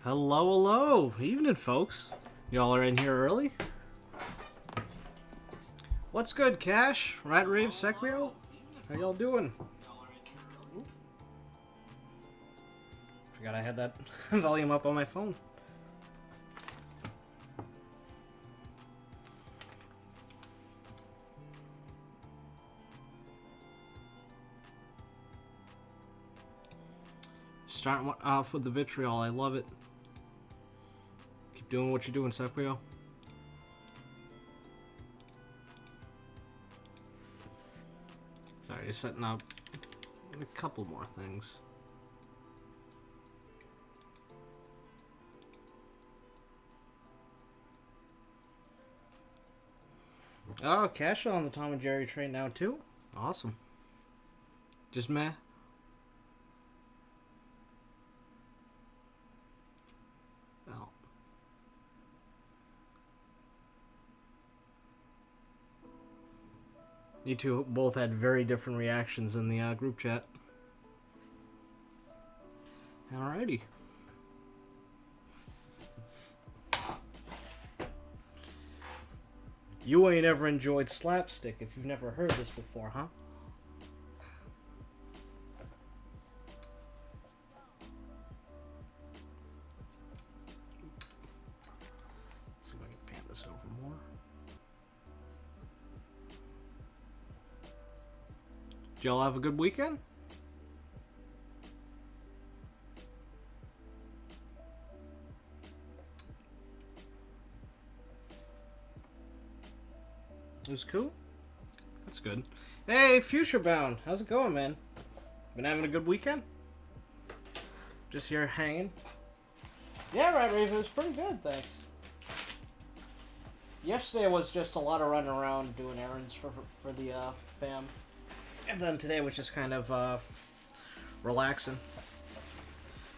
Hello, hello. Evening, folks. Y'all are in here early? What's good, Cash? Rat Rave Secrio? How y'all doing? Forgot I had that volume up on my phone. Starting off with the vitriol. I love it. Keep doing what you're doing, Secrio. Sorry, just setting up a couple more things. Oh, Cash on the Tom and Jerry train now too? Awesome. Just meh. Well. You two both had very different reactions in the group chat. Alrighty. You ain't ever enjoyed slapstick if you've never heard this before, huh? Let's see if I can pan this over more. Did y'all have a good weekend? It was cool. That's good. Hey, Future Bound. How's it going, man? Been having a good weekend? Just here hanging. Yeah, Rat Rave, it was pretty good, thanks. Yesterday was just a lot of running around doing errands for the fam. And then today was just kind of relaxing.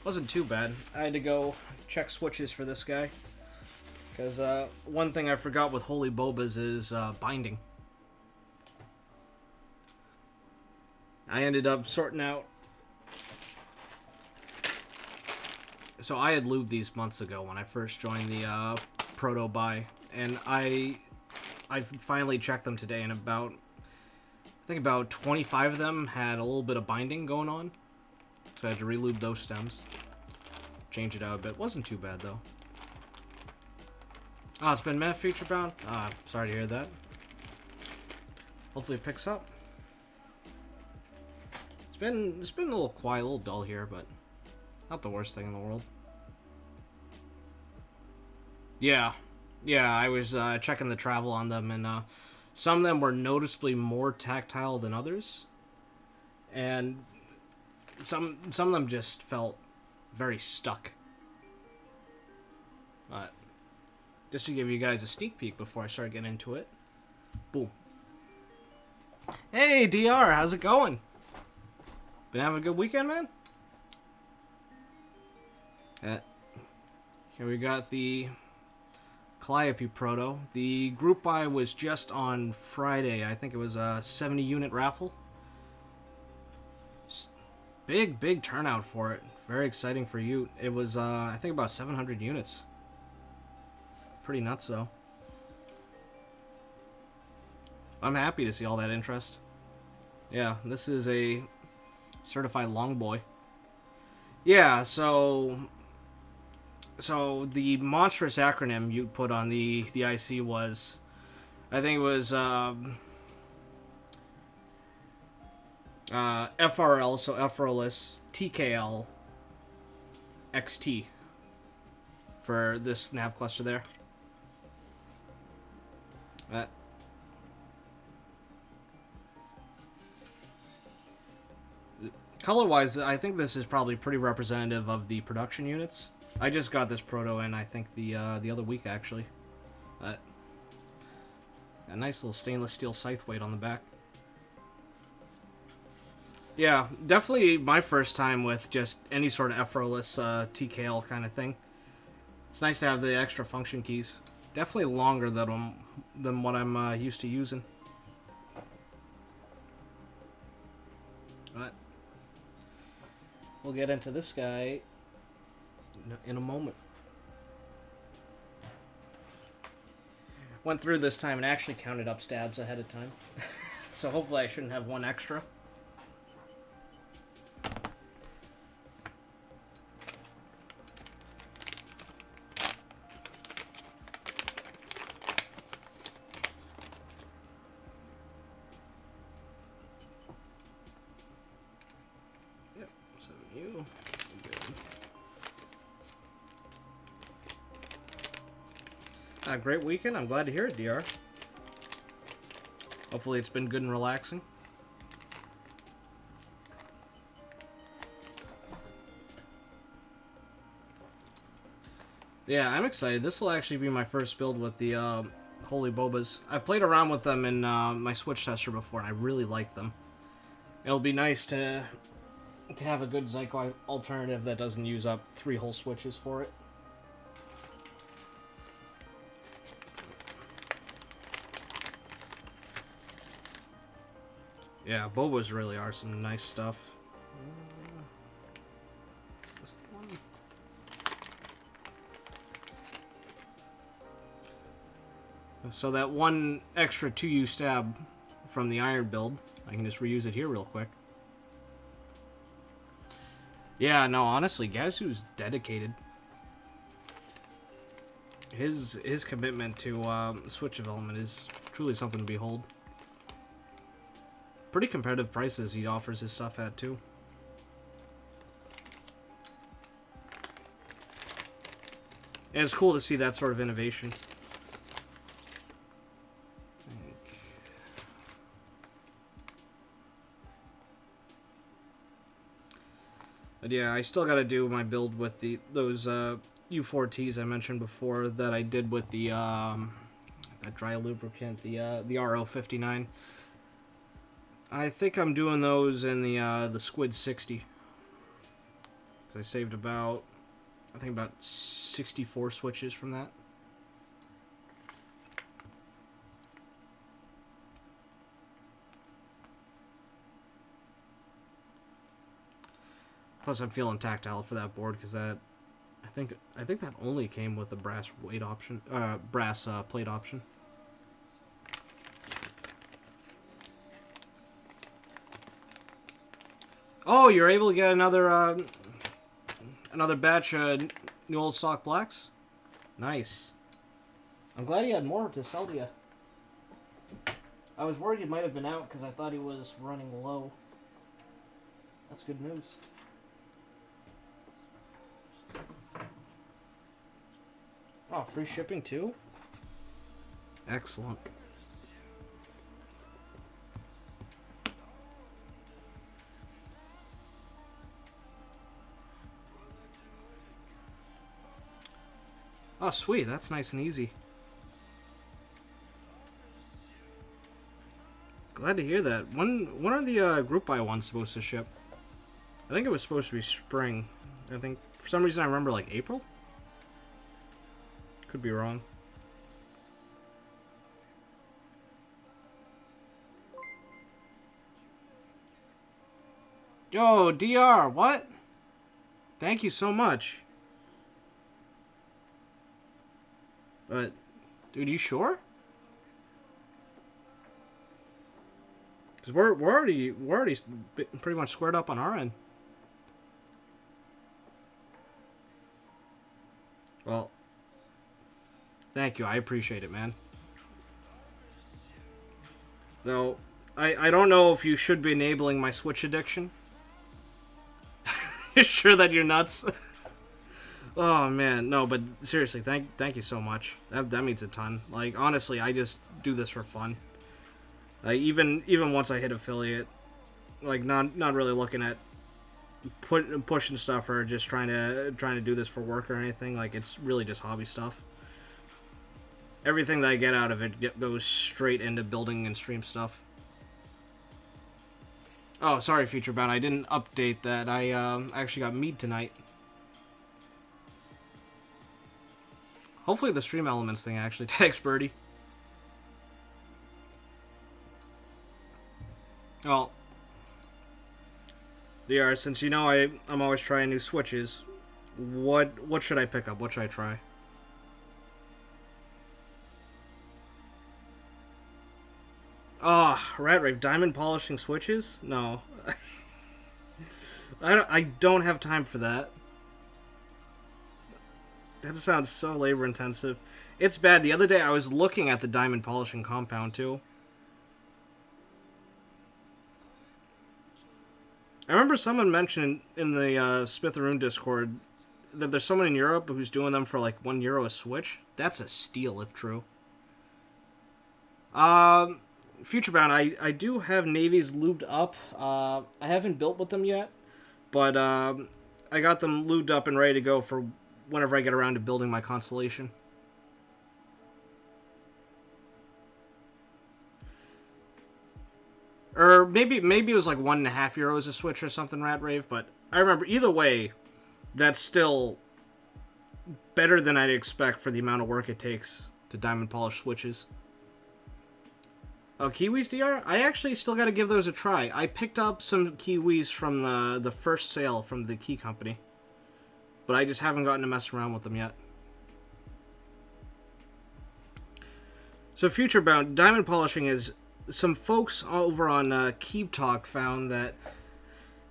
Wasn't too bad. I had to go check switches for this guy. Because one thing I forgot with Holy Bobas is binding. I ended up sorting out... So I had lubed these months ago when I first joined the Proto Buy. And I finally checked them today, and I think about 25 of them had a little bit of binding going on. So I had to relube those stems. Change it out a bit. Wasn't too bad, though. Oh, it's been Matt Future Bound? Ah, sorry to hear that. Hopefully it picks up. It's been a little quiet, a little dull here, but not the worst thing in the world. Yeah, I was checking the travel on them, and some of them were noticeably more tactile than others, and some of them just felt very stuck. But just to give you guys a sneak peek before I start getting into it. Boom. Hey, DR, how's it going? Been having a good weekend, man? Here we got the Calliope Proto. The group buy was just on Friday. I think it was a 70-unit raffle. Big turnout for it. Very exciting for you. It was, I think, about 700 units. Pretty nuts, though. I'm happy to see all that interest. Yeah, this is a certified long boy. Yeah, so the monstrous acronym you put on the IC was, I think it was FRL, so FRLess TKL XT for this nav cluster there. Color-wise, I think this is probably pretty representative of the production units. I just got this Proto in, I think, the other week, actually. A nice little stainless steel scythe weight on the back. Yeah, definitely my first time with just any sort of FRLess TKL kind of thing. It's nice to have the extra function keys. Definitely longer than what I'm used to using. But we'll get into this guy in a moment. Went through this time and actually counted up stabs ahead of time. So hopefully I shouldn't have one extra. Yep, 7U. Good. Great weekend. I'm glad to hear it, DR. Hopefully it's been good and relaxing. Yeah, I'm excited. This will actually be my first build with the Holy Bobas. I've played around with them in my Switch tester before, and I really like them. It'll be nice to have a good Zyko alternative that doesn't use up 3 whole switches for it. Yeah, Bobas really are some nice stuff. Is this the one? So that one extra 2U stab from the iron build, I can just reuse it here real quick. Yeah, no, honestly, Gazu's dedicated. His commitment to Switch development is truly something to behold. Pretty competitive prices he offers his stuff at, too. And it's cool to see that sort of innovation. But yeah, I still gotta do my build with those U4Ts I mentioned before that I did with the that dry lubricant, the RO59. I think I'm doing those in the Squid 60. 'Cause I saved about 64 switches from that. Plus, I'm feeling tactile for that board because that I think that only came with the brass weight option, brass plate option. Oh, you're able to get another batch of new old stock blacks. Nice. I'm glad he had more to sell to you. I was worried he might have been out because I thought he was running low. That's good news. Oh, free shipping too? Excellent. Oh, sweet. That's nice and easy. Glad to hear that. When are the group buy ones supposed to ship? I think it was supposed to be spring. I think for some reason I remember like April. Could be wrong. Yo, DR, what? Thank you so much. But, dude, you sure? Because we're already pretty much squared up on our end. Well, thank you. I appreciate it, man. Though, I don't know if you should be enabling my Switch addiction. You're sure that you're nuts? Oh man, no, but seriously, thank you so much. That means a ton. Like honestly, I just do this for fun. Like even once I hit affiliate, like not really looking at pushing stuff or just trying to do this for work or anything. Like it's really just hobby stuff. Everything that I get out of it goes straight into building and stream stuff. Oh, sorry, Futurebound. I didn't update that. I actually got mead tonight. Hopefully the Stream Elements thing actually takes Birdie. Well, DR, since you know I'm always trying new switches, What should I pick up? What should I try? Ah, Rat Rave, diamond polishing switches? No. I don't have time for that. That sounds so labor intensive. It's bad. The other day I was looking at the diamond polishing compound too. I remember someone mentioned in the Smitheroon Discord that there's someone in Europe who's doing them for like €1 a switch. That's a steal if true. Futurebound, I do have navies lubed up. I haven't built with them yet, but I got them lubed up and ready to go for whenever I get around to building my constellation. Or maybe it was like €1.50 a switch or something, Rat Rave, but I remember either way, that's still better than I'd expect for the amount of work it takes to diamond polish switches. Oh, Kiwis, DR? I actually still got to give those a try. I picked up some Kiwis from the first sale from the Key Company, but I just haven't gotten to mess around with them yet. So, Futurebound, diamond polishing is... Some folks over on Keep Talk found that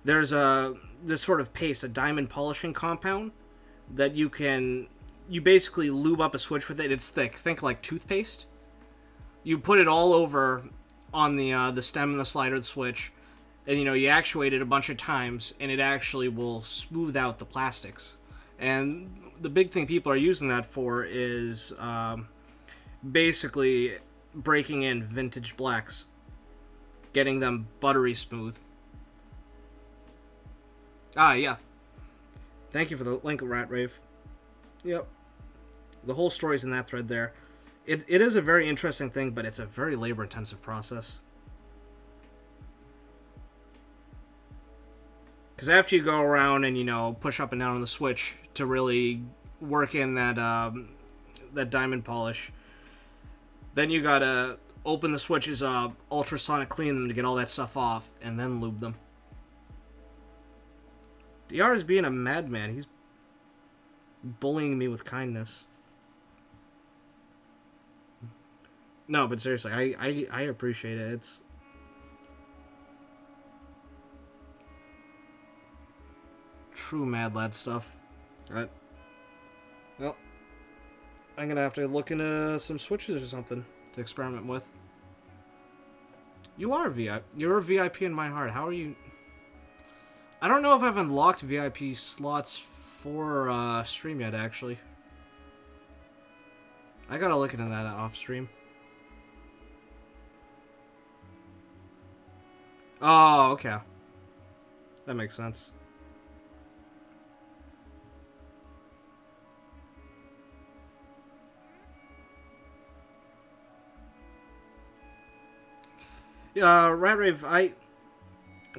there's this sort of paste, a diamond polishing compound, that you basically lube up a switch with it. It's thick. Think like toothpaste. You put it all over on the stem and the slider of the switch, and you actuate it a bunch of times, and it actually will smooth out the plastics. And the big thing people are using that for is basically breaking in vintage blacks, getting them buttery smooth. Ah, yeah. Thank you for the link, Rat Rave. Yep. The whole story's in that thread there. It is a very interesting thing, but it's a very labor-intensive process. Because after you go around and, push up and down on the switch to really work in that diamond polish, then you gotta open the switches up, ultrasonic clean them to get all that stuff off, and then lube them. DR is being a madman. He's bullying me with kindness. No, but seriously, I appreciate it. It's... true mad lad stuff. Alright. Well, I'm gonna have to look into some switches or something to experiment with. You are a VIP. You're a VIP in my heart. How are you? I don't know if I've unlocked VIP slots for stream yet, actually. I gotta look into that off stream. Oh, okay. That makes sense. Rat Rave,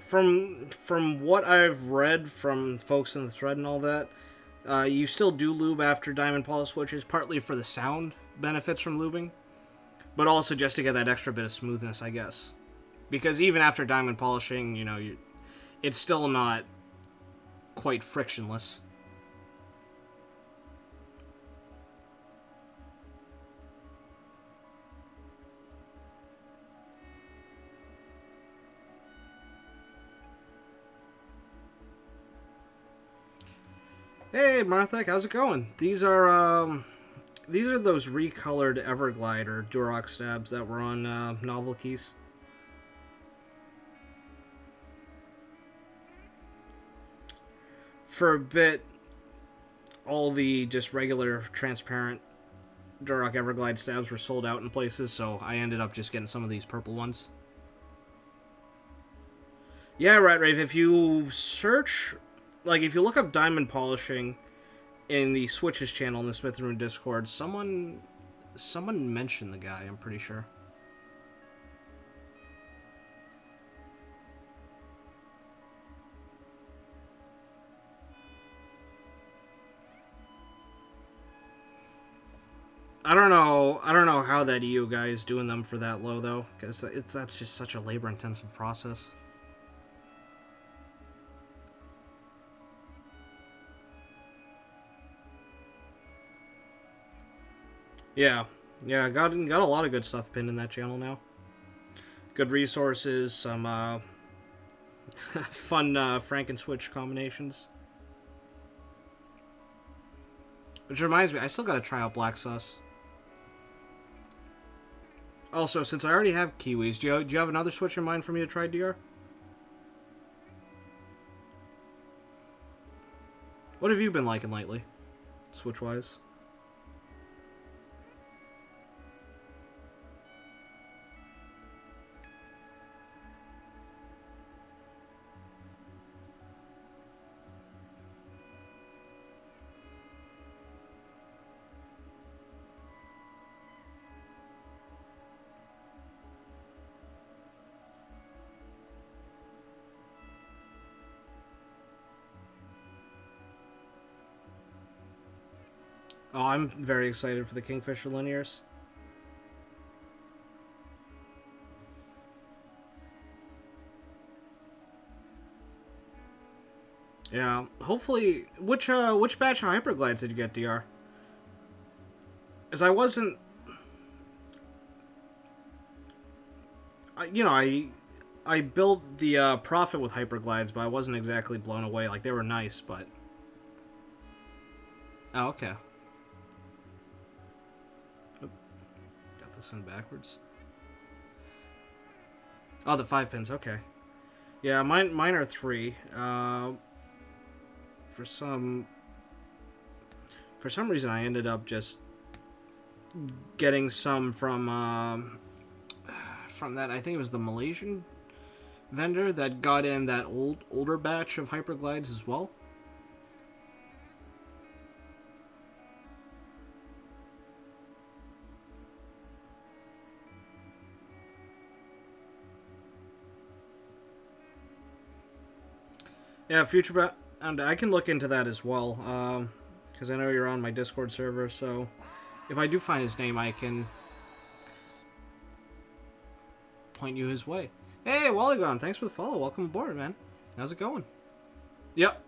from what I've read from folks in the thread and all that, you still do lube after diamond polish switches, partly for the sound benefits from lubing, but also just to get that extra bit of smoothness, I guess. Because even after diamond polishing, it's still not quite frictionless. Hey, Marthek, how's it going? These are those recolored Everglide or Durock stabs that were on novel keys. For a bit, all the just regular transparent Durock Everglide stabs were sold out in places, so I ended up just getting some of these purple ones. Yeah, Rat Rave, if you search... Like, if you look up diamond polishing in the Switches channel in the Smitheroon Discord, someone mentioned the guy, I'm pretty sure. I don't know how that EU guy is doing them for that low, though, because that's just such a labor-intensive process. Yeah. Yeah, got a lot of good stuff pinned in that channel now. Good resources, some fun Franken-switch combinations. Which reminds me, I still gotta try out Black Sus. Also, since I already have Kiwis, do you have another switch in mind for me to try, DR? What have you been liking lately, switch-wise? Oh, I'm very excited for the Kingfisher linears. Yeah, hopefully. Which batch of Hyperglides did you get, DR? As I wasn't, I built the Prophet with Hyperglides, but I wasn't exactly blown away. Like, they were nice, but... Oh, okay. Oop, got this in backwards. Oh, the 5 pins, okay. Yeah, mine are 3. For some reason, I ended up just getting some from that, I think it was the Malaysian vendor that got in that older batch of Hyperglides as well. Yeah, and I can look into that as well, because I know you're on my Discord server, so if I do find his name, I can point you his way. Hey, Wallygon, thanks for the follow. Welcome aboard, man. How's it going? Yep.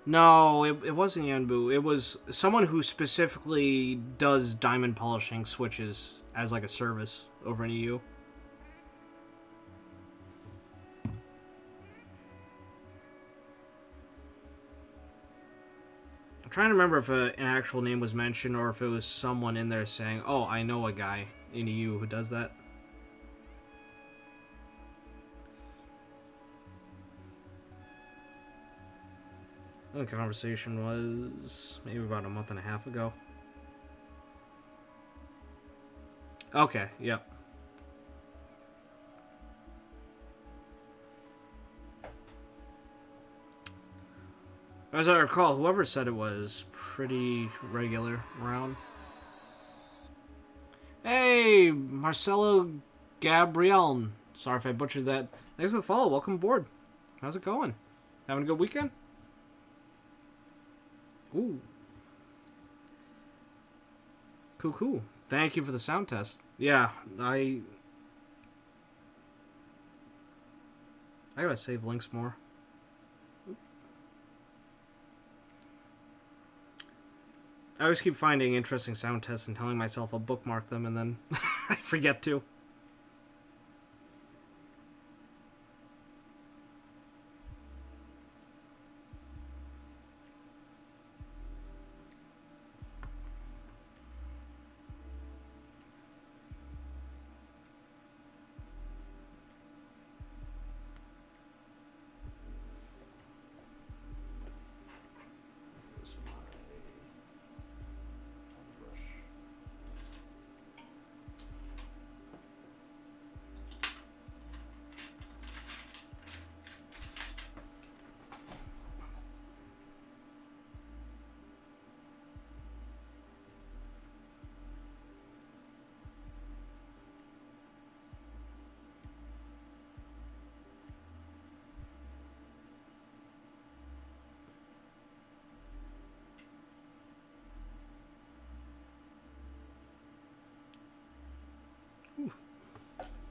No, it wasn't Yanbu. It was someone who specifically does diamond polishing switches as like a service over in EU. I'm trying to remember if an actual name was mentioned or if it was someone in there saying, "Oh, I know a guy in EU who does that." I think the conversation was maybe about a month and a half ago. Okay, yep. As I recall, whoever said it was pretty regular around. Hey, Marcelo Gabriel. Sorry if I butchered that. Thanks for the follow. Welcome aboard. How's it going? Having a good weekend? Ooh. Cool. Thank you for the sound test. Yeah, I gotta save links more. I always keep finding interesting sound tests and telling myself I'll bookmark them, and then I forget to.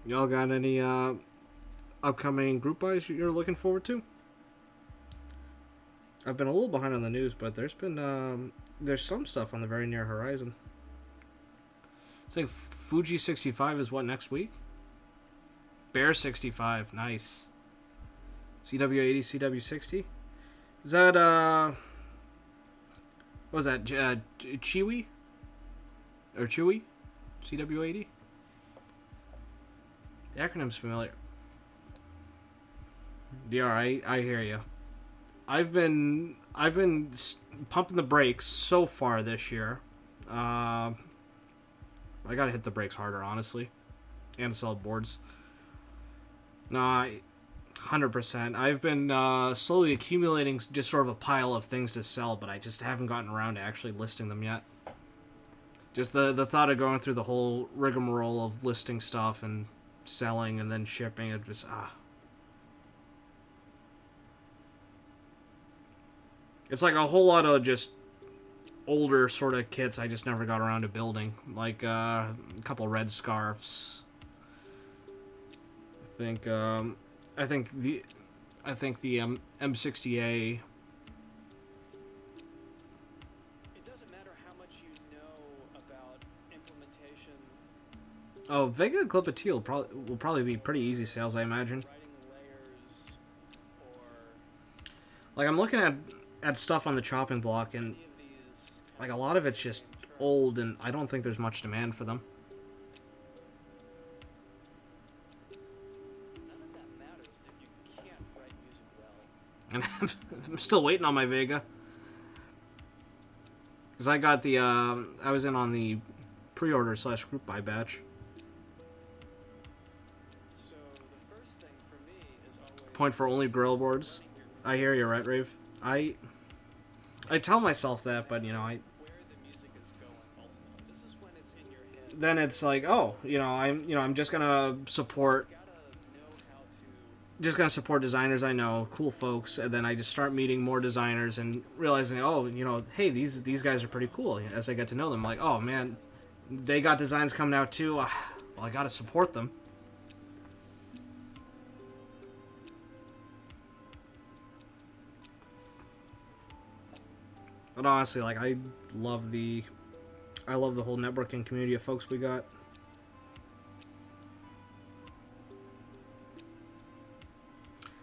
Y'all got any upcoming group buys you're looking forward to? I've been a little behind on the news, but there's some stuff on the very near horizon. I think Fuji 65 is what, next week? Bear 65, nice. CW 80, CW 60. Is that what was that? Chewy or Chewy? CW 80. The acronym's familiar. DR, I hear you. I've been pumping the brakes so far this year. I gotta hit the brakes harder, honestly, and sell boards. No, 100%. I've been slowly accumulating just sort of a pile of things to sell, but I just haven't gotten around to actually listing them yet. Just the thought of going through the whole rigmarole of listing stuff and selling and then shipping, it just It's like a whole lot of just older sort of kits I just never got around to building. Like a couple red scarves. I think the M60A. It doesn't matter how much you know about implementation. Oh, Vega and Clip of Teal will probably be pretty easy sales, I imagine. Writing layers, or Like, I'm looking at stuff on the chopping block, and any of these. like a lot of it's just old, and I don't think there's much demand for them. None of that matters if you can't write music well. And I'm still waiting on my Vega. Because I got the, I was in on the pre-order / group buy batch. So the first thing for me is always Point for only grill boards. I hear you, right, Rave? I tell myself that, but, you know, where the music is going ultimately. This is when it's in your head. then it's like, oh, I'm just gonna support You gotta know how to. support designers I know, cool folks, and then I just start meeting more designers and realizing, oh, hey, these guys are pretty cool. As I get to know them, like, oh man, they got designs coming out too. Well, I gotta support them. But honestly, like, I love the whole networking community of folks we got.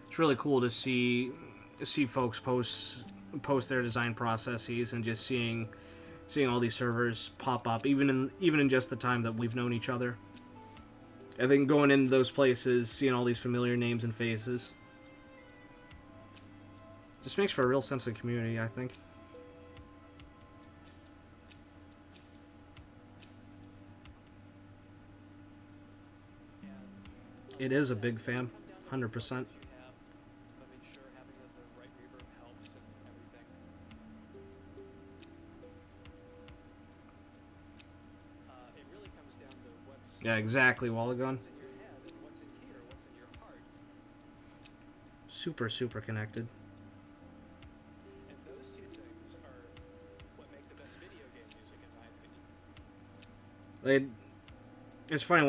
It's really cool to see folks post their design processes and just seeing all these servers pop up, even in just the time that we've known each other. I think going into those places, seeing all these familiar names and faces, just makes for a real sense of community, I think. It is a big fan, 100%. You have, but make sure having the right reverb helps and everything. It really comes down to what's Yeah, exactly, Wallagun. in your head and what's in here, what's in your heart. Super connected. And those two things are what make the best video game music, in my opinion. It's funny,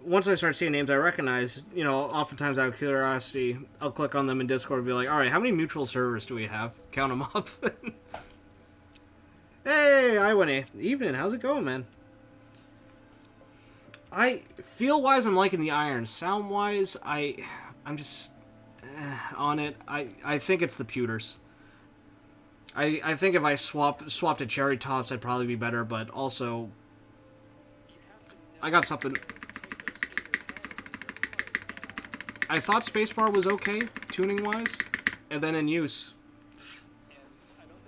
once I start seeing names I recognize, oftentimes out of curiosity, I'll click on them in Discord and be like, alright, how many mutual servers do we have? Count them up. Hey, Iwane. Evening, how's it going, man? Feel-wise, I'm liking the iron. Sound-wise, I'm just on it. I think it's the pewters. I think if I swapped to cherry tops, I'd probably be better, but also I got something. I thought spacebar was okay, tuning-wise, and then in use,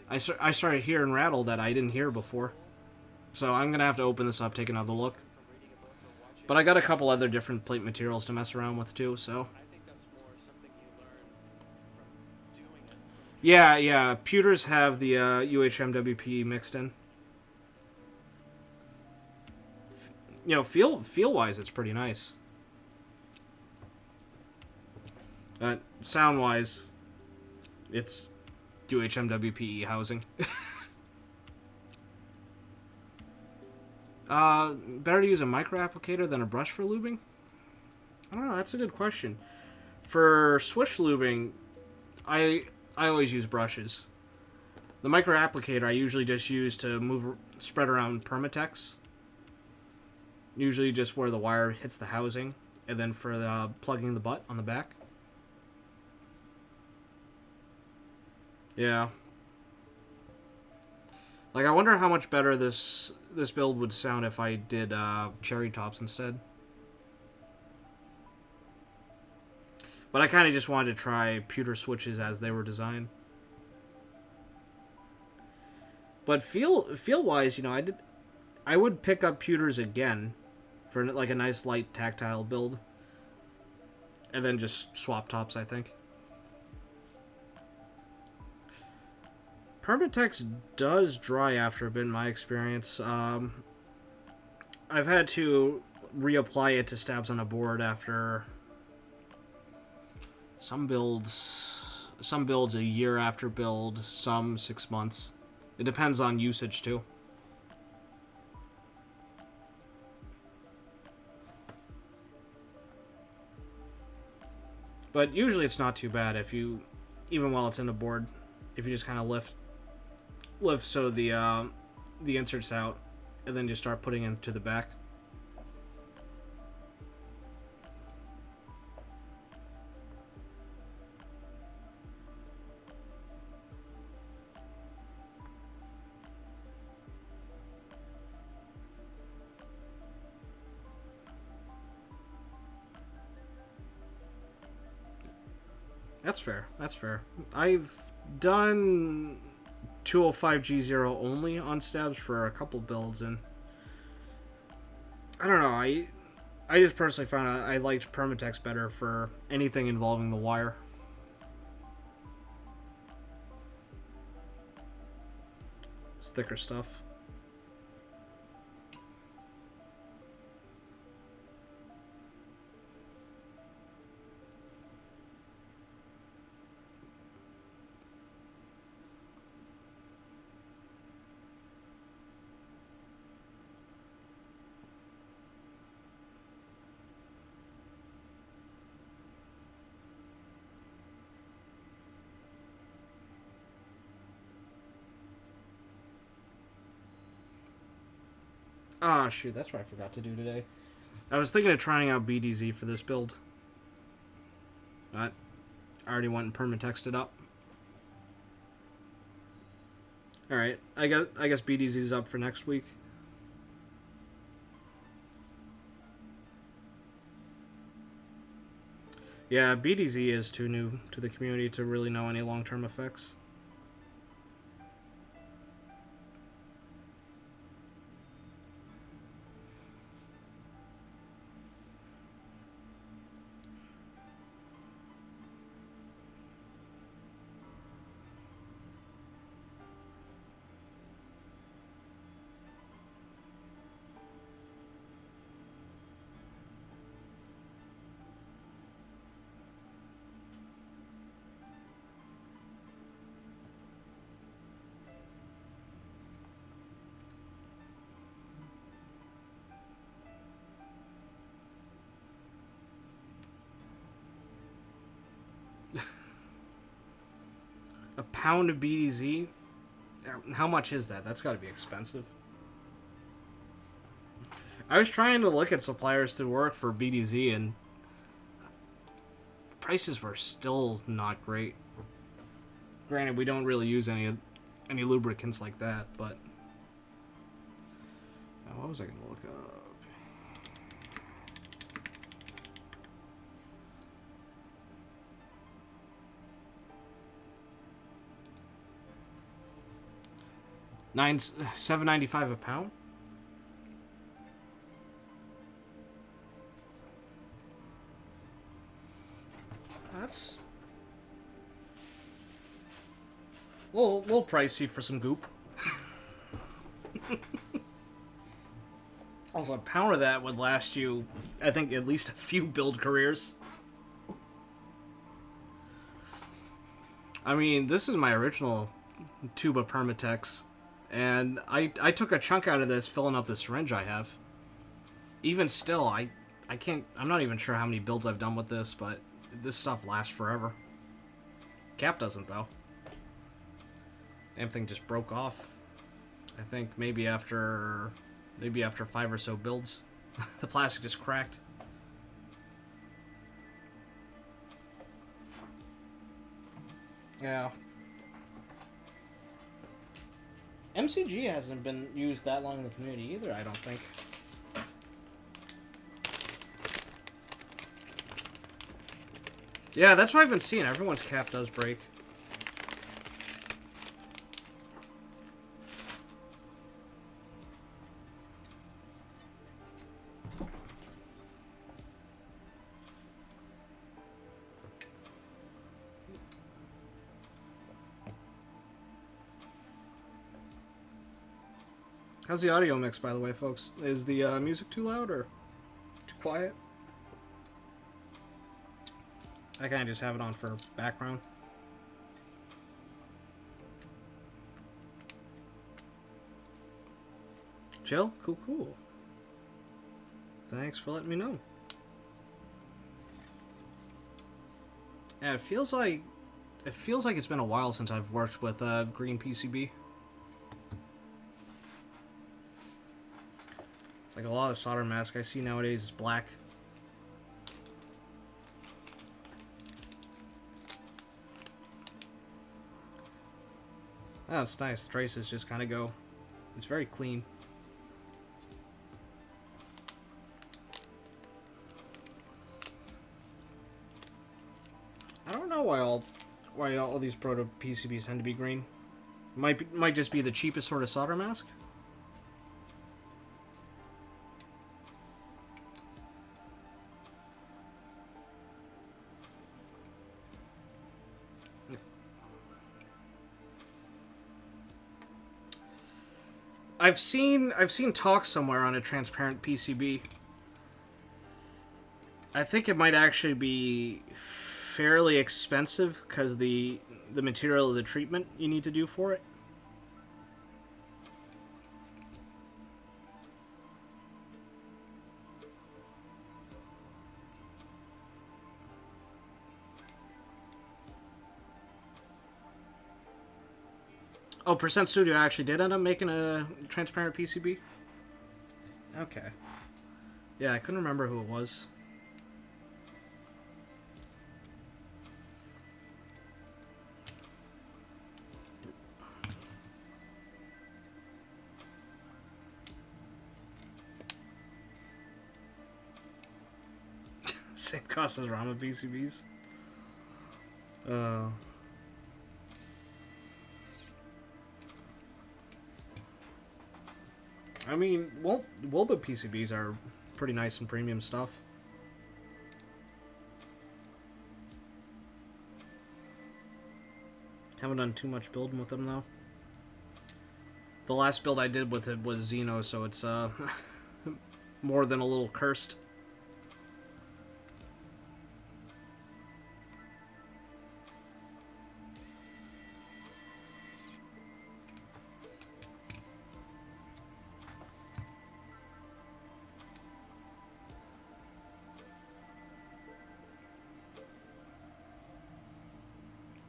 I started hearing rattle that I didn't hear before. So I'm going to have to open this up, take another look. But I got a couple other different plate materials to mess around with, too, so. I think that's more something you learn from doing it. Yeah, pewters have the UHMWP mixed in. Feel-wise, it's pretty nice. Sound-wise, it's UHMWPE housing. Better to use a micro applicator than a brush for lubing? I don't know. That's a good question. For switch lubing, I always use brushes. The micro applicator I usually just use to spread around permatex. Usually just where the wire hits the housing, and then for the plugging the butt on the back. Yeah. Like, I wonder how much better this build would sound if I did cherry tops instead. But I kind of just wanted to try pewter switches as they were designed. But feel-wise, you know, I would pick up pewters again for like a nice light tactile build, and then just swap tops, I think. Permatex does dry after a bit in my experience. I've had to reapply it to stabs on a board after some builds a year after build, some 6 months. It depends on usage too. But usually it's not too bad if you, even while it's in a board, if you just kind of lift so the insert's out, and then just start putting into the back. That's fair. That's fair. I've done 205G0 only on stabs for a couple builds, and I don't know. I just personally found I liked Permatex better for anything involving the wire. It's thicker stuff. Ah, shoot, that's what I forgot to do today. I was thinking of trying out BDZ for this build, but I already went and permatexted it up. Alright, I guess BDZ's up for next week. Yeah, BDZ is too new to the community to really know any long-term effects. A pound of BDZ? How much is that? That's got to be expensive. I was trying to look at suppliers to work for BDZ, and prices were still not great. Granted, we don't really use any lubricants like that, but what was I going to look up? $7.95 a pound. That's a little pricey for some goop. Also, a pound of that would last you, I think, at least a few build careers. I mean, this is my original tube of Permatex, and I took a chunk out of this filling up the syringe I have. Even still, I I'm not even sure how many builds I've done with this, but this stuff lasts forever. Cap doesn't, though. Damn thing just broke off. I think maybe after 5 or so builds, the plastic just cracked. Yeah. MCG hasn't been used that long in the community either, I don't think. Yeah, that's what I've been seeing. Everyone's cap does break. How's the audio mix, by the way, folks? Is the music too loud or too quiet? I kind of just have it on for background. Chill? Cool, cool. Thanks for letting me know. Yeah, it feels like it's been a while since I've worked with green PCB. It's like a lot of solder mask I see nowadays is black. Oh, it's nice. Traces just kind of go. It's very clean. I don't know why all these proto PCBs tend to be green. Might just be the cheapest sort of solder mask. I've seen talks somewhere on a transparent PCB. I think it might actually be fairly expensive because the material of the treatment you need to do for it. Oh, Percent Studio actually did end up making a transparent PCB? Okay. Yeah, I couldn't remember who it was. Same cost as Rama PCBs. I mean, Wolba PCBs are pretty nice and premium stuff. Haven't done too much building with them though. The last build I did with it was Xeno, so it's more than a little cursed.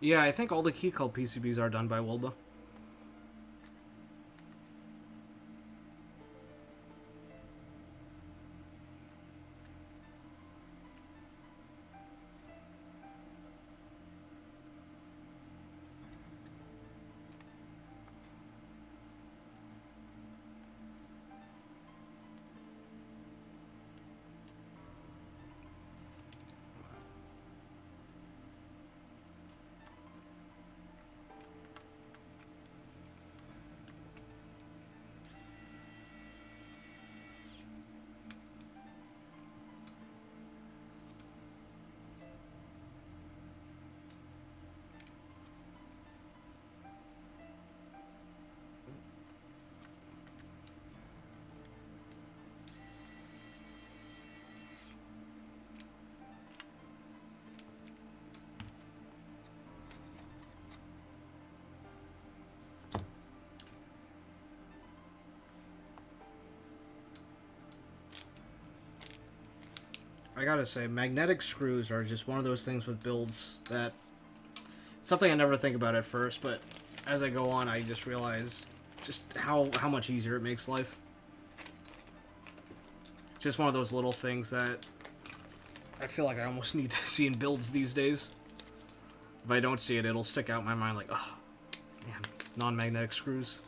Yeah, I think all the key call PCBs are done by Wolba. I gotta say, magnetic screws are just one of those things with builds that... Something I never think about at first, but as I go on, I just realize just how much easier it makes life. Just one of those little things that I feel like I almost need to see in builds these days. If I don't see it, it'll stick out in my mind like, oh, man, non-magnetic screws.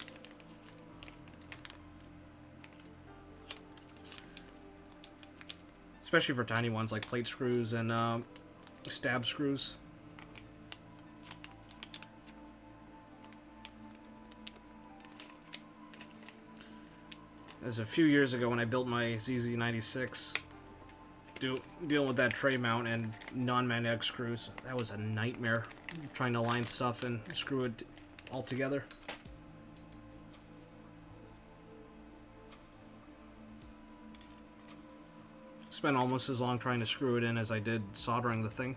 Especially for tiny ones like plate screws and stab screws. As a few years ago when I built my ZZ96, dealing with that tray mount and non-magnetic screws, that was a nightmare. Trying to line stuff and screw it all together. Spent almost as long trying to screw it in as I did soldering the thing.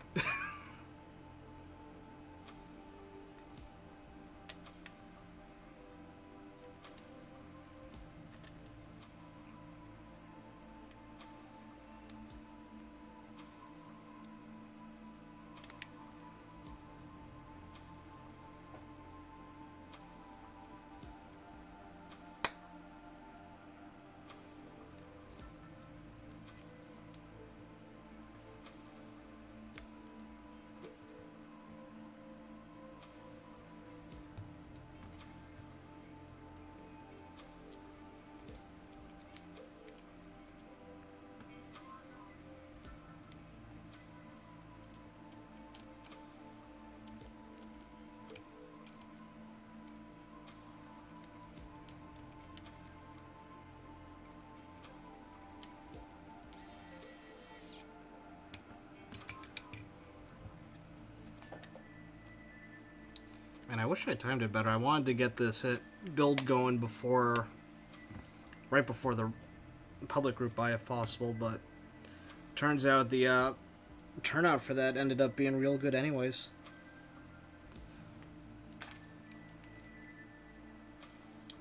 And I wish I timed it better. I wanted to get this build going right before the public group buy if possible, but turns out the turnout for that ended up being real good anyways.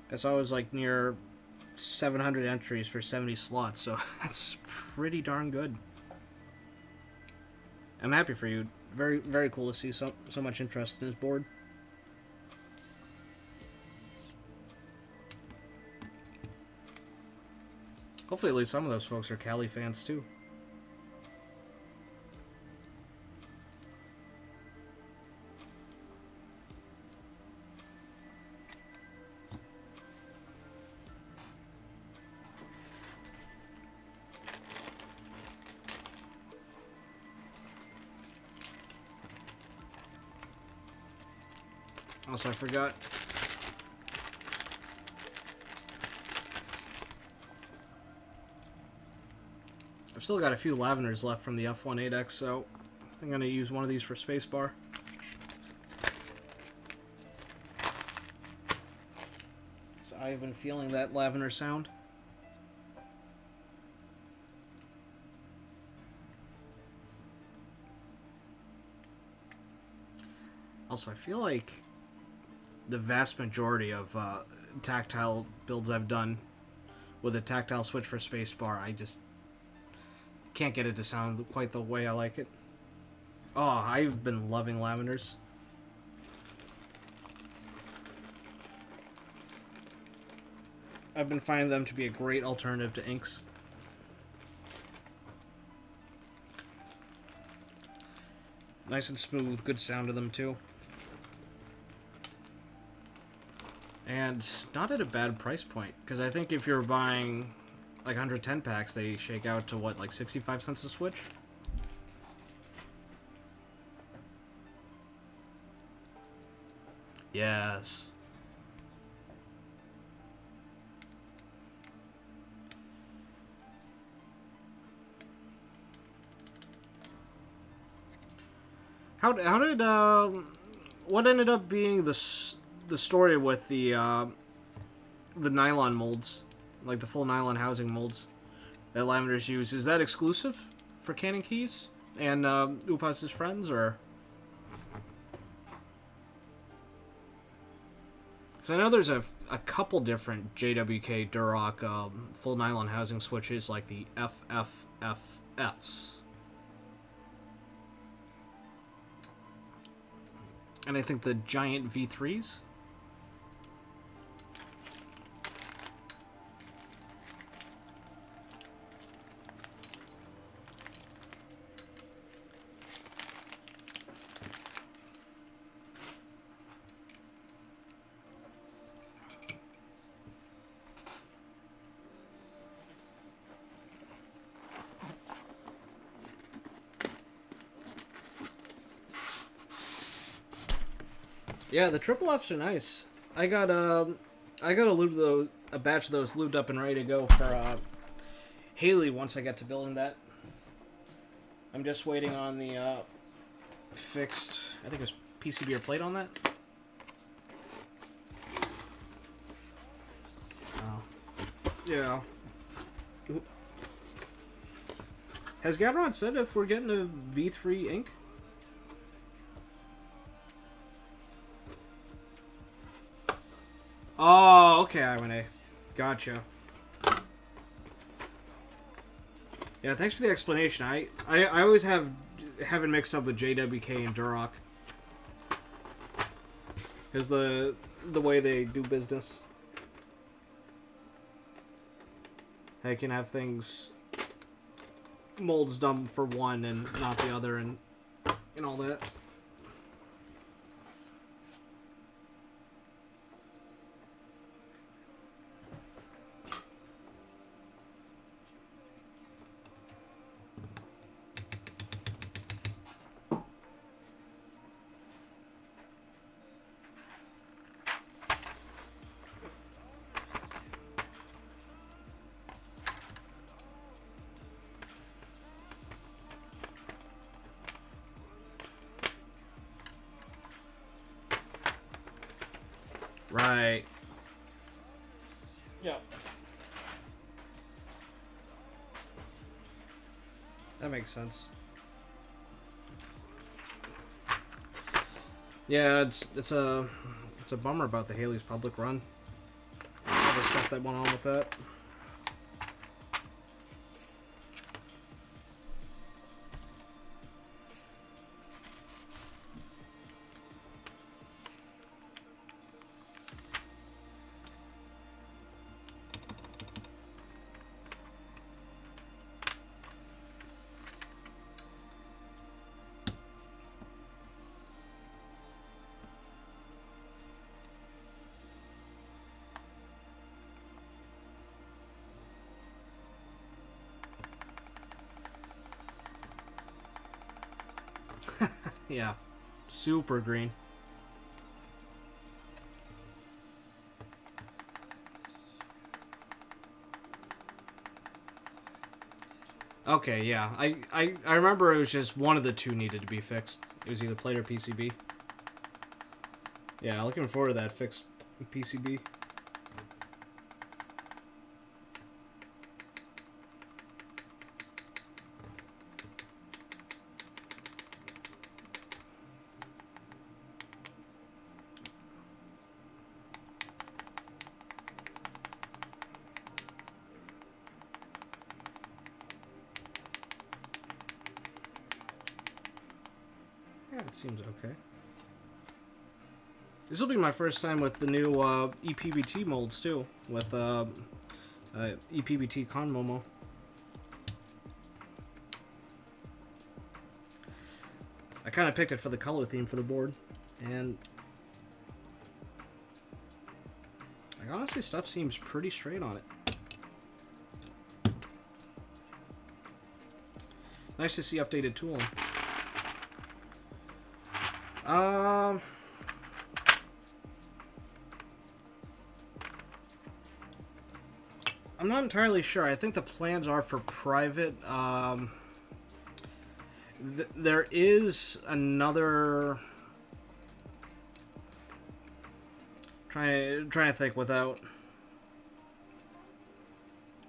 Guess I was like near 700 entries for 70 slots, so that's pretty darn good. I'm happy for you. Very, very cool to see so much interest in this board. Hopefully at least some of those folks are Cali fans too. Also, I forgot. I've still got a few lavenders left from the F18X, so I'm going to use one of these for spacebar. So I've been feeling that lavender sound. Also, I feel like the vast majority of tactile builds I've done with a tactile switch for spacebar, I just can't get it to sound quite the way I like it. Oh, I've been loving lavenders. I've been finding them to be a great alternative to inks. Nice and smooth, good sound to them too. And not at a bad price point, because I think if you're buying like 110 packs, they shake out to what, like 65 cents a switch? Yes. How did what ended up being the story with the nylon molds, like the full nylon housing molds that Lavenders use? Is that exclusive for Cannon Keys and Upas's friends, or? Because I know there's a couple different JWK Duroc full nylon housing switches, like the FFFFs. And I think the giant V3s. Yeah, the triple Fs are nice. I got a batch of those lubed up and ready to go for Haley once I get to building that. I'm just waiting on the fixed, I think it was PCB or plate on that. Oh. Yeah. Oop. Has Gadron said if we're getting a V3 ink? Oh, okay, I1A. Gotcha. Yeah, thanks for the explanation. I always have it mixed up with JWK and Duroc. Because the way they do business. They can have things molds done for one and not the other and all that. Right. Yeah. That makes sense. Yeah, it's a bummer about the Haley's public run. All the stuff that went on with that. Yeah, super green. Okay, yeah. I remember it was just one of the two needed to be fixed. It was either plate or PCB. Yeah, looking forward to that fixed PCB. Yeah, it seems okay. This will be my first time with the new EPBT molds too, with EPBT Con Momo. I kind of picked it for the color theme for the board, and like, honestly, stuff seems pretty straight on it. Nice to see updated tooling. I'm not entirely sure. I think the plans are for private. There is another. Trying to think without.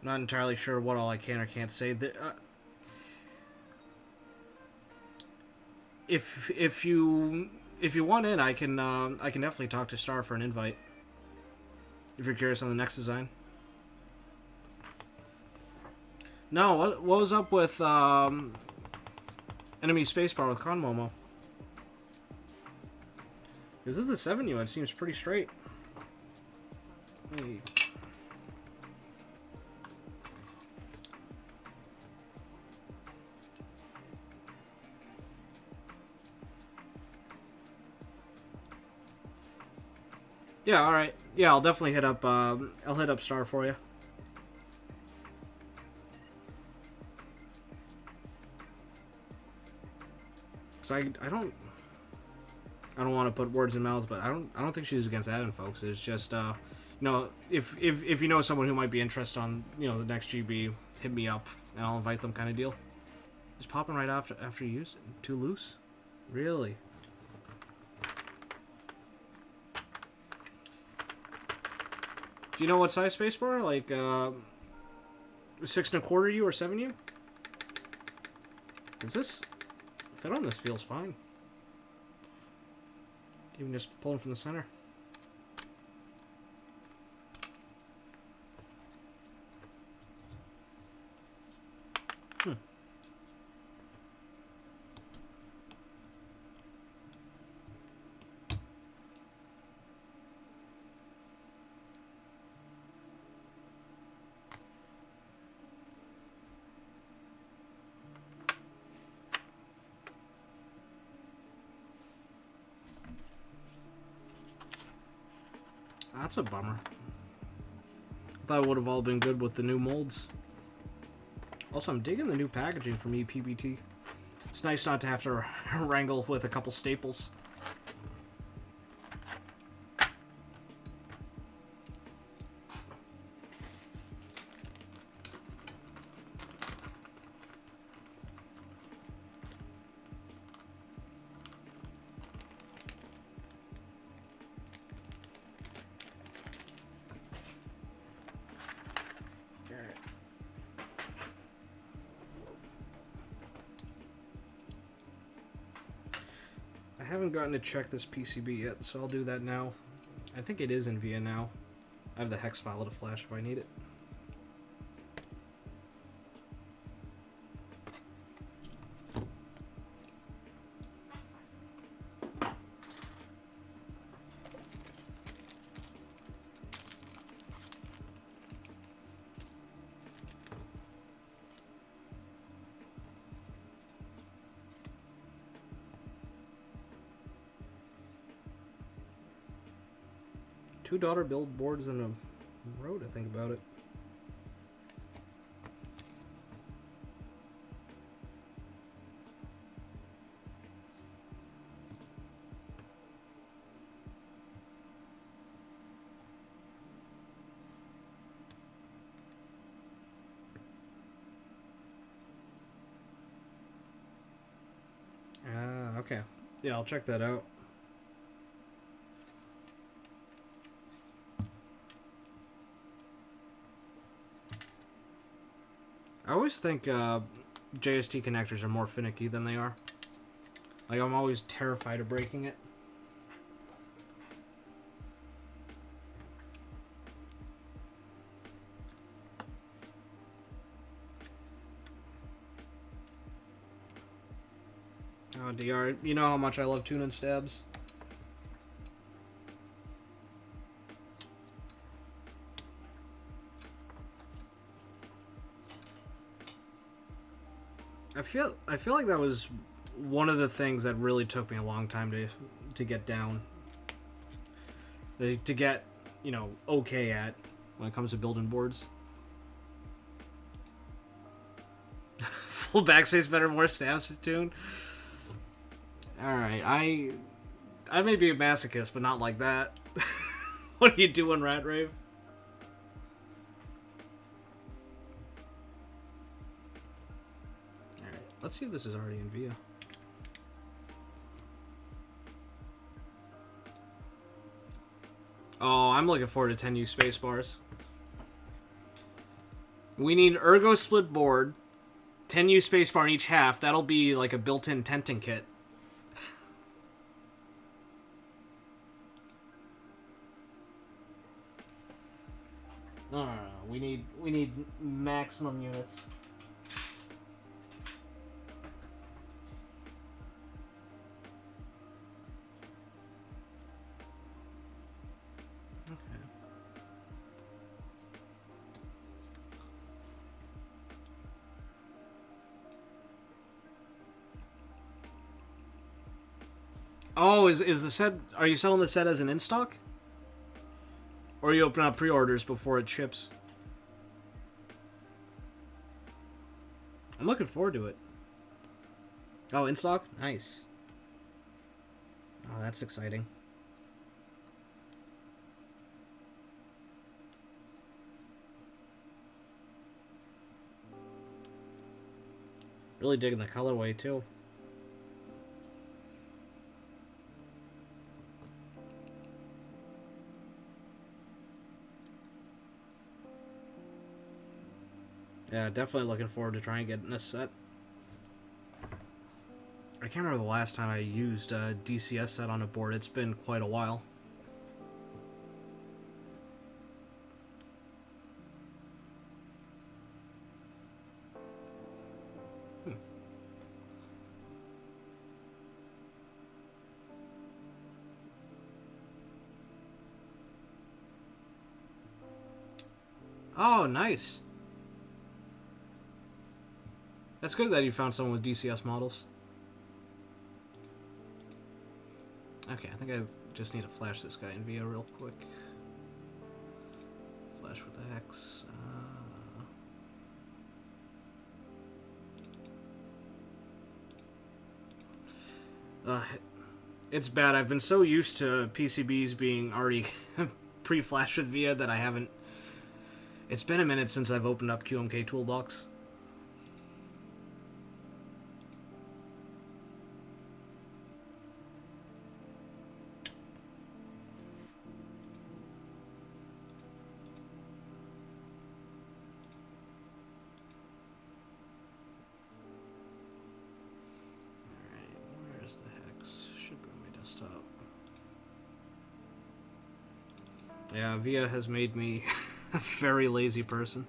Not entirely sure what all I can or can't say. If you want in, I can definitely talk to Star for an invite. If you're curious on the next design. No, what was up with enemy spacebar with Con Momo? Is it the 7U? It seems pretty straight. Hey. Yeah, all right. Yeah, I'll definitely hit up. I'll hit up Star for you. Cause I don't want to put words in mouths, but I don't think she's against adding folks. It's just you know, if you know someone who might be interested on, you know, the next GB, hit me up and I'll invite them, kind of deal. Just popping right after you use it. Too loose? Really? Do you know what size spacebar? Like 6 1/4 U or 7U? Does this fit on this? Feels fine. Even just pulling from the center. That's a bummer. I thought it would have all been good with the new molds. Also, I'm digging the new packaging from EPBT. It's nice not to have to wrangle with a couple staples. I haven't gotten to check this PCB yet, so I'll do that now. I think it is in VIA now. I have the hex file to flash if I need it. Two daughter build boards and a road, I think about it. Ah, okay. Yeah, I'll check that out. I always think JST connectors are more finicky than they are. Like, I'm always terrified of breaking it. Oh, DR, you know how much I love tuning stabs? I feel like that was one of the things that really took me a long time to get down. To get, you know, okay at when it comes to building boards. Full backspace better, more stabs to tune. Alright, I may be a masochist, but not like that. What are you doing, Rat Rave? Alright, let's see if this is already in VIA. Oh, I'm looking forward to 10U spacebars. We need Ergo split board, 10U spacebar in each half. That'll be like a built-in tenting kit. No. We need maximum units. Oh, is the set? Are you selling the set as an in stock? Or are you open up pre-orders before it ships? I'm looking forward to it. Oh, in stock? Nice. Oh, that's exciting. Really digging the colorway, too. Yeah, definitely looking forward to trying getting this set. I can't remember the last time I used a DCS set on a board. It's been quite a while. Oh, nice. That's good that you found someone with DCS models. Okay, I think I just need to flash this guy in VIA real quick. Flash with the hex. It's bad. I've been so used to PCBs being already pre-flashed with VIA that I haven't... It's been a minute since I've opened up QMK Toolbox. Yeah, VIA has made me a very lazy person.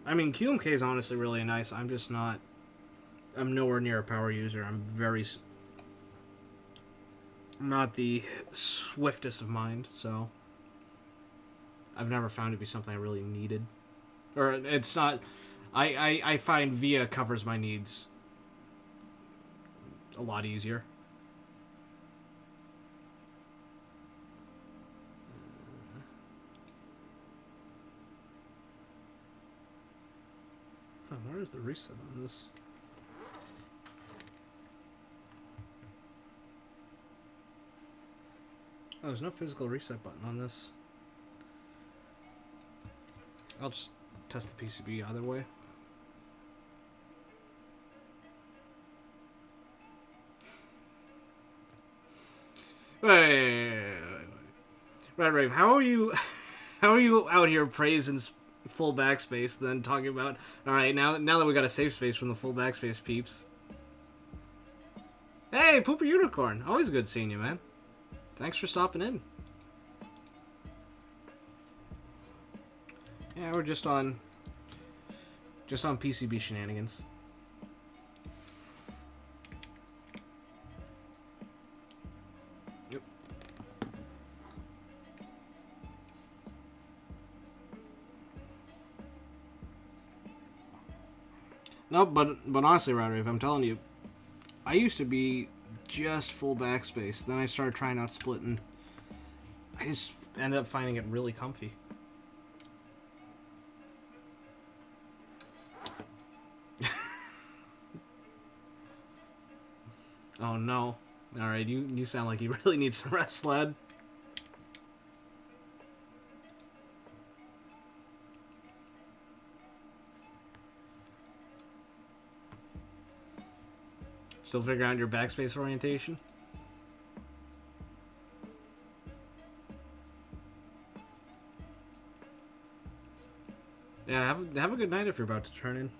I mean, QMK is honestly really nice. I'm just not... I'm nowhere near a power user. I'm not the swiftest of mind, so... I've never found it to be something I really needed. Or, it's not... I find VIA covers my needs a lot easier. Oh, where is the reset on this? Oh, there's no physical reset button on this. I'll just test the PCB either way. Wait. Right. How are you out here praising full backspace, then talking about, all right, now that we got a safe space from the full backspace peeps. Hey, Pooper Unicorn, always good seeing you, man. Thanks for stopping in. Yeah, we're just on PCB shenanigans. Yep. No, but honestly, Roderick, I'm telling you, I used to be just full backspace. Then I started trying out splitting. I just ended up finding it really comfy. Oh no. Alright, you sound like you really need some rest, lad. Still figuring out your backspace orientation? Yeah, have a good night if you're about to turn in.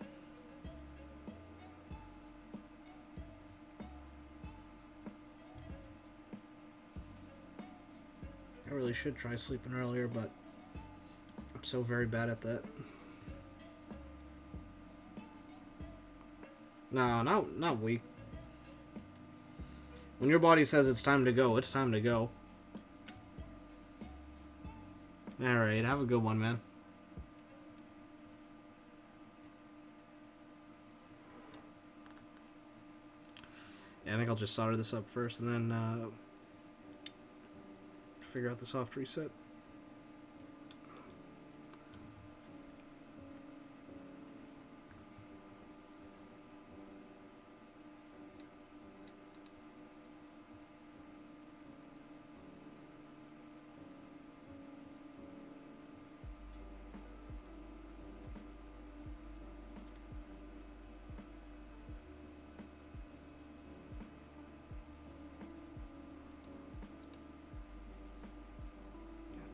I really should try sleeping earlier, but I'm so very bad at that. No, not weak. When your body says it's time to go, it's time to go. Alright, have a good one, man. Yeah, I think I'll just solder this up first and then figure out the soft reset.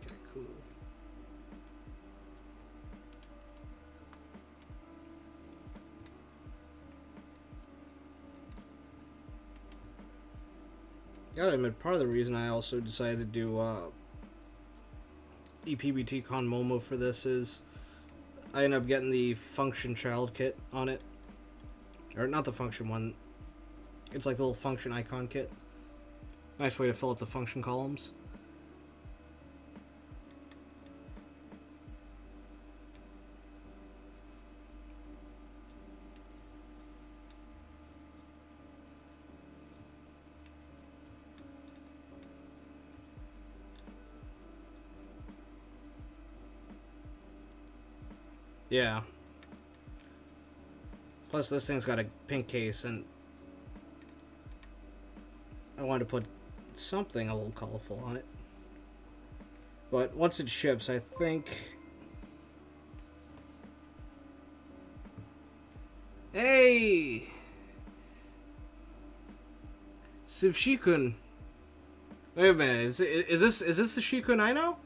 Okay, cool. Gotta admit, part of the reason I also decided to do EPBT Con Momo for this is I ended up getting the function child kit on it. Or not the function one. It's like the little function icon kit. Nice way to fill up the function columns. Yeah. Plus this thing's got a pink case and I wanted to put something a little colorful on it. But once it ships, I think... Hey! Suvshikun. Wait a minute, is this the Shikun I know?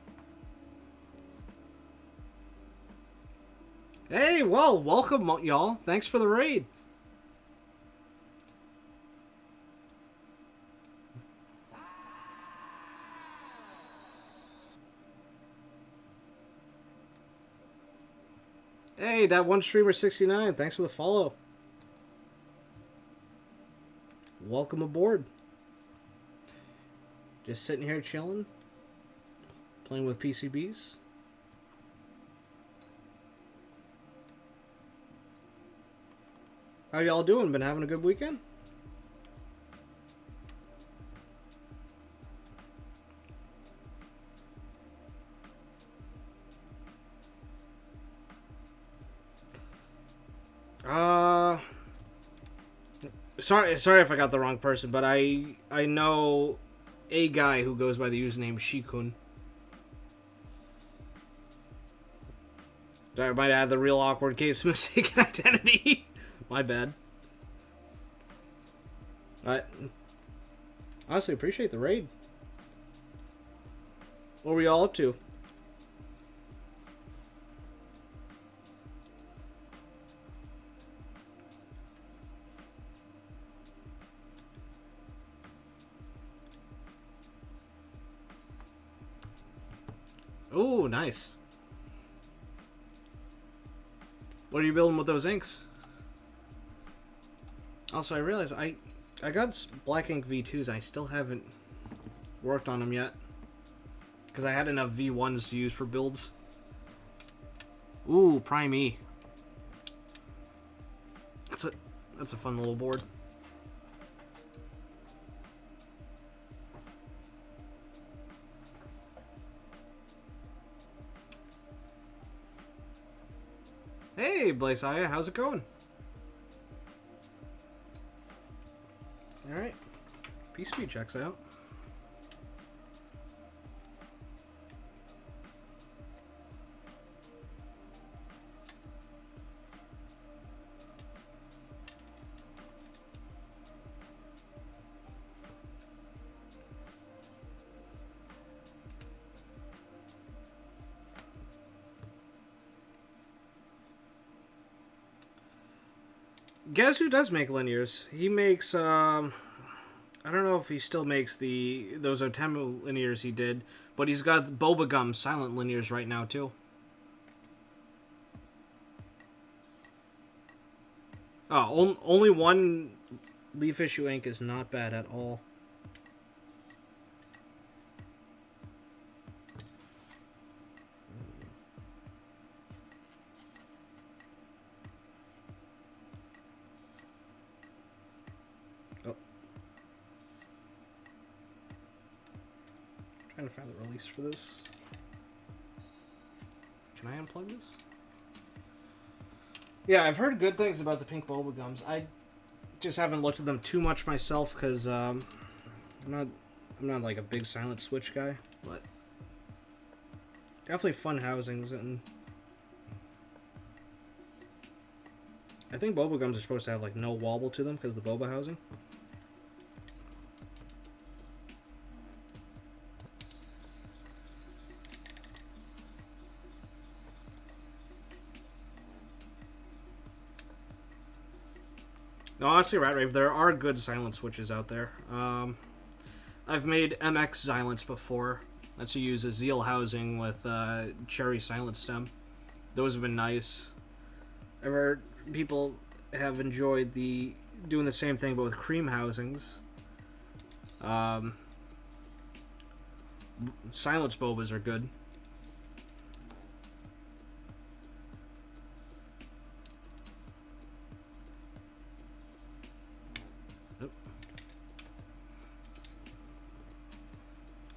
Hey, well, welcome, y'all. Thanks for the raid. Hey, that one streamer 69. Thanks for the follow. Welcome aboard. Just sitting here chilling, playing with PCBs. How y'all doing? Been having a good weekend? Sorry if I got the wrong person, but I know a guy who goes by the username Shikun. I might add the real awkward case of mistaken identity. My bad. I honestly appreciate the raid. What were y'all up to? Oh, nice. What are you building with those inks? Also, I realized I got black ink V2s and I still haven't worked on them yet. Because I had enough V1s to use for builds. Ooh, Prime E. That's a fun little board. Hey, Blaisaya, how's it going? Alright. PCB checks out. Guess who does make linears? He makes, I don't know if he still makes those Otemu linears he did, but he's got Boba Gum silent linears right now, too. Only one leaf issue ink is not bad at all. Oh. Trying to find the release for this. Can I unplug this? Yeah, I've heard good things about the pink boba gums. I just haven't looked at them too much myself because I'm not like a big silent switch guy, but definitely fun housings. And I think boba gums are supposed to have like no wobble to them because of the boba housing. No, honestly, Rat Rave, there are good silent switches out there. I've made MX silence before. That's to use a Zeal housing with cherry silent stem. Those have been nice. I've heard people have enjoyed doing the same thing but with cream housings. Silence bobas are good.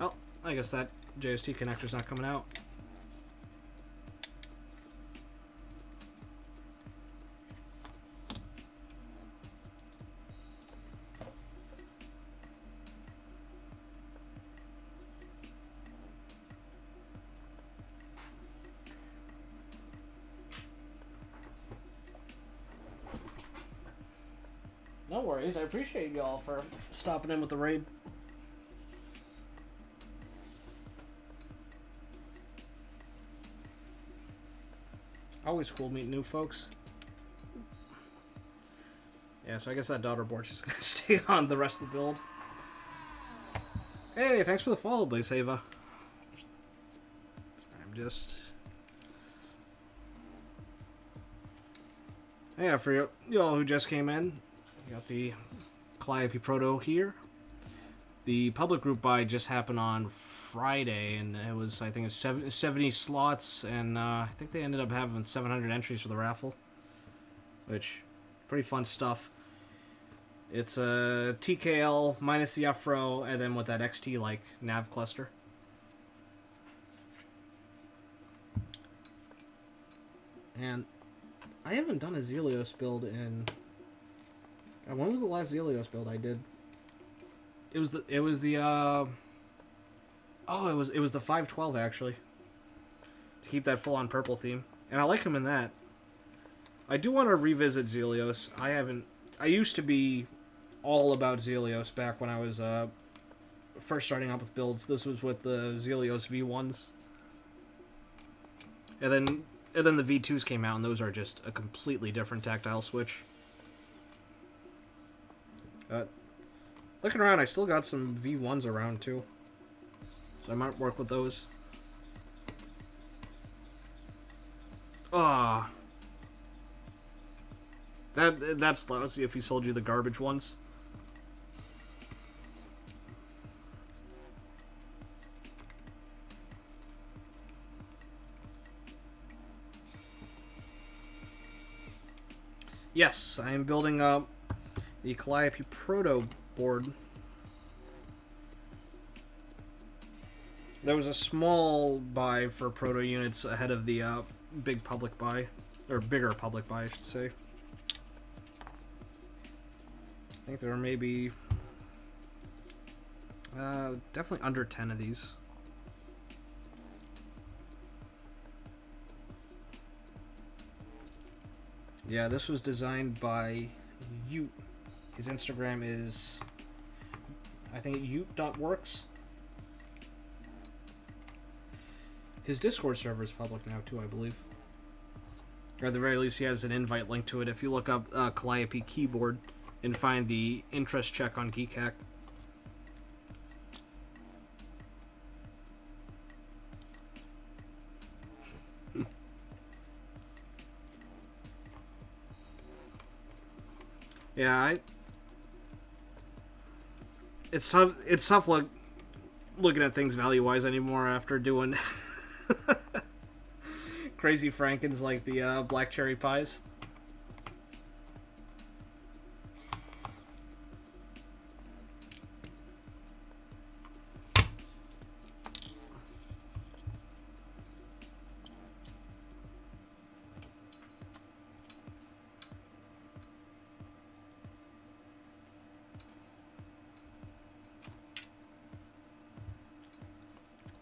Oh, I guess that JST connector's not coming out. No worries, I appreciate y'all for stopping in with the raid. Always cool meeting new folks. Yeah, so I guess that daughter board's just gonna stay on the rest of the build. Hey, thanks for the follow, Blaze Ava. I'm just... Yeah, for y'all who just came in, you got the Calliope Proto here. The public group buy just happened on Friday, and it was, I think, 70 slots, and I think they ended up having 700 entries for the raffle, which, pretty fun stuff. It's a TKL minus the F-Row, and then with that XT, like, nav cluster. And I haven't done a Zelios build in... when was the last Zelios build I did? It was the the 512 actually. To keep that full on purple theme. And I like him in that. I do want to revisit Zelios. I used to be all about Zelios back when I was first starting up with builds. This was with the Zelios V1s. And then the V2s came out, and those are just a completely different tactile switch. Looking around, I still got some V1s around, too. So I might work with those. Ah. That's lousy if he sold you the garbage ones. Yes, I am building up the Calliope Proto board. There was a small buy for proto units ahead of the big public buy, or bigger public buy, I should say. I think there were maybe definitely under 10 of these. Yeah, this was designed by Ute. His Instagram is, I think, ute.works. His Discord server is public now, too, I believe. Or at the very least, he has an invite link to it. If you look up Calliope Keyboard and find the interest check on GeekHack. Yeah, it's tough. It's tough looking at things value wise anymore after doing crazy Frankens like the black cherry pies.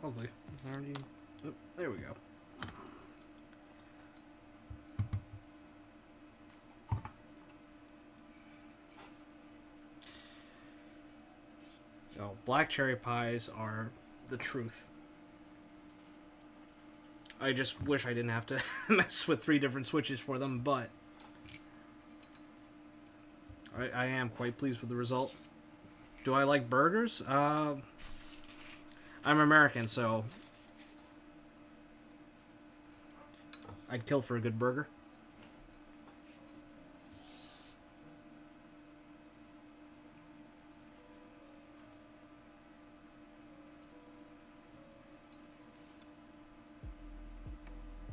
Lovely. Oh, there we go. So, black cherry pies are the truth. I just wish I didn't have to mess with 3 different switches for them, but I am quite pleased with the result. Do I like burgers? I'm American, so I'd kill for a good burger.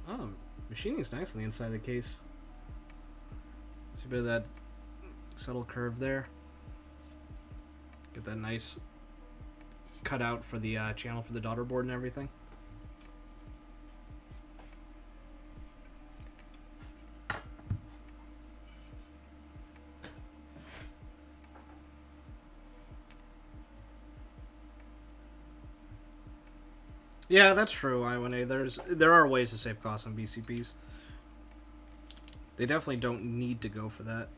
Oh, machining's nice on the inside of the case. See a bit of that subtle curve there. Get that nice cutout for the channel for the daughter board and everything. Yeah, that's true, I1A. There are ways to save costs on BCPs. They definitely don't need to go for that.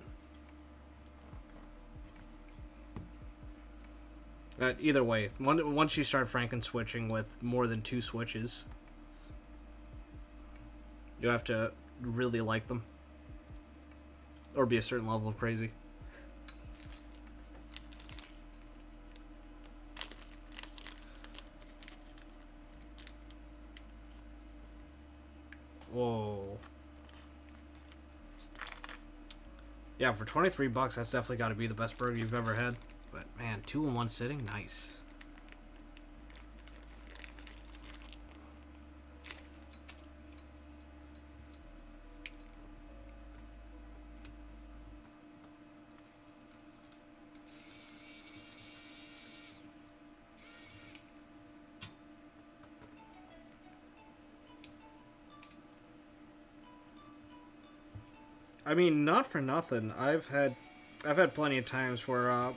But either way, once you start Franken switching with more than 2 switches, you have to really like them. Or be a certain level of crazy. Whoa. Yeah, for 23 bucks, that's definitely got to be the best burger you've ever had. But man, 2 in 1 sitting, nice. I mean, not for nothing. I've had plenty of times where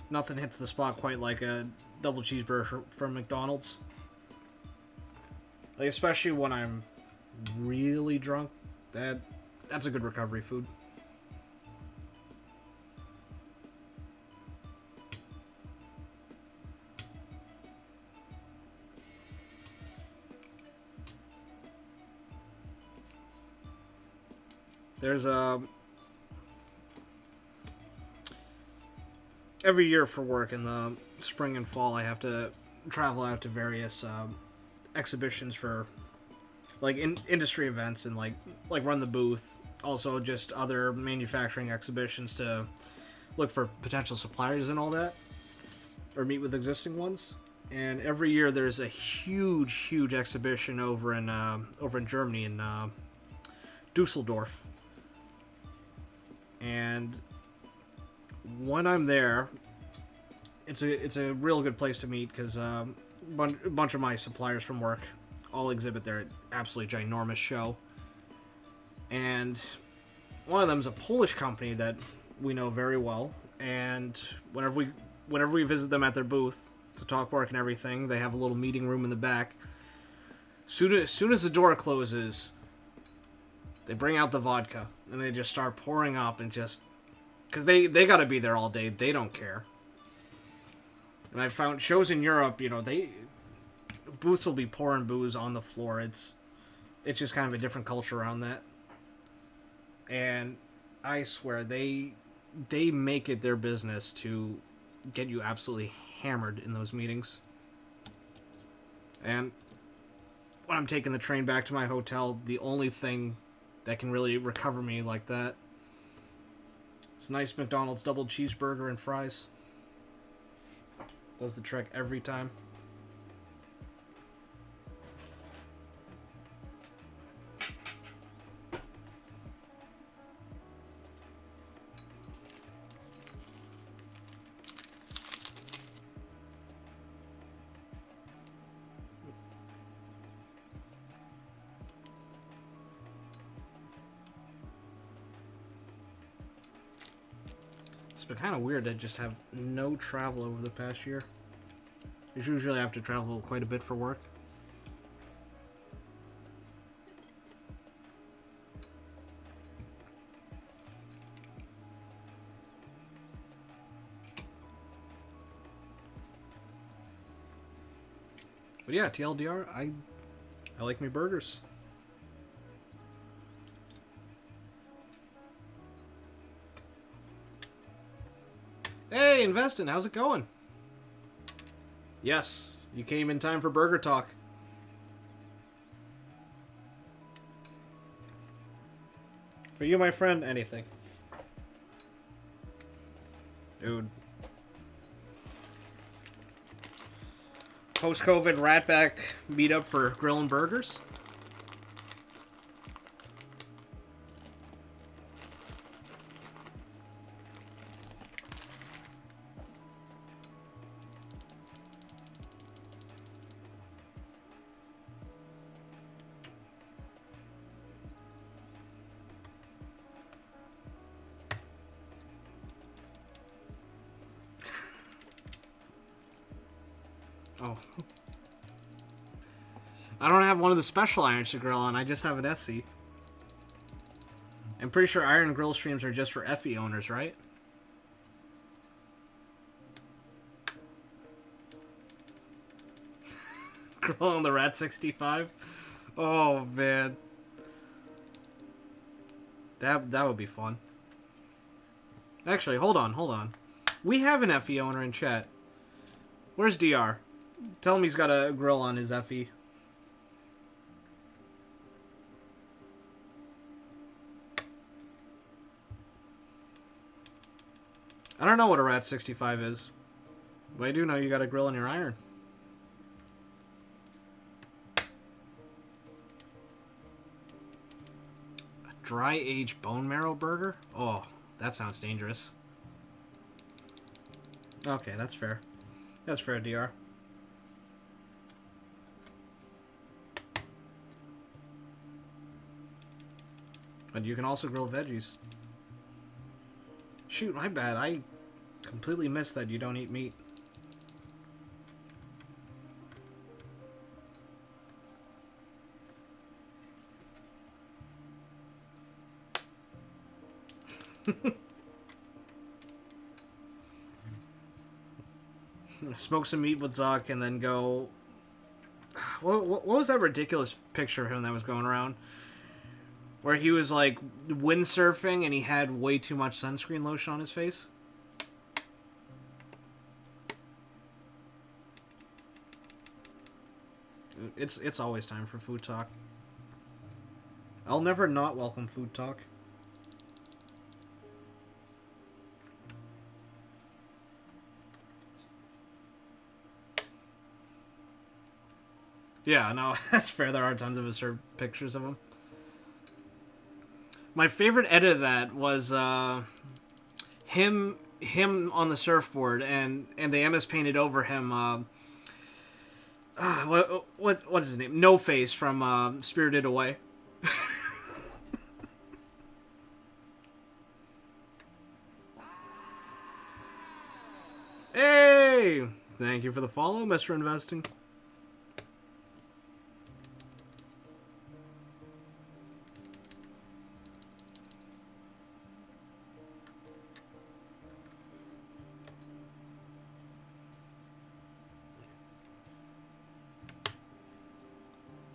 nothing hits the spot quite like a double cheeseburger from McDonald's. Like, especially when I'm really drunk. That's a good recovery food. There's every year for work in the spring and fall, I have to travel out to various exhibitions for like industry events and like run the booth. Also, just other manufacturing exhibitions to look for potential suppliers and all that, or meet with existing ones. And every year there's a huge exhibition over in Germany in Dusseldorf. And when I'm there, it's a real good place to meet because a bunch of my suppliers from work all exhibit their absolutely ginormous show. And one of them is a Polish company that we know very well. And whenever we visit them at their booth to talk work and everything, they have a little meeting room in the back. Soon as the door closes, they bring out the vodka and they just start pouring up and just because they got to be there all day. They don't care. And I found shows in Europe, booths will be pouring booze on the floor. It's just kind of a different culture around that. And I swear they make it their business to get you absolutely hammered in those meetings. And when I'm taking the train back to my hotel, the only thing that can really recover me like that It's a nice McDonald's double cheeseburger and fries. Does the trick every time. It's been kind of weird to just have no travel over the past year. I usually have to travel quite a bit for work. But yeah, TLDR, I like me burgers. Hey, Investin, how's it going? Yes, you came in time for Burger Talk. For you, my friend, anything. Dude. Post-COVID Ratback meetup for grilling burgers? Oh. I don't have one of the special irons to grill on, I just have an SE. I'm pretty sure iron grill streams are just for FE owners, right? Grill on the Rat 65? Oh, man. That would be fun. Actually, hold on. We have an FE owner in chat. Where's DR? Tell him he's got a grill on his FE. I don't know what a Rat 65 is, but I do know you got a grill on your iron. A dry-aged bone marrow burger? Oh, that sounds dangerous. Okay, that's fair. That's fair, DR. But you can also grill veggies. Shoot, my bad. I completely missed that you don't eat meat. Smoke some meat with Zuck and then go... What was that ridiculous picture of him that was going around? Where he was like windsurfing and he had way too much sunscreen lotion on his face? It's always time for food talk. I'll never not welcome food talk. Yeah, no, that's fair. There are tons of absurd pictures of him. My favorite edit of that was him on the surfboard, and the MS painted over him. What's his name? No Face from Spirited Away. Hey! Thank you for the follow, Mr. Investing.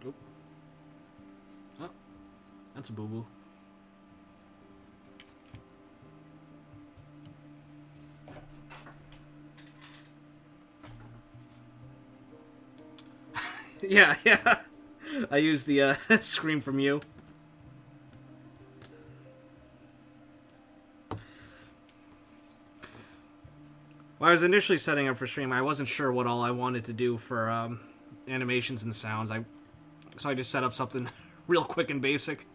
Oop. Oh, that's a boo-boo. Yeah. I used the scream from you. When I was initially setting up for stream, I wasn't sure what all I wanted to do for animations and sounds. So I just set up something real quick and basic.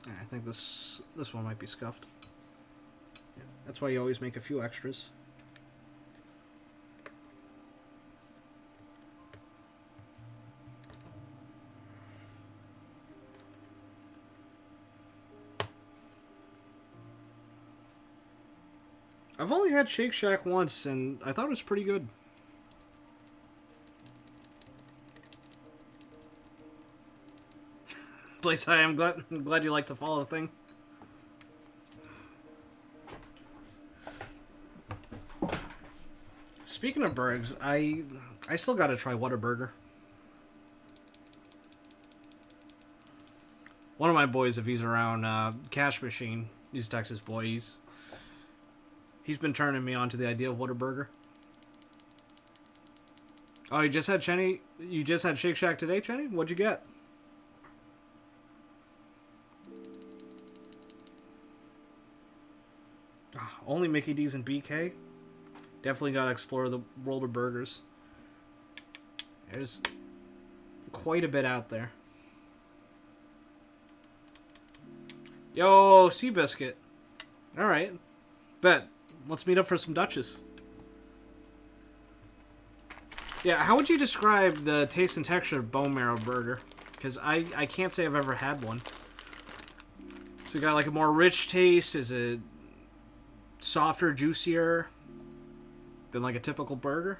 I think this one might be scuffed. Yeah, that's why you always make a few extras. I've only had Shake Shack once, and I thought it was pretty good. Blaze, I'm glad you like the follow thing. Speaking of burgers, I still gotta try Whataburger. One of my boys, if he's around, Cash Machine, he's a Texas boy, he's been turning me on to the idea of Whataburger. Oh, you just had Shake Shack today, Chenny? What'd you get? Only Mickey D's and BK? Definitely gotta explore the world of burgers. There's quite a bit out there. Yo, Seabiscuit. Alright. Bet. Let's meet up for some Dutches. Yeah, how would you describe the taste and texture of bone marrow burger? Because I can't say I've ever had one. So you got like a more rich taste? Is it softer, juicier than like a typical burger?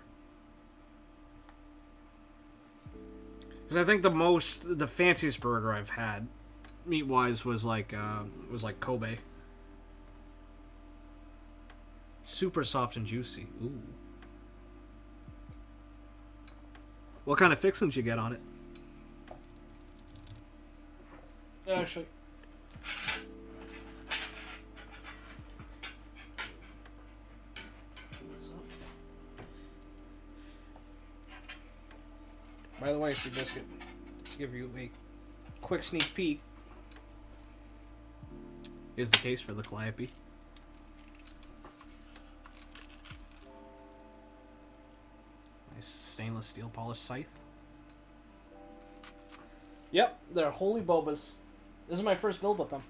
Because I think the fanciest burger I've had, meat-wise, was like Kobe. Super soft and juicy. Ooh. What kind of fixings you get on it? Actually. By the way, Seabiscuit, just to give you a quick sneak peek, here's the case for the Calliope. Nice stainless steel polished scythe. Yep, they're holy bobas. This is my first build with them.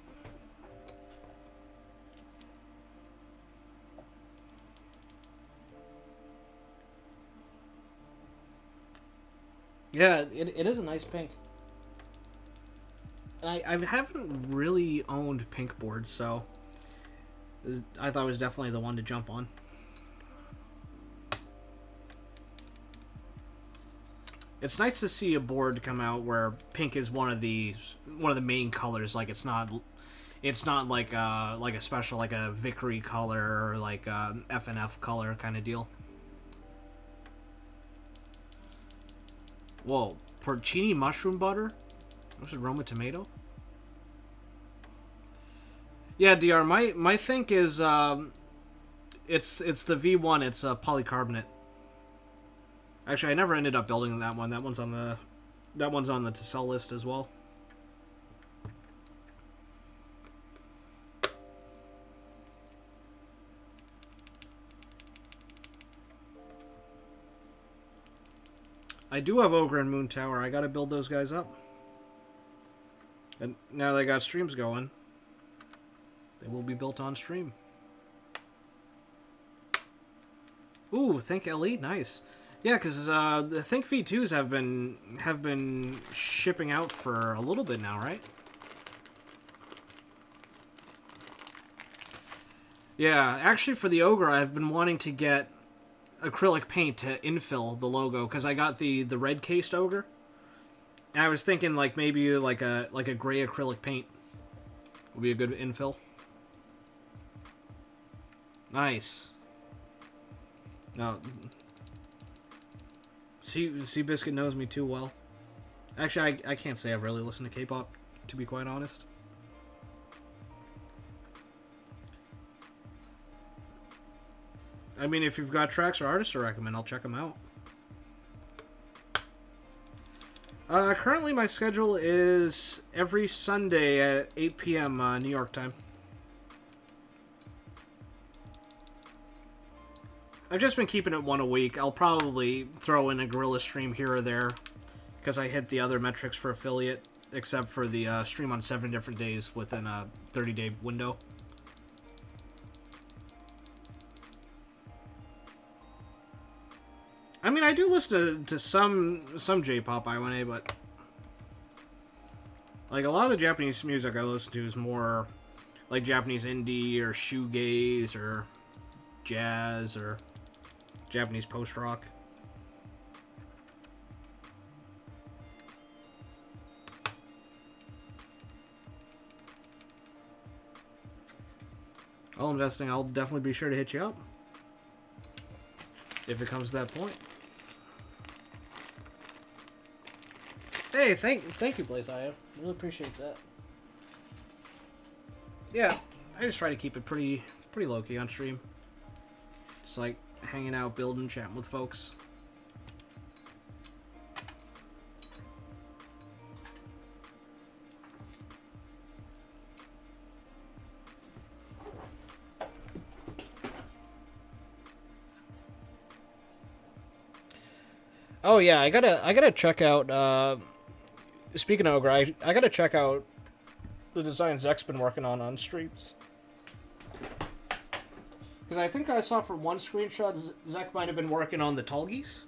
Yeah, it is a nice pink. I haven't really owned pink boards, so I thought it was definitely the one to jump on. It's nice to see a board come out where pink is one of the main colors. Like it's not like a special, like a Vickery color or like a F&F color kind of deal. Whoa, porcini mushroom butter? What's it, Roma tomato? Yeah, DR, my think is it's the V1, it's a polycarbonate. Actually, I never ended up building that one. That one's on the to sell list as well. I do have Ogre and Moon Tower. I gotta build those guys up. And now they got streams going, they will be built on stream. Ooh, Think LE, nice. Yeah, because the Think V2s have been shipping out for a little bit now, right? Yeah, actually for the Ogre, I've been wanting to get acrylic paint to infill the logo because I got the red cased Ogre. And I was thinking like maybe like a gray acrylic paint would be a good infill. Nice. No. Seabiscuit knows me too well. Actually, I can't say I've really listened to K-pop, to be quite honest. I mean, if you've got tracks or artists to recommend, I'll check them out. Currently my schedule is every Sunday at 8 p.m. New York time. I've just been keeping it one a week. I'll probably throw in a Gorilla stream here or there, because I hit the other metrics for affiliate, except for the stream on 7 different days within a 30-day window. I mean, I do listen to some J-pop I1A, but like a lot of the Japanese music I listen to is more like Japanese indie or shoegaze or jazz or Japanese post-rock. All investing, I'll definitely be sure to hit you up if it comes to that point. Hey, thank you, Blaze. I really appreciate that. Yeah, I just try to keep it pretty low-key on stream. Just like hanging out, building, chatting with folks. Oh yeah, I gotta check out. Speaking of Ogre, I gotta check out the design Zek's been working on streams. Because I think I saw from one screenshot Zek might have been working on the tall geese.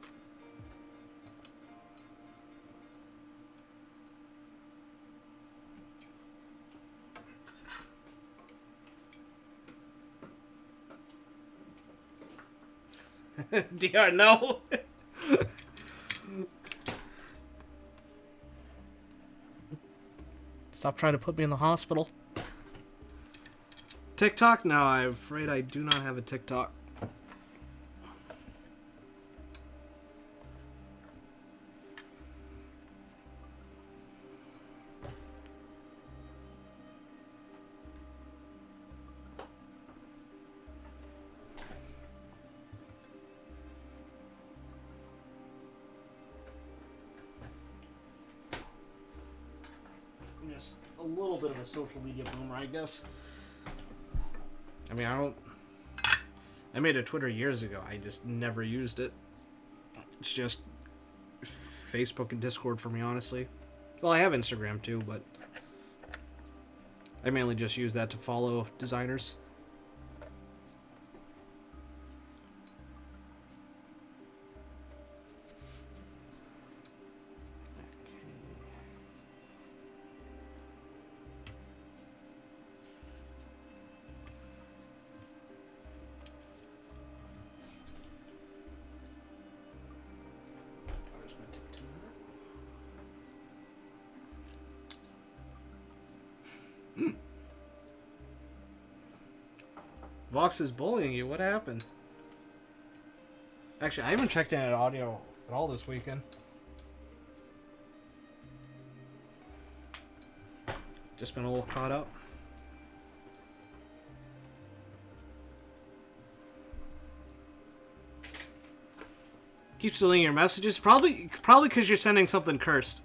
DR, no. Stop trying to put me in the hospital. TikTok? No, I'm afraid I do not have a TikTok. I'm just a little bit of a social media boomer, I guess. I mean, I made a Twitter years ago. I just never used it. It's just Facebook and Discord for me, honestly. Well, I have Instagram too, but I mainly just use that to follow designers. Vox is bullying you. What happened? Actually, I haven't checked in at audio at all this weekend. Just been a little caught up. Keeps deleting your messages. Probably because you're sending something cursed.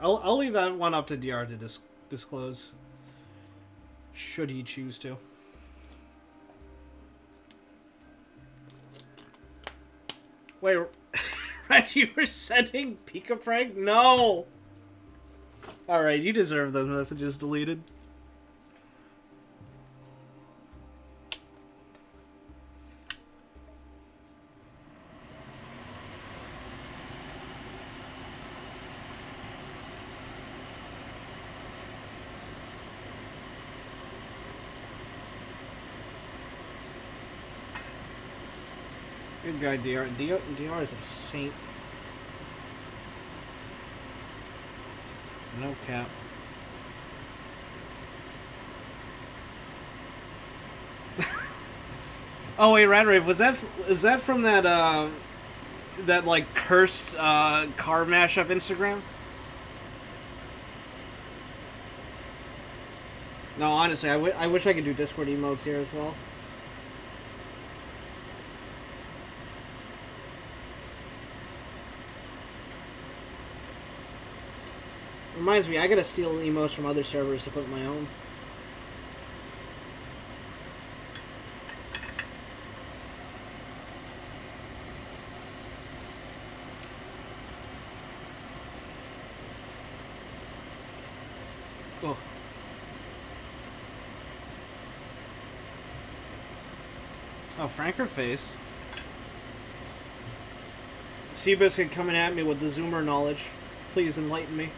I'll leave that one up to DR to disclose, should he choose to. Wait, right? You were sending Pika prank? No. All right, you deserve those messages deleted. Good guy, DR. DR is a saint. No cap. Oh wait, Radrave, is that from that like cursed car mashup Instagram? No, honestly, I wish I could do Discord emotes here as well. Reminds me, I gotta steal emotes from other servers to put in my own. Oh. Oh, Frankerface. Seabiscuit coming at me with the Zoomer knowledge. Please enlighten me.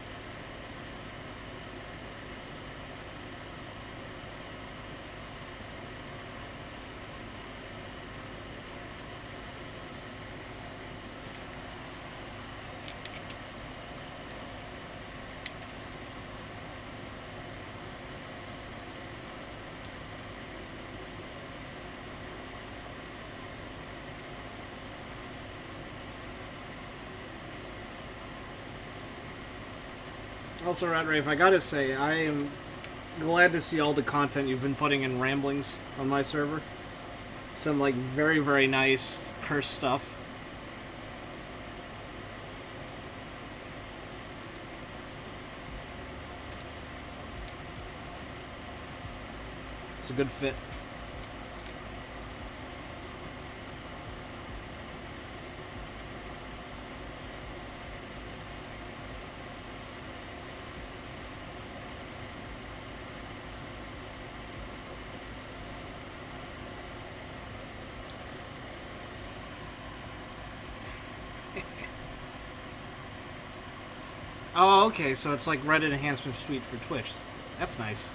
Also, Radrave, I gotta say, I am glad to see all the content you've been putting in Ramblings on my server. Some, like, very, very nice cursed stuff. It's a good fit. Oh, okay, so it's like Reddit enhancement suite for Twitch. That's nice.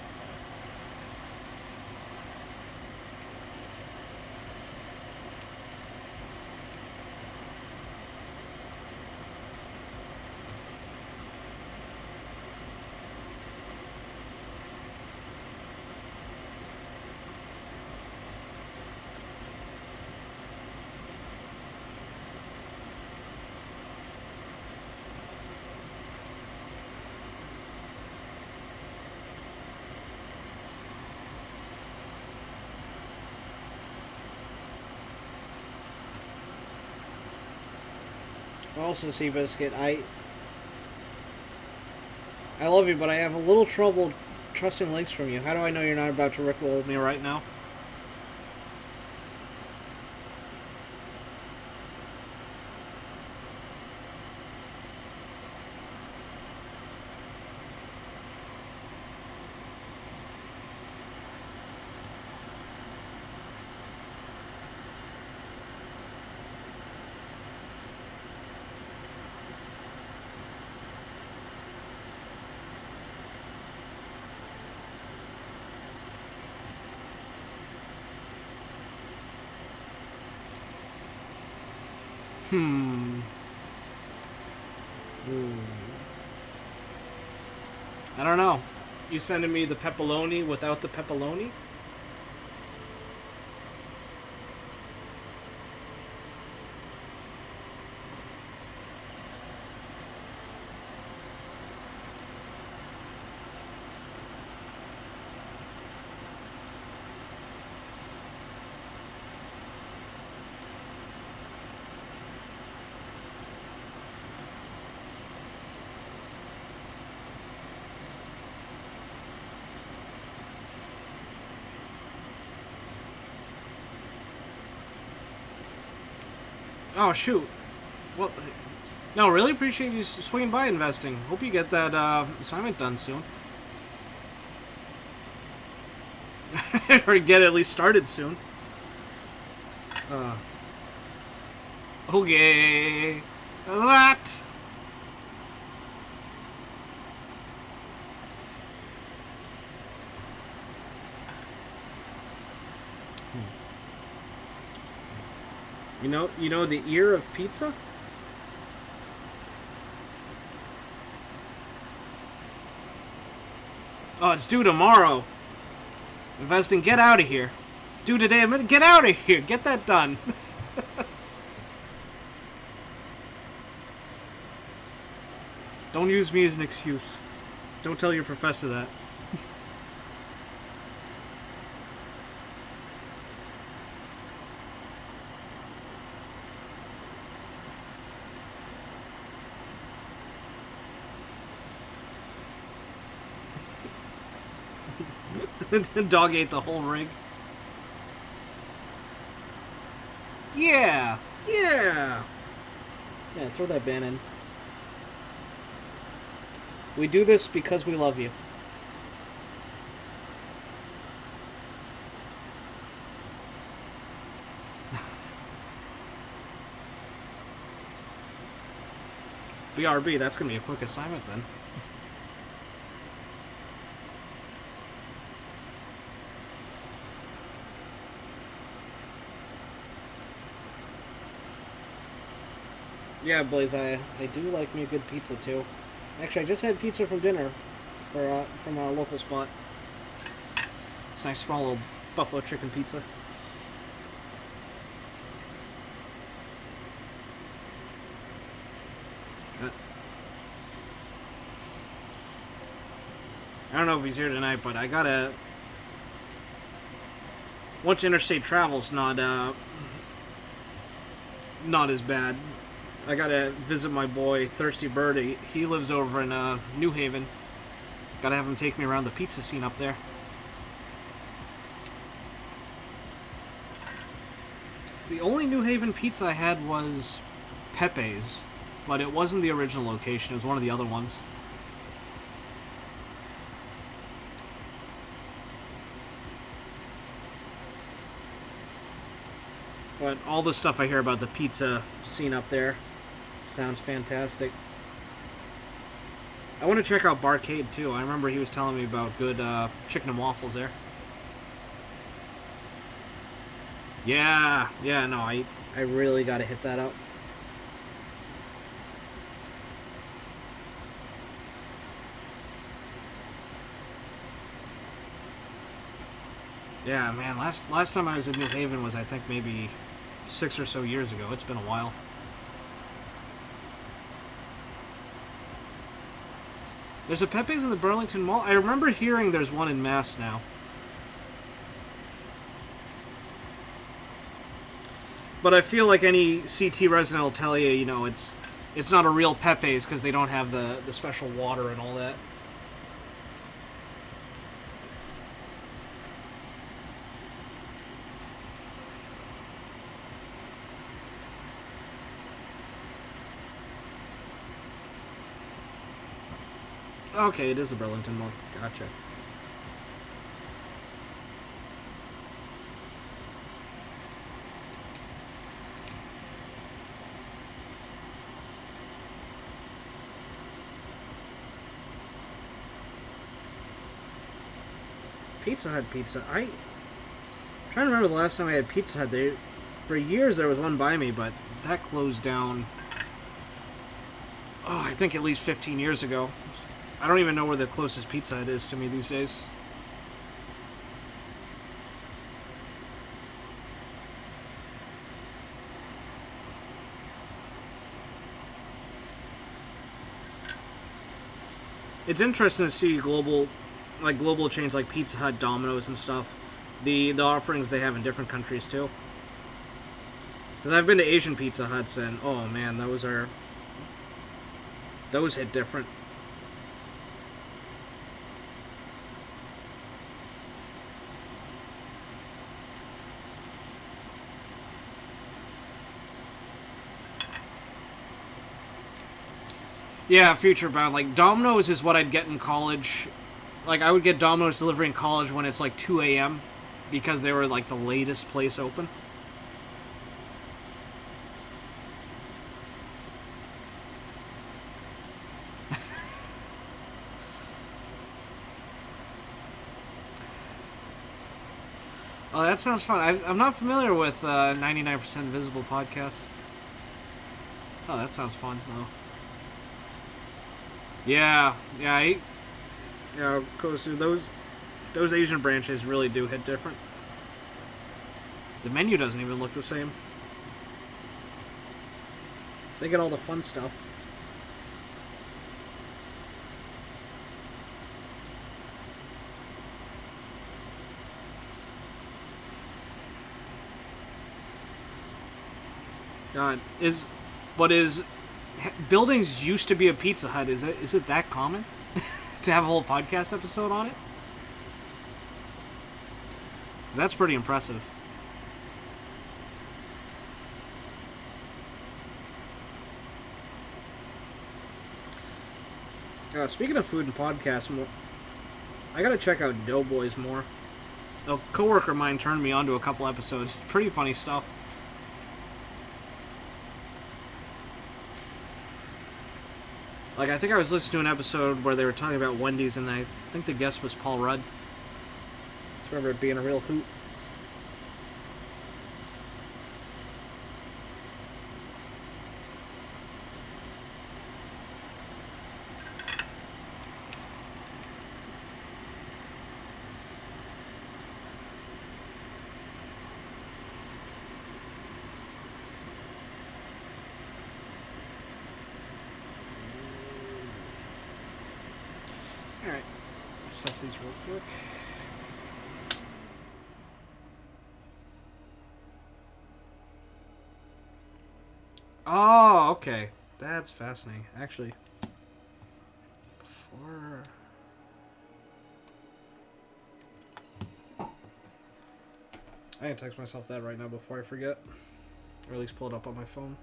Also, Seabiscuit, I love you, but I have a little trouble trusting links from you. How do I know you're not about to rickroll me right now? I don't know. You sending me the pepperoni without the pepperoni? Oh, shoot. Well, no, really appreciate you swinging by investing. Hope you get that assignment done soon. Or get it at least started soon. Okay. What? You know the ear of pizza? Oh, it's due tomorrow. Investing, get out of here. due today. I'm gonna get out of here. Get that done. Don't use me as an excuse. Don't tell your professor that. The dog ate the whole rig. Yeah! Yeah! Yeah, throw that ban in. We do this because we love you. BRB, that's gonna be a quick assignment then. Yeah, Blaze, I do like me a good pizza too. Actually, I just had pizza from dinner from a local spot. It's a nice small little buffalo chicken pizza. I don't know if he's here tonight, but I gotta... Once interstate travel's not as bad. I gotta visit my boy, Thirsty Bird. He lives over in New Haven. Gotta have him take me around the pizza scene up there. So the only New Haven pizza I had was Pepe's, but it wasn't the original location. It was one of the other ones. But all the stuff I hear about the pizza scene up there sounds fantastic. I want to check out Barcade too. I remember he was telling me about good chicken and waffles there. Yeah, no, I really gotta hit that up. Yeah, man, last time I was in New Haven was, I think, maybe 6 or so years ago. It's been a while. There's a Pepe's in the Burlington Mall. I remember hearing there's one in Mass now. But I feel like any CT resident will tell you, you know, it's not a real Pepe's because they don't have the special water and all that. Okay, it is a Burlington Mall. Gotcha. Pizza Hut pizza. I'm trying to remember the last time I had Pizza Hut. For years there was one by me, but that closed down. Oh, I think at least 15 years ago. I don't even know where the closest Pizza Hut is to me these days. It's interesting to see global chains like Pizza Hut, Domino's, and stuff. The offerings they have in different countries too. Because I've been to Asian Pizza Huts, and oh man, those hit different. Yeah, future bound. Like, Domino's is what I'd get in college. Like, I would get Domino's delivery in college when it's like 2 a.m. because they were like the latest place open. Oh, that sounds fun. I'm not familiar with 99% Visible podcast. Oh, that sounds fun, though. Yeah, Kosu, those Asian branches really do hit different. The menu doesn't even look the same. They get all the fun stuff. God, buildings used to be a Pizza Hut. Is it that common to have a whole podcast episode on it? That's pretty impressive. Speaking of food and podcasts, I gotta check out Doughboys more. A coworker of mine turned me on to a couple episodes. Pretty funny stuff. Like, I think I was listening to an episode where they were talking about Wendy's, and I think the guest was Paul Rudd. I just remember it being a real hoot. Alright, assess these real quick. Oh, okay. That's fascinating. Actually, before... I can text myself that right now before I forget. Or at least pull it up on my phone.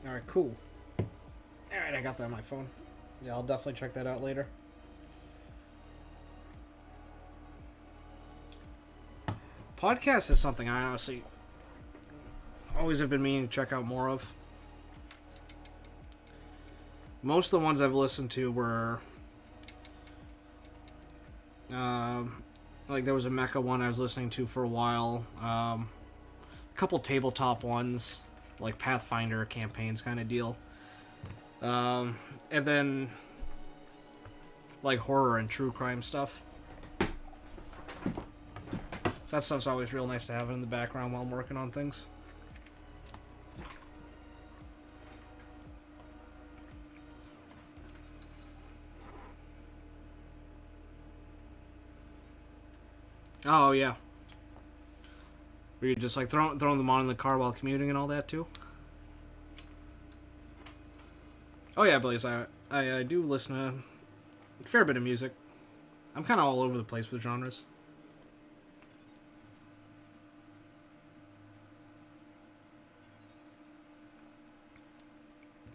Alright, cool. Alright, I got that on my phone. Yeah, I'll definitely check that out later. Podcast is something I honestly always have been meaning to check out more of. Most of the ones I've listened to were... like, there was a mecha one I was listening to for a while. A couple tabletop ones. Like Pathfinder campaigns kind of deal. And then like horror and true crime stuff. That stuff's always real nice to have in the background while I'm working on things. Oh yeah. Were you just like throwing them on in the car while commuting and all that too? Oh yeah, Blaze, I do listen to a fair bit of music. I'm kind of all over the place with genres.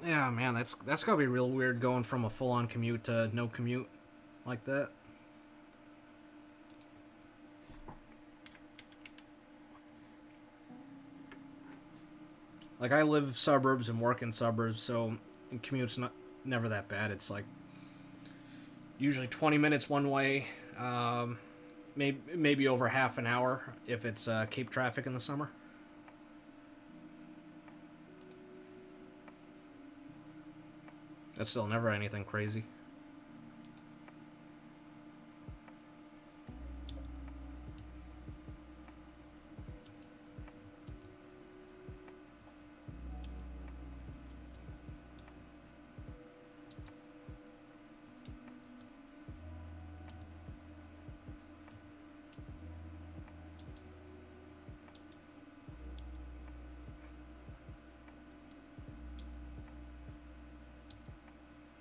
Yeah, man, that's gotta be real weird going from a full-on commute to no commute like that. Like, I live suburbs and work in suburbs, so commute's never that bad. It's like usually 20 minutes one way, maybe over half an hour if it's Cape traffic in the summer. That's still never anything crazy.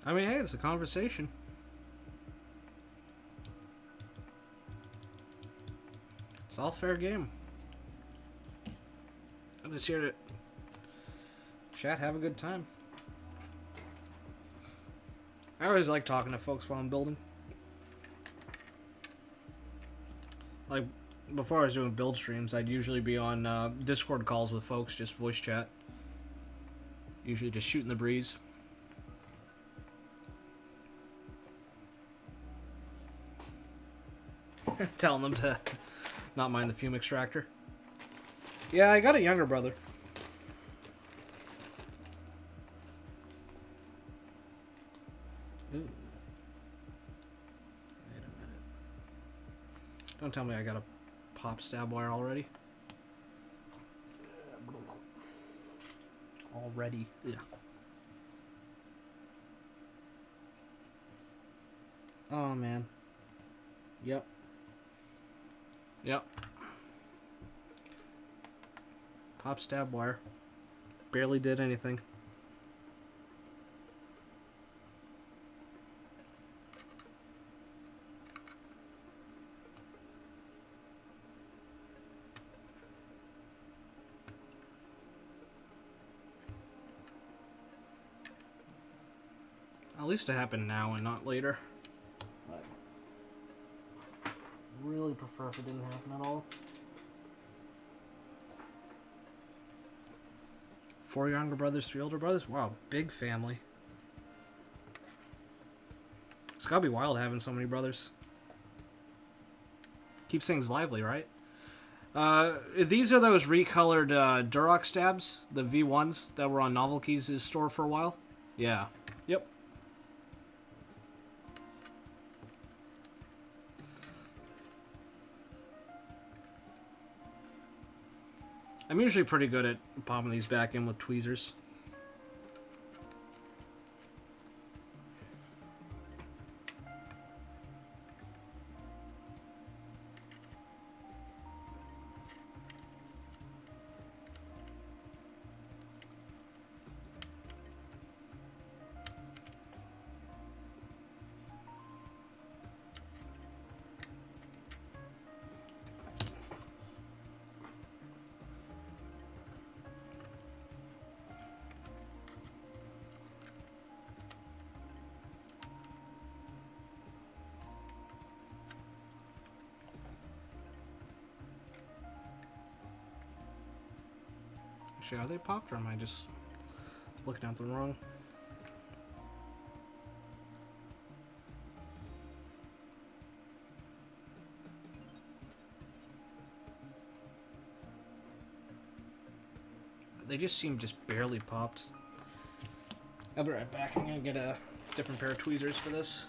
I mean, hey, it's a conversation. It's all fair game. I'm just here to chat, have a good time. I always like talking to folks while I'm building. Like, before I was doing build streams, I'd usually be on Discord calls with folks, just voice chat. Usually just shooting the breeze. Telling them to not mind the fume extractor. Yeah, I got a younger brother. Ooh. Wait a minute. Don't tell me I got a pop stab wire already. Already. Yeah. Oh, man. Yep. Yep. Pop stab wire. Barely did anything. At least it happened now and not later. But really prefer if it didn't happen at all. 4 younger brothers, 3 older brothers? Wow, big family. It's gotta be wild having so many brothers. Keeps things lively, right? These are those recolored Durox stabs, the V1s that were on Novelkeys' store for a while. Yeah. Yep. I'm usually pretty good at popping these back in with tweezers. Actually, are they popped or am I just looking at them wrong? They just seem just barely popped. I'll be right back. I'm gonna get a different pair of tweezers for this.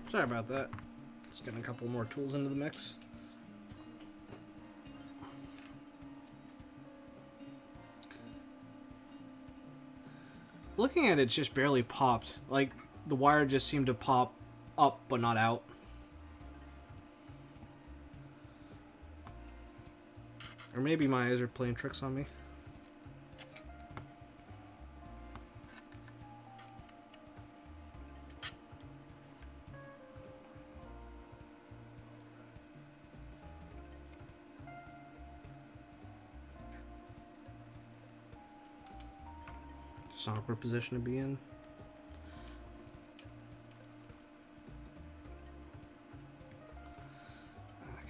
Sorry about that. Just getting a couple more tools into the mix. Looking at it, it's just barely popped. Like, the wire just seemed to pop up, but not out. Or maybe my eyes are playing tricks on me. It's an awkward position to be in.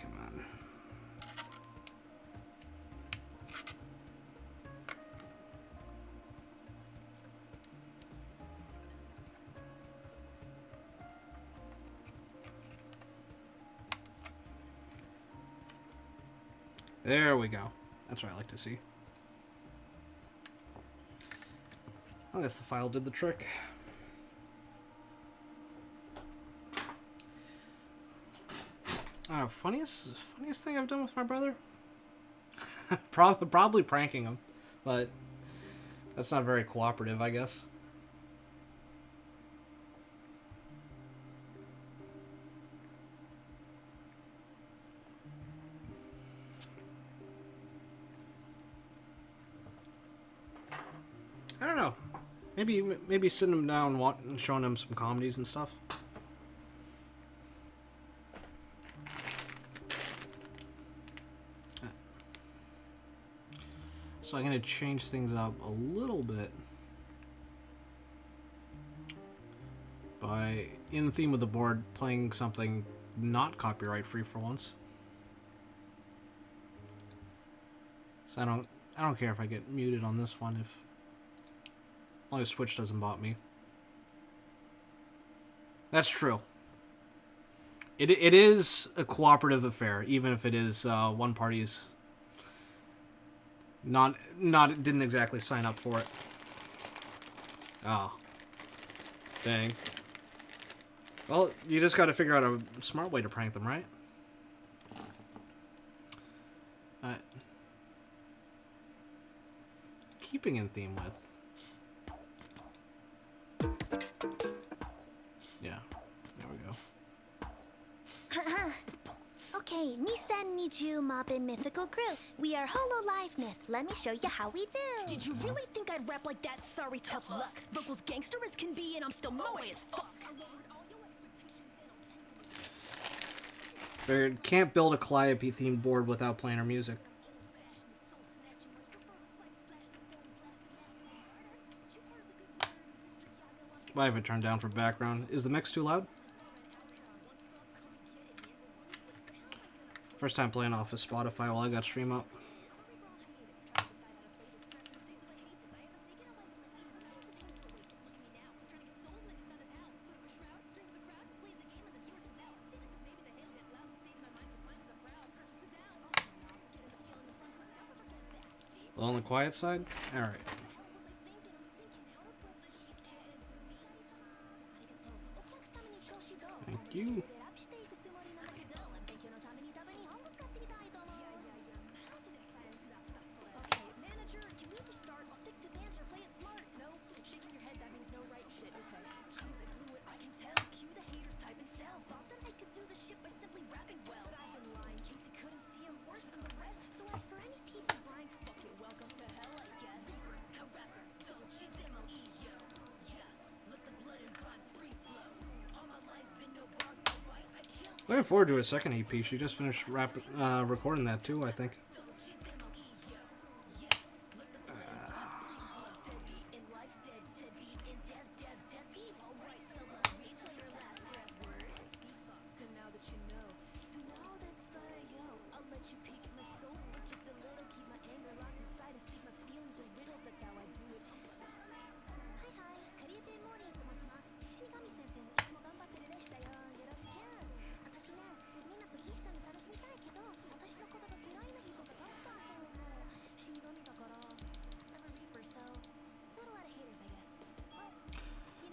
Come on. There we go. That's what I like to see. I guess the file did the trick. Funniest thing I've done with my brother? Probably pranking him, but that's not very cooperative, I guess. I don't know. Maybe sitting him down, and showing him some comedies and stuff. So I'm gonna change things up a little bit by, in theme of the board, playing something not copyright free for once. So I don't care if I get muted on this one, if as long as Twitch doesn't bot me. That's true. It is a cooperative affair, even if it is one party's not didn't exactly sign up for it. Oh. Dang. Well, you just got to figure out a smart way to prank them, right? Keeping in theme with. Yeah, there we go. Okay, 2020 Mobbin Mythical Crew. We are Hololive Myth. Let me show you how we do. Did you really think I'd rap like that? Sorry, tough luck. Vocals gangster as can be, and I'm still moe as fuck. Figured, can't build a Calliope themed board without playing her music. Why have it turned down for background? Is the mix too loud? First time playing off of Spotify while I got stream up. On the quiet side? Alright. Thank you. Looking forward to a second EP. She just finished recording that too, I think.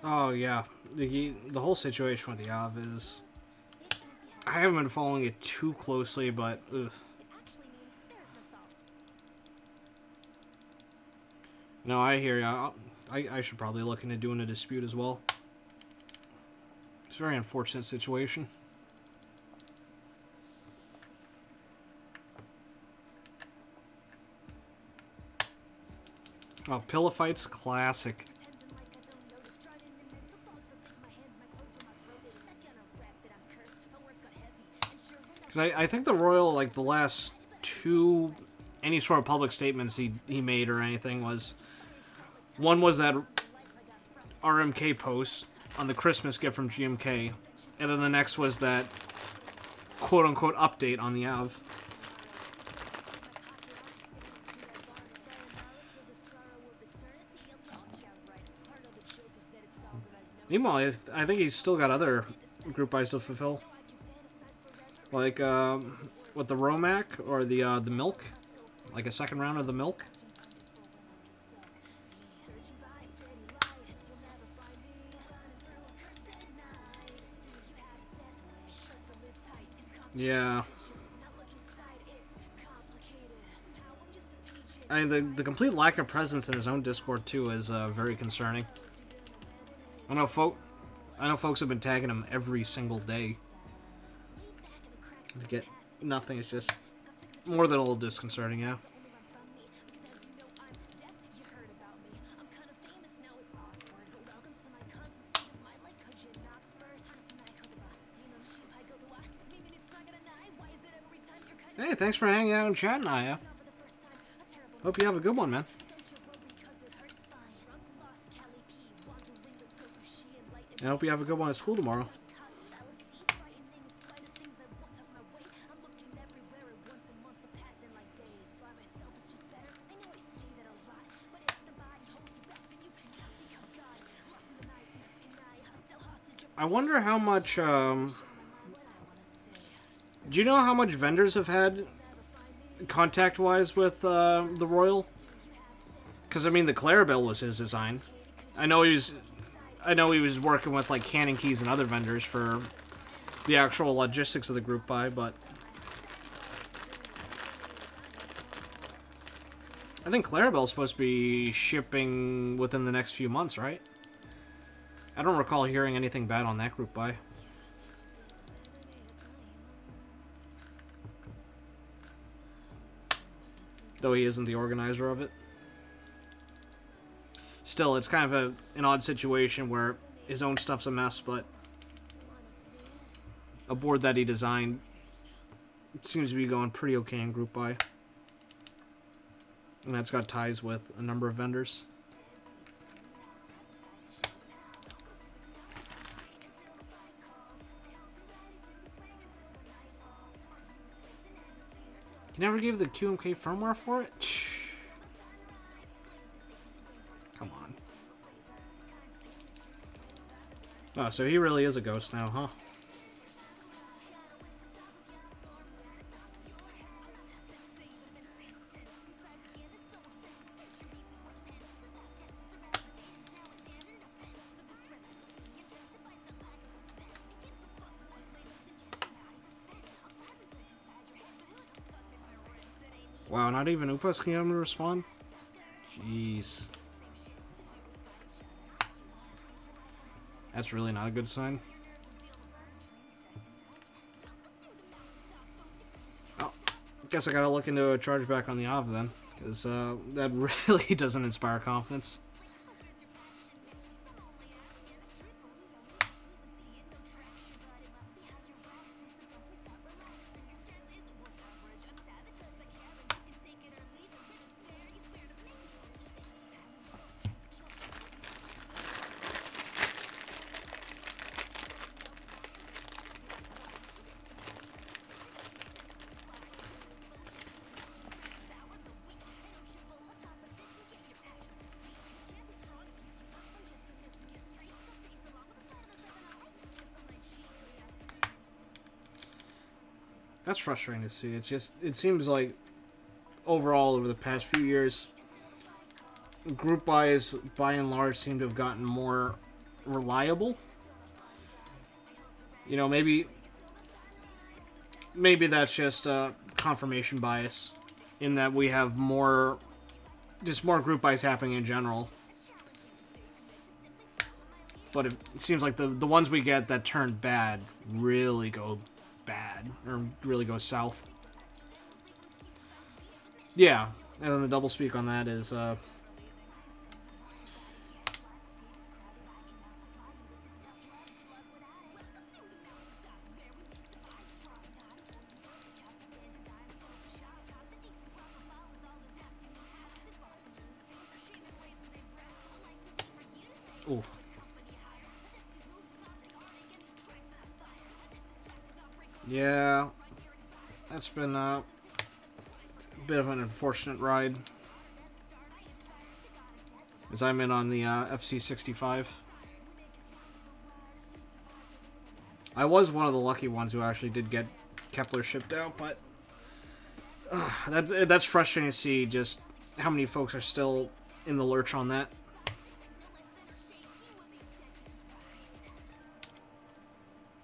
Oh yeah, the whole situation with the Av is, I haven't been following it too closely, but ugh. No, I hear ya. I should probably look into doing a dispute as well. It's a very unfortunate situation. Oh, pillow fights, classic. Because I think the Royal, like, the last two, any sort of public statements he made or anything was, one was that RMK post on the Christmas gift from GMK, and then the next was that quote-unquote update on the Av. Meanwhile, I think he's still got other group buys to fulfill. Like, with the Romac, or the Milk. Like a second round of the Milk. Yeah. I mean, the complete lack of presence in his own Discord, too, is very concerning. I know folks have been tagging him every single day. To get nothing is just more than a little disconcerting, yeah. thanks for hanging out and chatting, Aya. Hope you have a good one, man. And I hope you have a good one at school tomorrow. I wonder how much, do you know how much vendors have had contact-wise with the Royal? Because, I mean, the Clarabelle was his design. I know he was working with, like, Canon Keys and other vendors for the actual logistics of the group buy, but I think Clarabelle's supposed to be shipping within the next few months, right? I don't recall hearing anything bad on that group buy. Though he isn't the organizer of it. Still, it's kind of an odd situation where his own stuff's a mess, but a board that he designed seems to be going pretty okay in group buy. And that's got ties with a number of vendors. You never gave the QMK firmware for it? Come on. Oh, so he really is a ghost now, huh? Wow, not even Upas can get him to respond? Jeez. That's really not a good sign. Oh, guess I gotta look into a chargeback on the AV then, because that really doesn't inspire confidence. That's frustrating to see. It seems like overall over the past few years, group buys by and large seem to have gotten more reliable. You know, maybe that's just confirmation bias in that we have more group buys happening in general. But it seems like the ones we get that turn bad really go bad, or really go south. Yeah, and then the double speak on that is oof. Yeah, that's been a bit of an unfortunate ride. As I'm in on the FC65. I was one of the lucky ones who actually did get Kepler shipped out, but that's frustrating to see just how many folks are still in the lurch on that.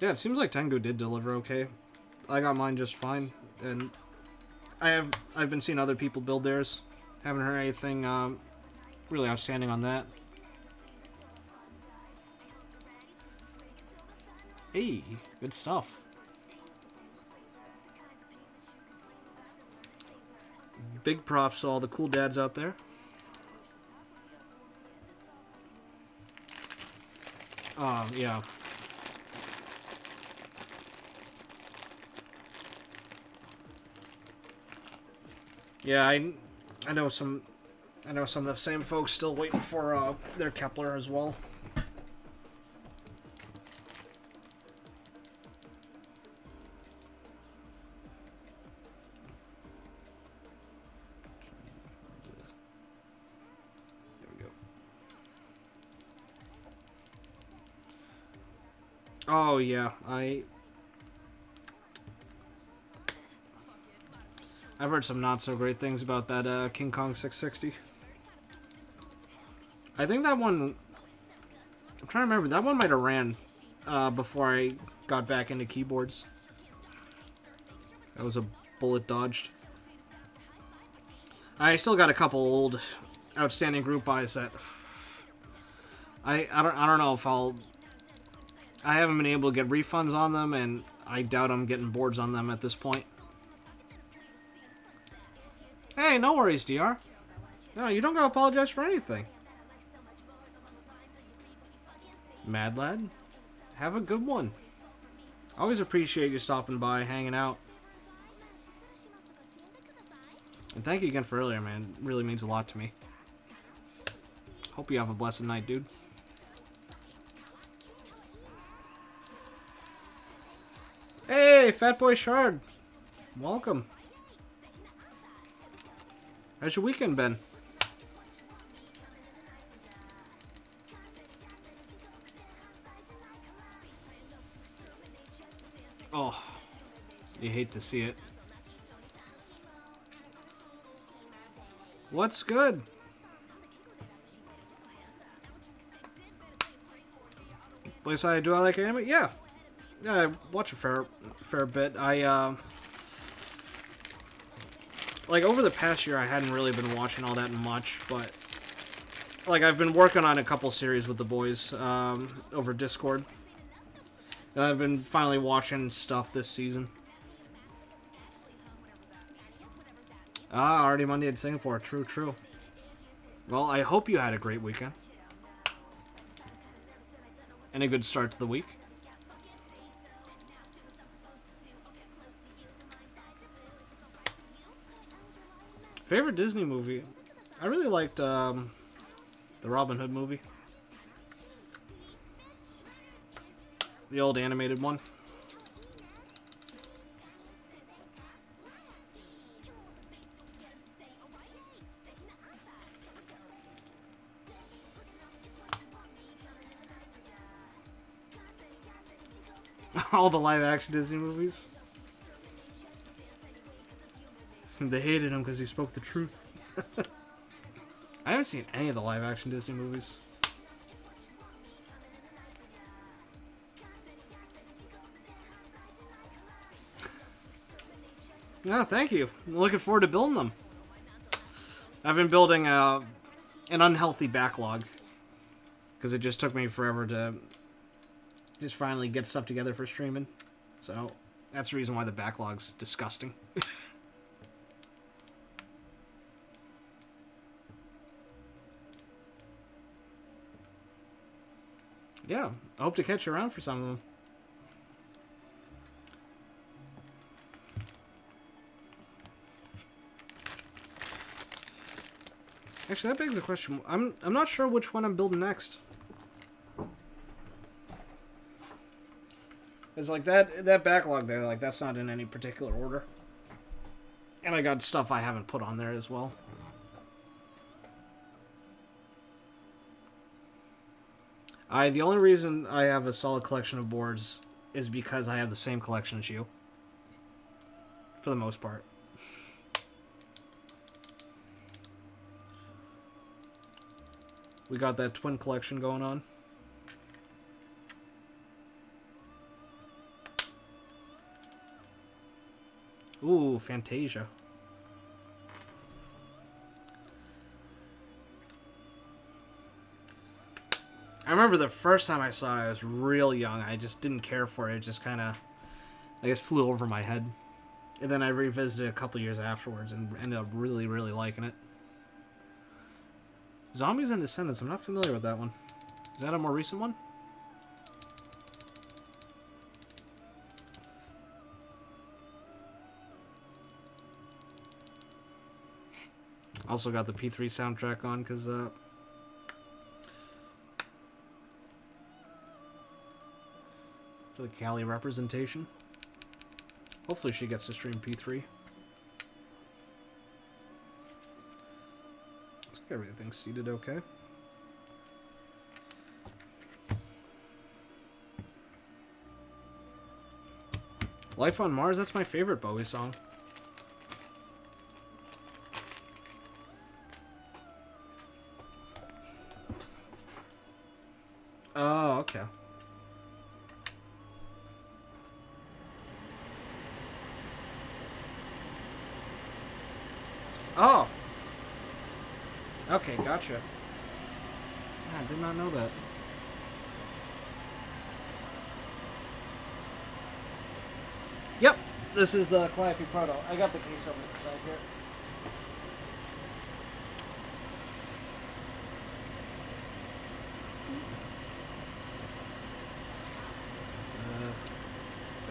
Yeah, it seems like Tengu did deliver okay. I got mine just fine, and I've been seeing other people build theirs. Haven't heard anything really outstanding on that. Hey, good stuff. Big props to all the cool dads out there. Yeah. Yeah, I know some of the same folks still waiting for their Kepler as well. There we go. Oh yeah, I've heard some not so great things about that King Kong 660. I think that one, I'm trying to remember, that one might have ran before I got back into keyboards. That was a bullet dodged. I still got a couple old outstanding group buys that I don't know if I haven't been able to get refunds on them, and I doubt I'm getting boards on them at this point. Hey, no worries, DR. No, you don't gotta apologize for anything. Mad Lad, have a good one. Always appreciate you stopping by, hanging out. And thank you again for earlier, man. It really means a lot to me. Hope you have a blessed night, dude. Hey, Fatboy Shard. Welcome. How's your weekend been? Oh, you hate to see it. What's good? Place do I like anime? Yeah. Yeah, I watch a fair bit. Like, over the past year, I hadn't really been watching all that much, but, like, I've been working on a couple series with the boys, over Discord. And I've been finally watching stuff this season. Ah, already Monday in Singapore. True, true. Well, I hope you had a great weekend. And a good start to the week. Favorite Disney movie? I really liked the Robin Hood movie. The old animated one. All the live action Disney movies. They hated him because he spoke the truth. I haven't seen any of the live action Disney movies. No, thank you. I'm looking forward to building them. I've been building an unhealthy backlog because it just took me forever to just finally get stuff together for streaming. So that's the reason why the backlog's disgusting. Yeah, I hope to catch you around for some of them. Actually, that begs the question. I'm not sure which one I'm building next. It's like that backlog there, like that's not in any particular order. And I got stuff I haven't put on there as well. The only reason I have a solid collection of boards is because I have the same collection as you. For the most part. We got that twin collection going on. Ooh, Fantasia. I remember the first time I saw it, I was real young. I just didn't care for it. It just kind of, I guess, flew over my head. And then I revisited it a couple years afterwards and ended up really, really liking it. Zombies and Descendants. I'm not familiar with that one. Is that a more recent one? Also got the P3 soundtrack on because for the Cali representation. Hopefully she gets to stream P3. Looks like everything's seated okay. Life on Mars, that's my favorite Bowie song. Oh, okay. Oh! Okay, gotcha. I did not know that. Yep, this is the Calliope Proto. I got the case over the side here.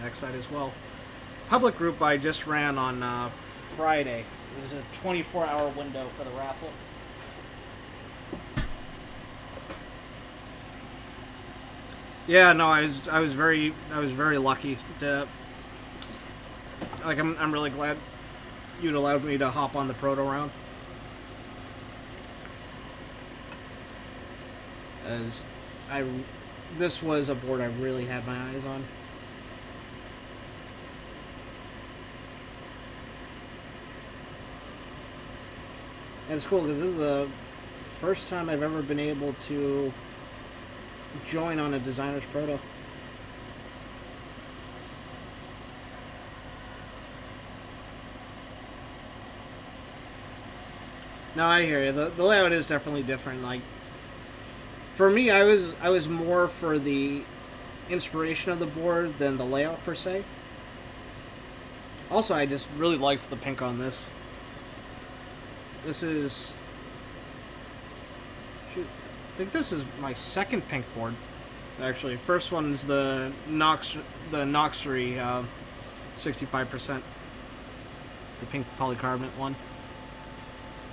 Backside as well. Public group I just ran on Friday. It was a 24-hour window for the raffle. Yeah, no, I was very lucky to. Like, I'm really glad you'd allowed me to hop on the proto round. As this was a board I really had my eyes on. And it's cool because this is the first time I've ever been able to join on a designer's proto. No, I hear you. The layout is definitely different. Like, for me, I was more for the inspiration of the board than the layout per se. Also, I just really liked the pink on this. This is... Shoot, I think this is my second pink board. Actually, first one's the Noxery 65%. The pink polycarbonate one.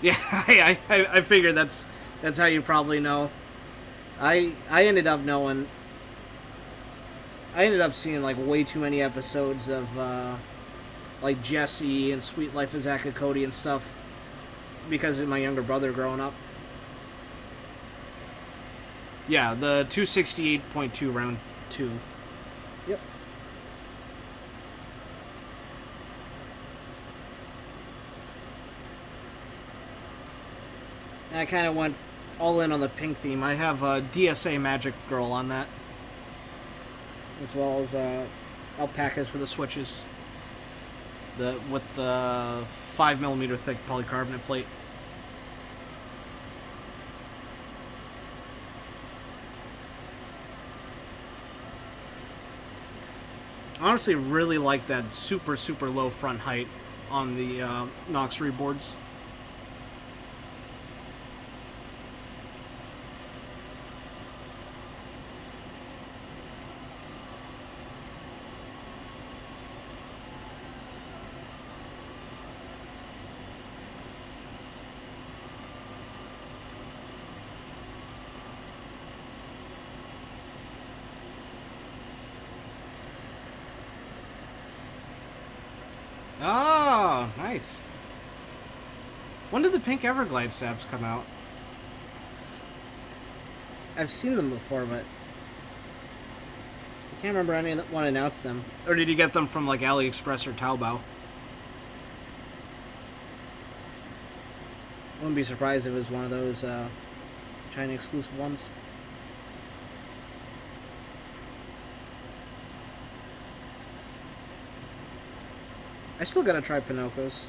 Yeah, I figured that's how you probably know. I ended up knowing. I ended up seeing like way too many episodes of like Jesse and Sweet Life of Zack and Cody and stuff because of my younger brother growing up. Yeah, the 268.2 round 2. Yep. And I kind of went all in on the pink theme. I have a DSA Magic Girl on that, as well as alpacas for the switches. With the 5mm thick polycarbonate plate. I honestly really like that super low front height on the Noxery boards. Oh, nice. When did the pink Everglide stabs come out? I've seen them before, but I can't remember anyone announced them. Or did you get them from like AliExpress or Taobao? Wouldn't be surprised if it was one of those China exclusive ones. I still gotta try Pinocchos.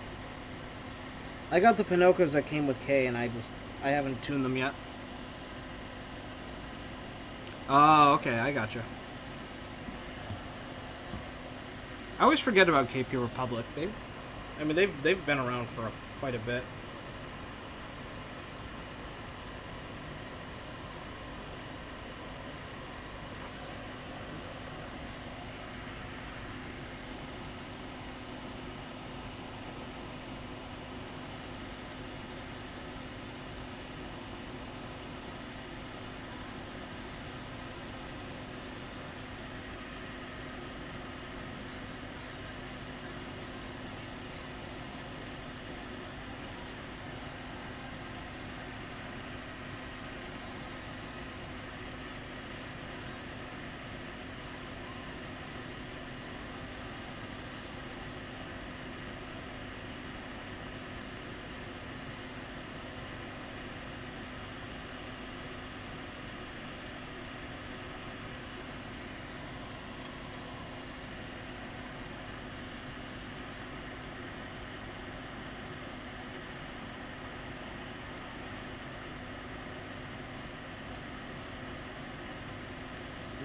I got the Pinocchos that came with K, and I haven't tuned them yet. Oh, okay, I gotcha. I always forget about KP Republic. They've been around for quite a bit.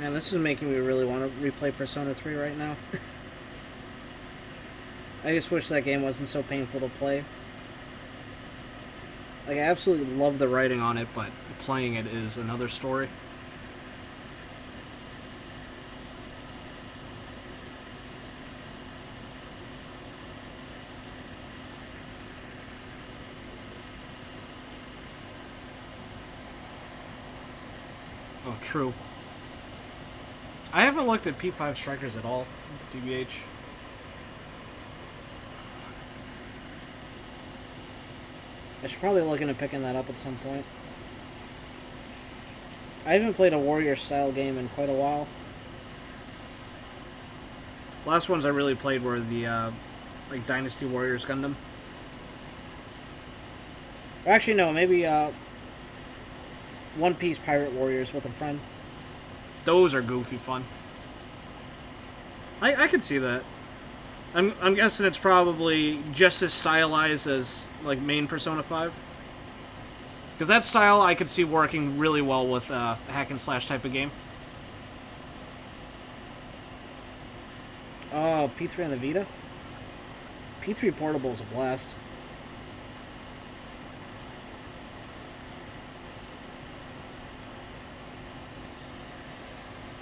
Man, this is making me really want to replay Persona 3 right now. I just wish that game wasn't so painful to play. Like, I absolutely love the writing on it, but playing it is another story. Oh, true. I haven't looked at P5 Strikers at all, DBH. I should probably look into picking that up at some point. I haven't played a warrior-style game in quite a while. Last ones I really played were the, like, Dynasty Warriors Gundam. Or actually, no, maybe, One Piece Pirate Warriors with a friend. Those are goofy fun. I could see that. I'm guessing it's probably just as stylized as, like, main Persona 5. Because that style I could see working really well with a hack-and-slash type of game. Oh, P3 on the Vita? P3 Portable is a blast.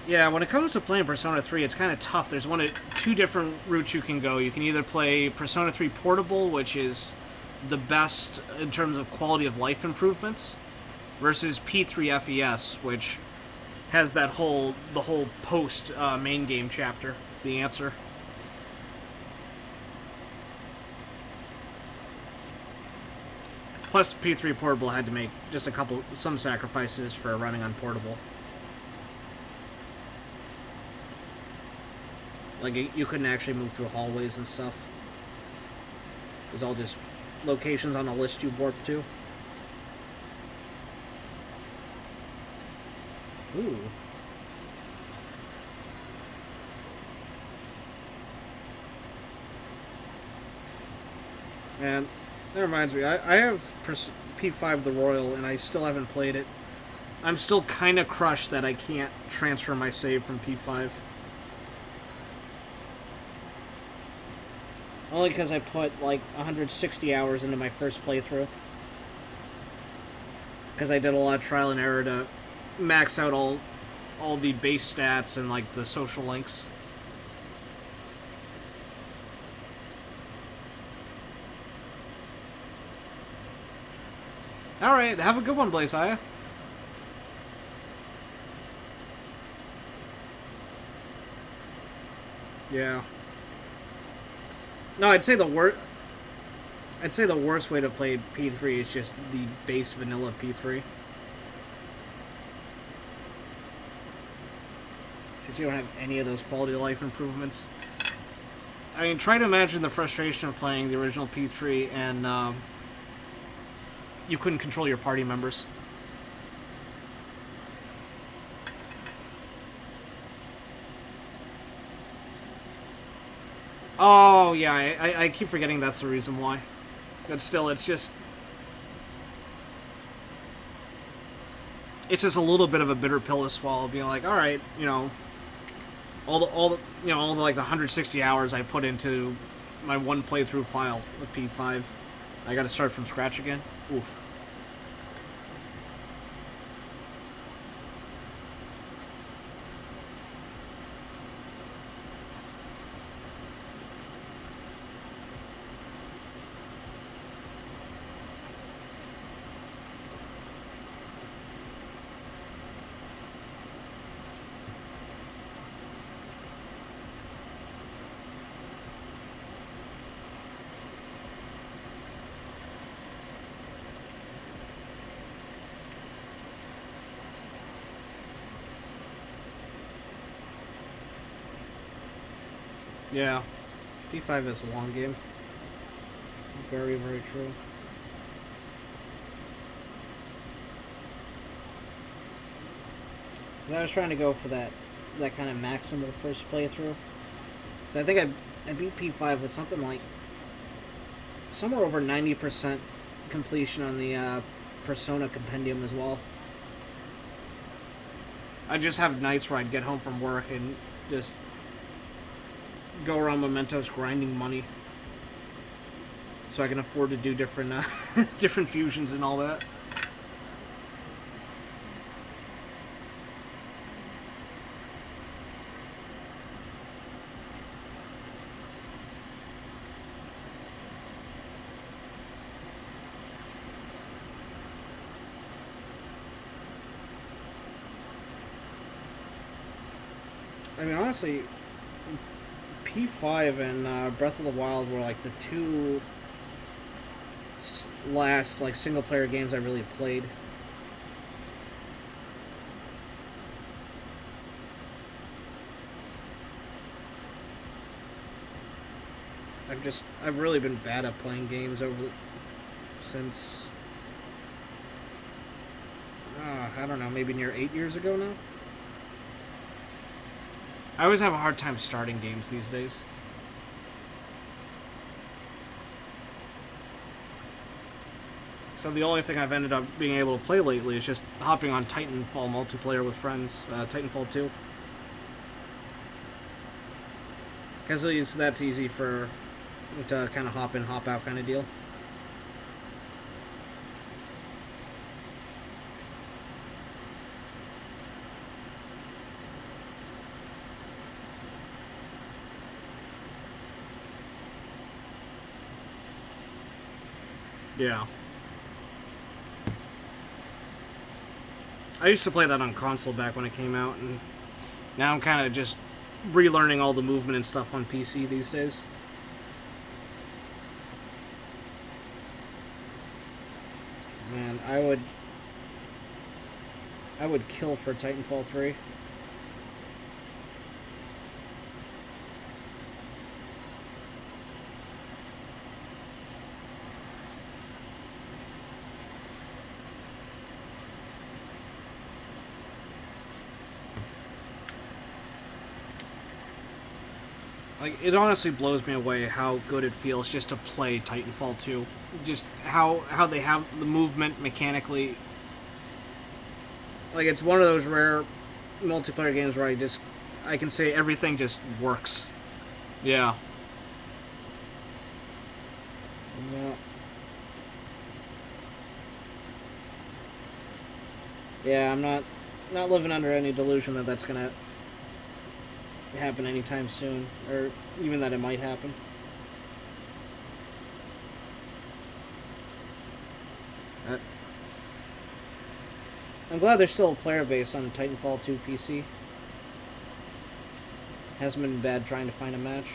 Yeah, when it comes to playing Persona 3, it's kind of tough. There's two different routes you can go. You can either play Persona 3 Portable, which is the best in terms of quality of life improvements, versus P3 FES, which has the whole post main game chapter, the answer. Plus, P3 Portable had to make just some sacrifices for running on Portable. Like, you couldn't actually move through hallways and stuff. It was all just locations on a list you warped to. Ooh. And that reminds me, I have P5 the Royal, and I still haven't played it. I'm still kind of crushed that I can't transfer my save from P5. Only because I put, like, 160 hours into my first playthrough. Because I did a lot of trial and error to max out all the base stats and, like, the social links. Alright, have a good one, Blazeia. Yeah. No, I'd say the worst way to play P3 is just the base vanilla P3. Because you don't have any of those quality of life improvements. I mean, try to imagine the frustration of playing the original P3 and you couldn't control your party members. Oh, yeah, I keep forgetting that's the reason why. But still, it's just a little bit of a bitter pill to swallow, being like, alright, you know, all the like the 160 hours I put into my one playthrough file with P5, I gotta start from scratch again. Oof. Yeah, P5 is a long game. Very, very true. I was trying to go for that kind of maximal first playthrough. So I think I beat P5 with something like somewhere over 90% completion on the Persona Compendium as well. I just have nights where I'd get home from work and just go around Mementos grinding money, so I can afford to do different different fusions and all that. I mean, honestly, P5 and Breath of the Wild were like the two last like single player games I really played. I've really been bad at playing games since I don't know, maybe near 8 years ago now. I always have a hard time starting games these days. So the only thing I've ended up being able to play lately is just hopping on Titanfall multiplayer with friends, Titanfall 2. Because that's easy to kind of hop in, hop out kind of deal. Yeah. I used to play that on console back when it came out, and now I'm kind of just relearning all the movement and stuff on PC these days. Man, I would kill for Titanfall 3. Like, it honestly blows me away how good it feels just to play Titanfall 2. Just how they have the movement mechanically. Like, it's one of those rare multiplayer games where I can say everything just works. Yeah. Yeah, I'm not living under any delusion that that's gonna happen anytime soon, or even that it might happen. I'm glad there's still a player base on Titanfall 2 PC. Hasn't been bad trying to find a match.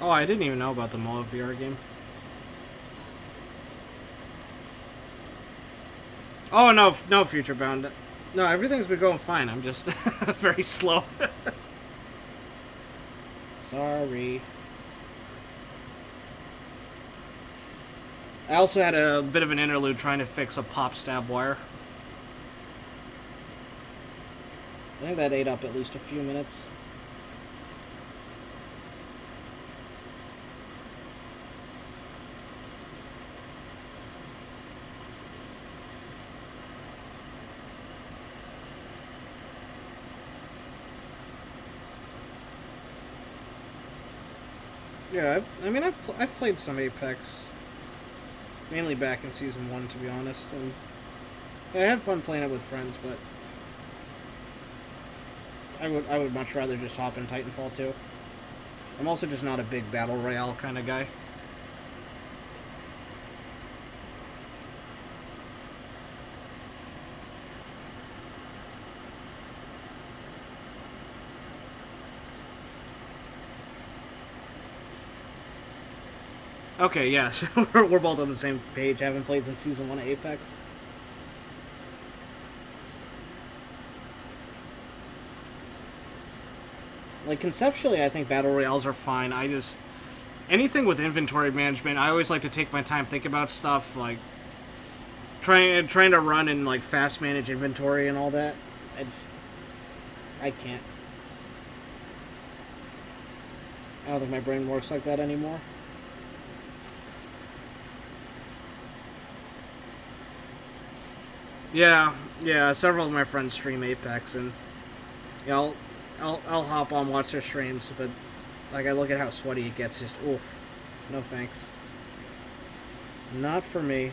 Oh, I didn't even know about the Moa VR game. Oh, no, Future Bound. No, everything's been going fine. I'm just very slow. Sorry. I also had a bit of an interlude trying to fix a pop stab wire. I think that ate up at least a few minutes. Yeah, I've played some Apex, mainly back in Season 1, to be honest, and I had fun playing it with friends, but I would much rather just hop in Titanfall 2. I'm also just not a big Battle Royale kind of guy. Okay, yes. We're both on the same page. Haven't played since Season 1 of Apex. Like, conceptually, I think Battle Royales are fine. I just... Anything with inventory management, I always like to take my time, think about stuff, like... Trying to run and, like, fast manage inventory and all that. I can't. I don't think my brain works like that anymore. Yeah, several of my friends stream Apex, and you know, I'll hop on, watch their streams, but like I look at how sweaty it gets, just oof, no thanks. Not for me.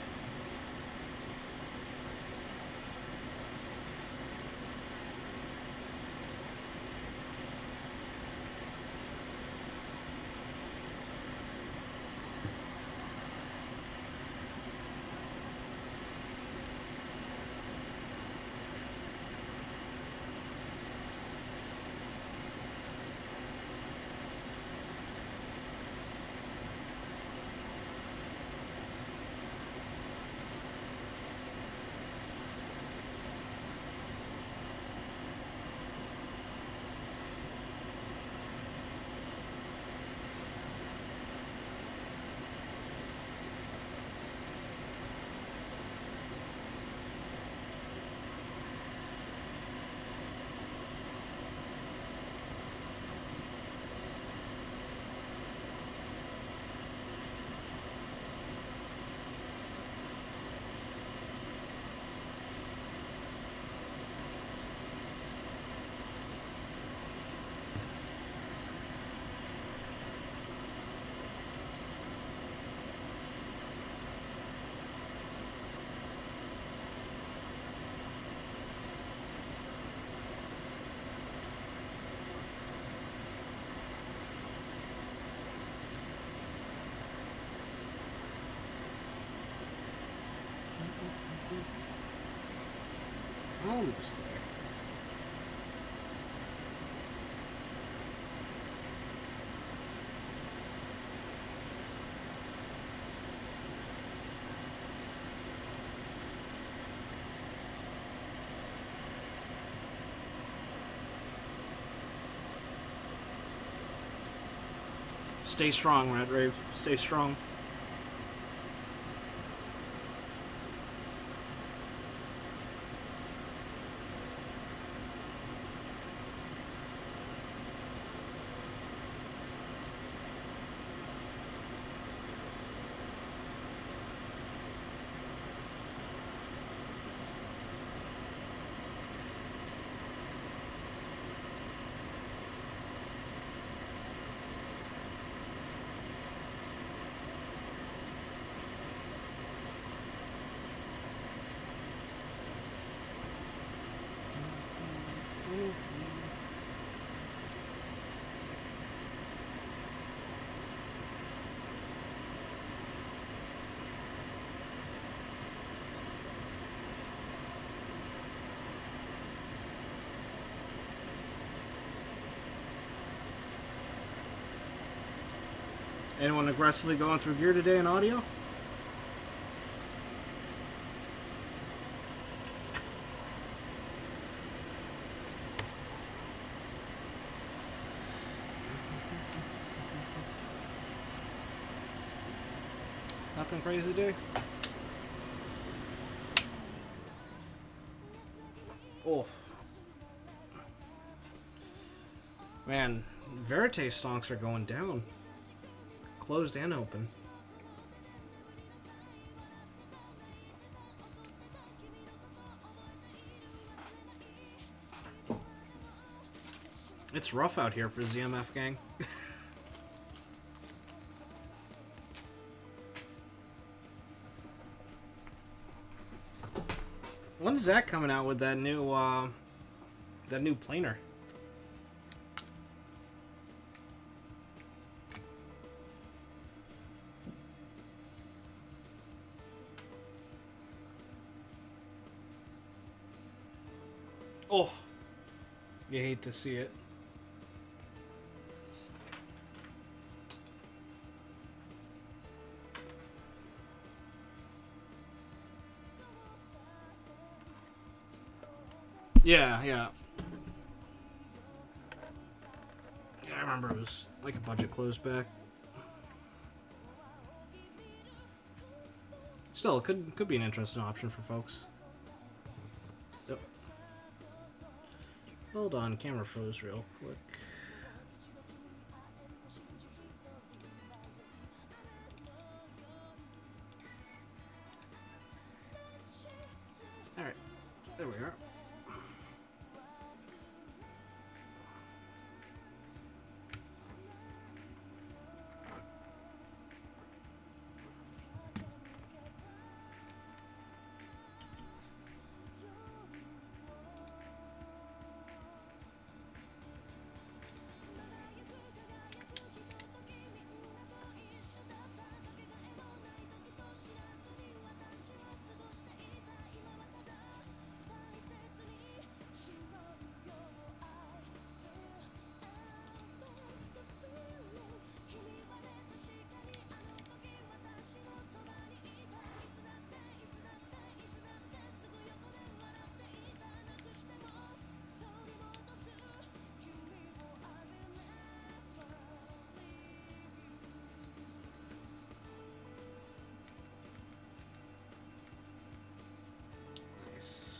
Almost there. Stay strong, Red Rave. Stay strong. Anyone aggressively going through gear today in audio? Nothing crazy today? Oh. Man, Verite stonks are going down. Closed and open. It's rough out here for ZMF gang. When's Zach coming out with that new planer? Oh, you hate to see it. Yeah, yeah. Yeah, I remember it was like a budget close back. Still, it could be an interesting option for folks. Yep. Hold on, camera froze real quick. Alright, there we are. Nice.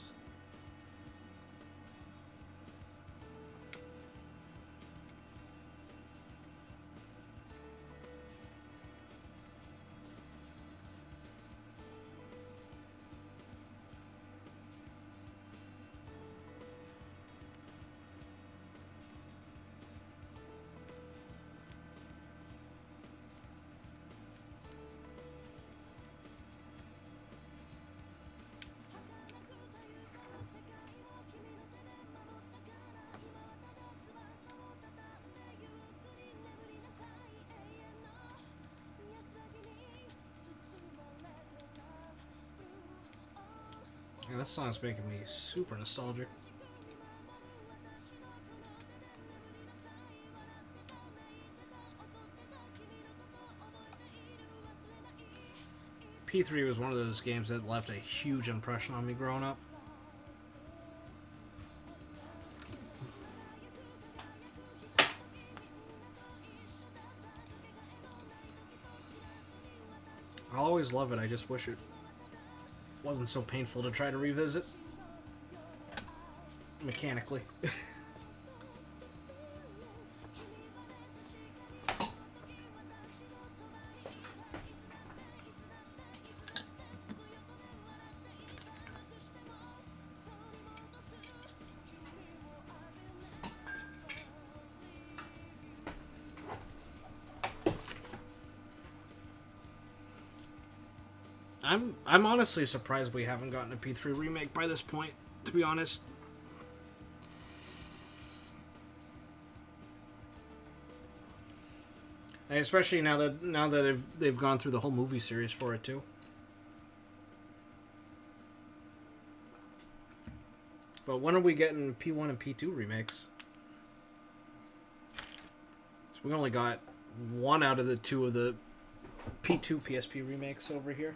Yeah, this song's making me super nostalgic. P3 was one of those games that left a huge impression on me growing up. I always love it, I just wish it wasn't so painful to try to revisit mechanically. I'm honestly surprised we haven't gotten a P3 remake by this point, to be honest. And especially now that they've gone through the whole movie series for it too. But when are we getting P1 and P2 remakes? So we only got one out of the two of the P2 PSP remakes over here.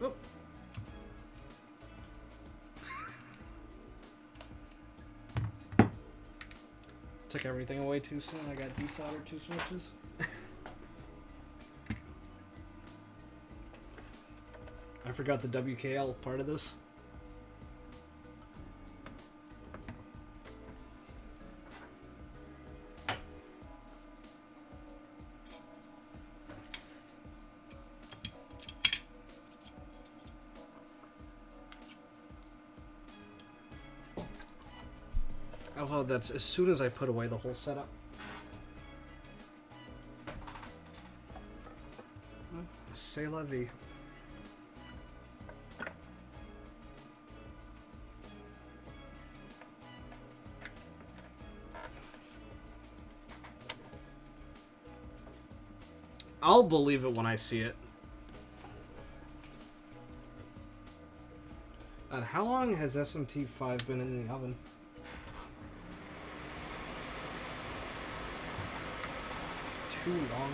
Oh. Took everything away too soon. I got desoldered 2 switches. I forgot the WKL part of this. Although that's as soon as I put away the whole setup. C'est la vie. I'll believe it when I see it. And how long has SMT5 been in the oven? Too long.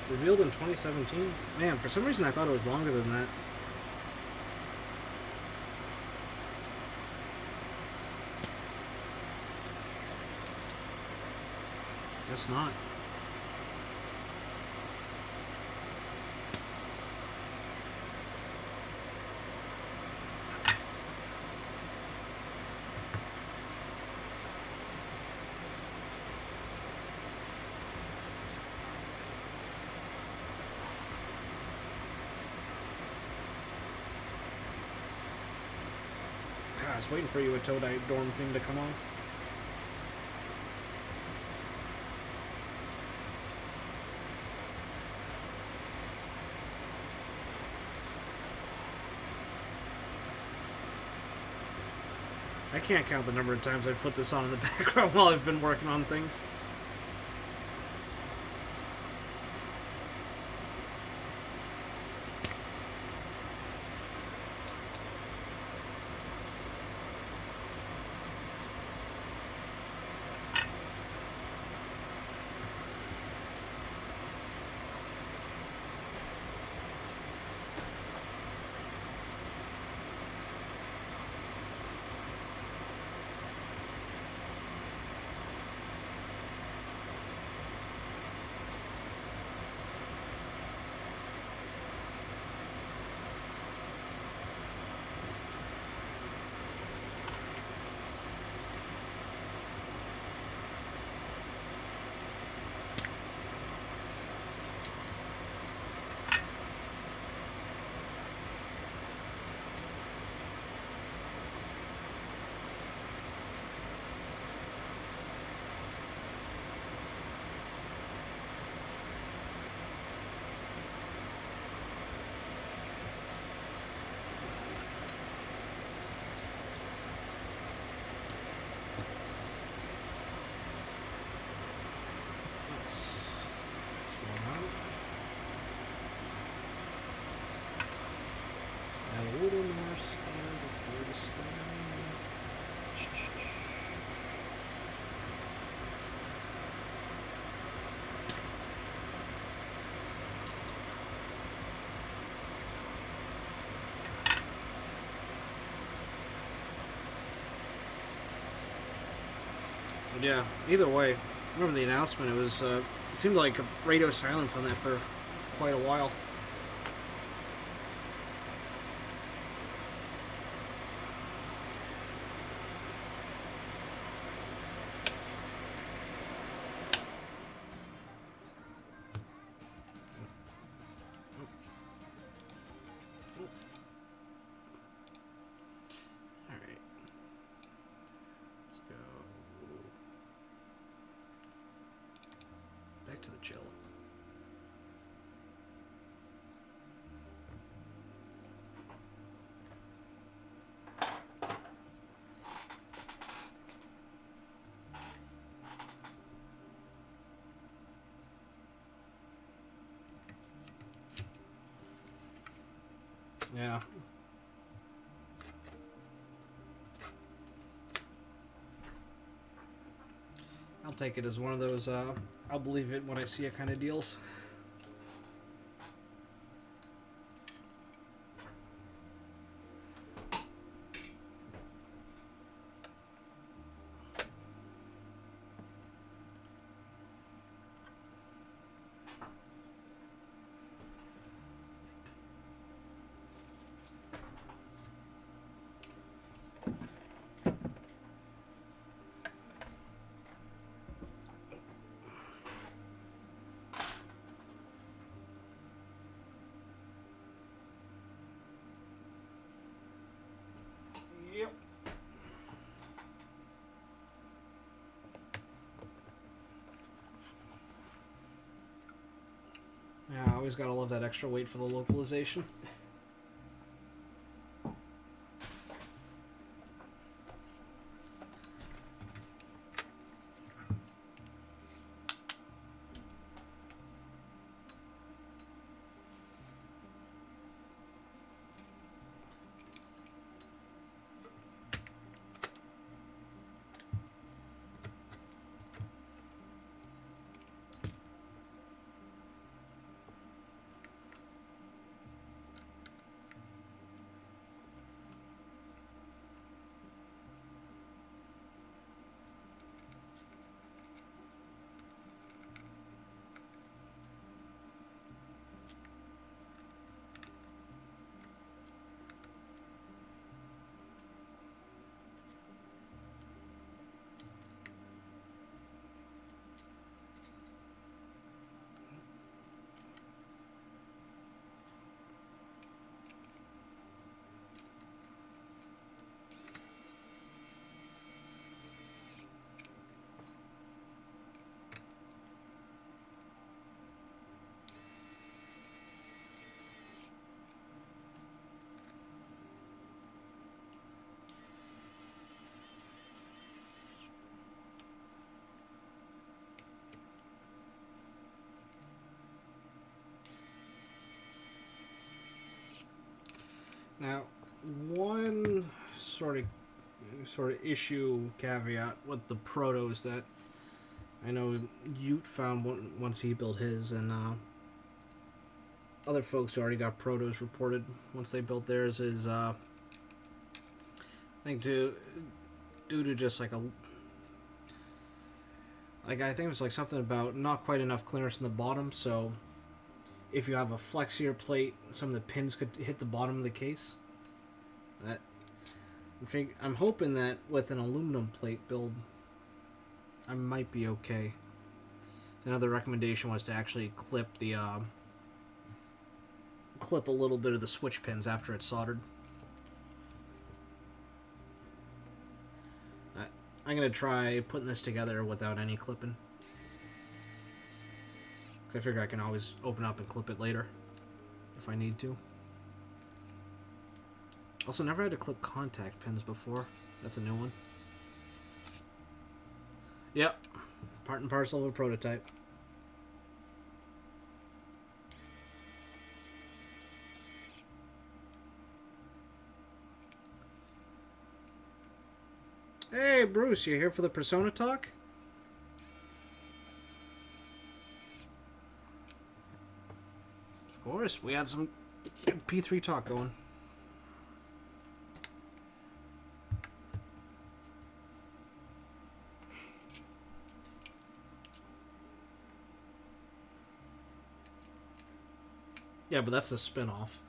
Revealed in 2017? Man, for some reason I thought it was longer than that. Guess not. I was waiting for you, a Todite dorm thing to come on. I can't count the number of times I've put this on in the background while I've been working on things. A little more scatter before the storm. But yeah, either way, I remember the announcement. It was it seemed like a radio silence on that for quite a while. To the chill. Yeah. I'll take it as one of those, I'll believe it when I see it kind of deals. always gotta love that extra weight for the localization. Now, one sort of issue caveat with the protos that I know Ute found once he built his, and other folks who already got protos reported once they built theirs is I think due to just like I think it was like something about not quite enough clearance in the bottom, so if you have a flexier plate, some of the pins could hit the bottom of the case. I'm hoping that with an aluminum plate build, I might be okay. Another recommendation was to actually clip a little bit of the switch pins after it's soldered. I'm gonna try putting this together without any clipping. I figure I can always open up and clip it later if I need to. Also, never had to clip contact pins before. That's a new one. Yep. Part and parcel of a prototype. Hey, Bruce, you here for the Persona talk? Of course, we had some good P3 talk going. Yeah, but that's a spin-off.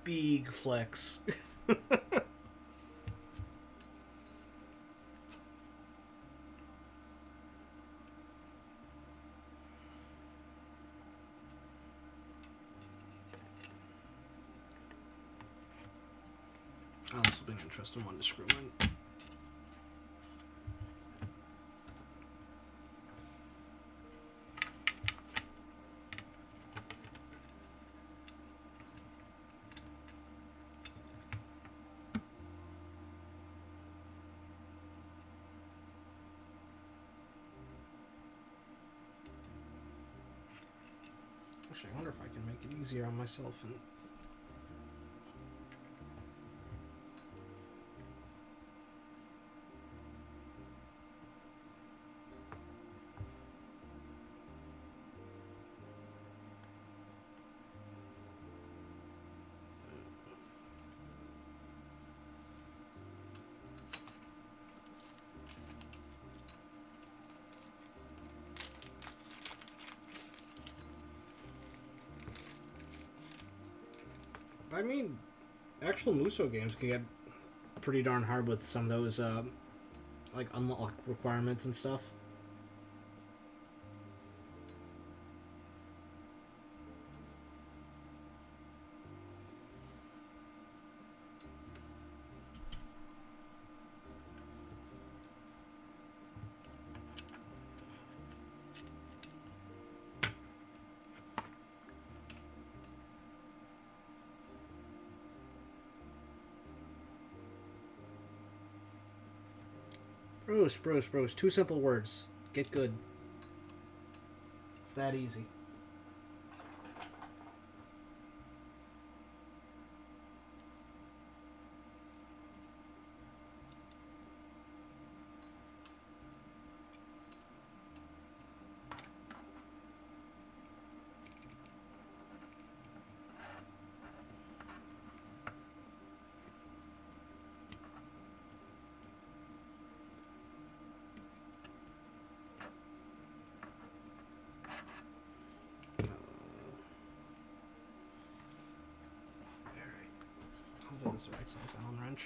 Big flex. Oh, this will be an interesting one to screw in. Actually, I wonder if I can make it easier on myself and I mean, actual Muso games can get pretty darn hard with some of those, like, unlock requirements and stuff. Bruce. 2 simple words. Get good. It's that easy. Hopefully this is the right size Allen wrench.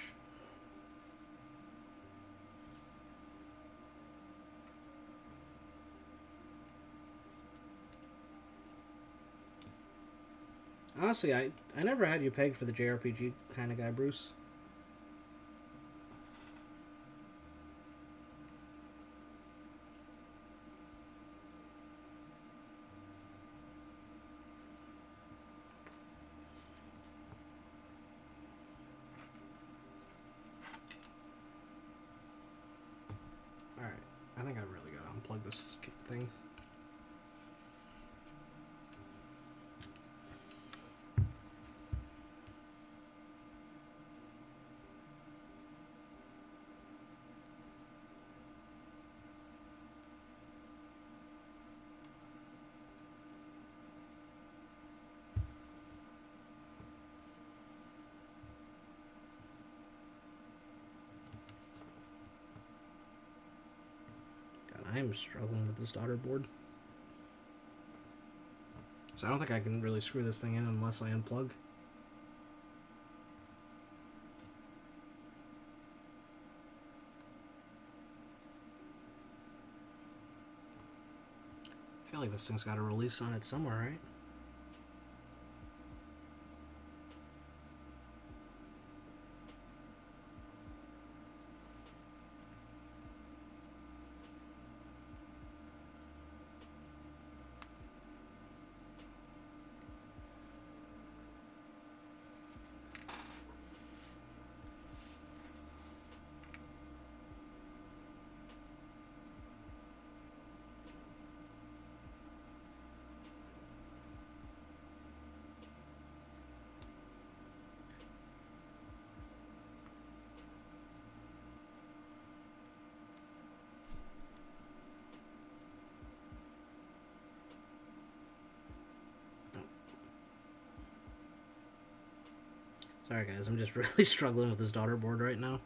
Honestly, I never had you pegged for the JRPG kind of guy, Bruce. Alright, I think I really gotta unplug this thing. I am struggling with this daughter board. So I don't think I can really screw this thing in unless I unplug. I feel like this thing's got a release on it somewhere, right? Sorry guys, I'm just really struggling with this daughter board right now.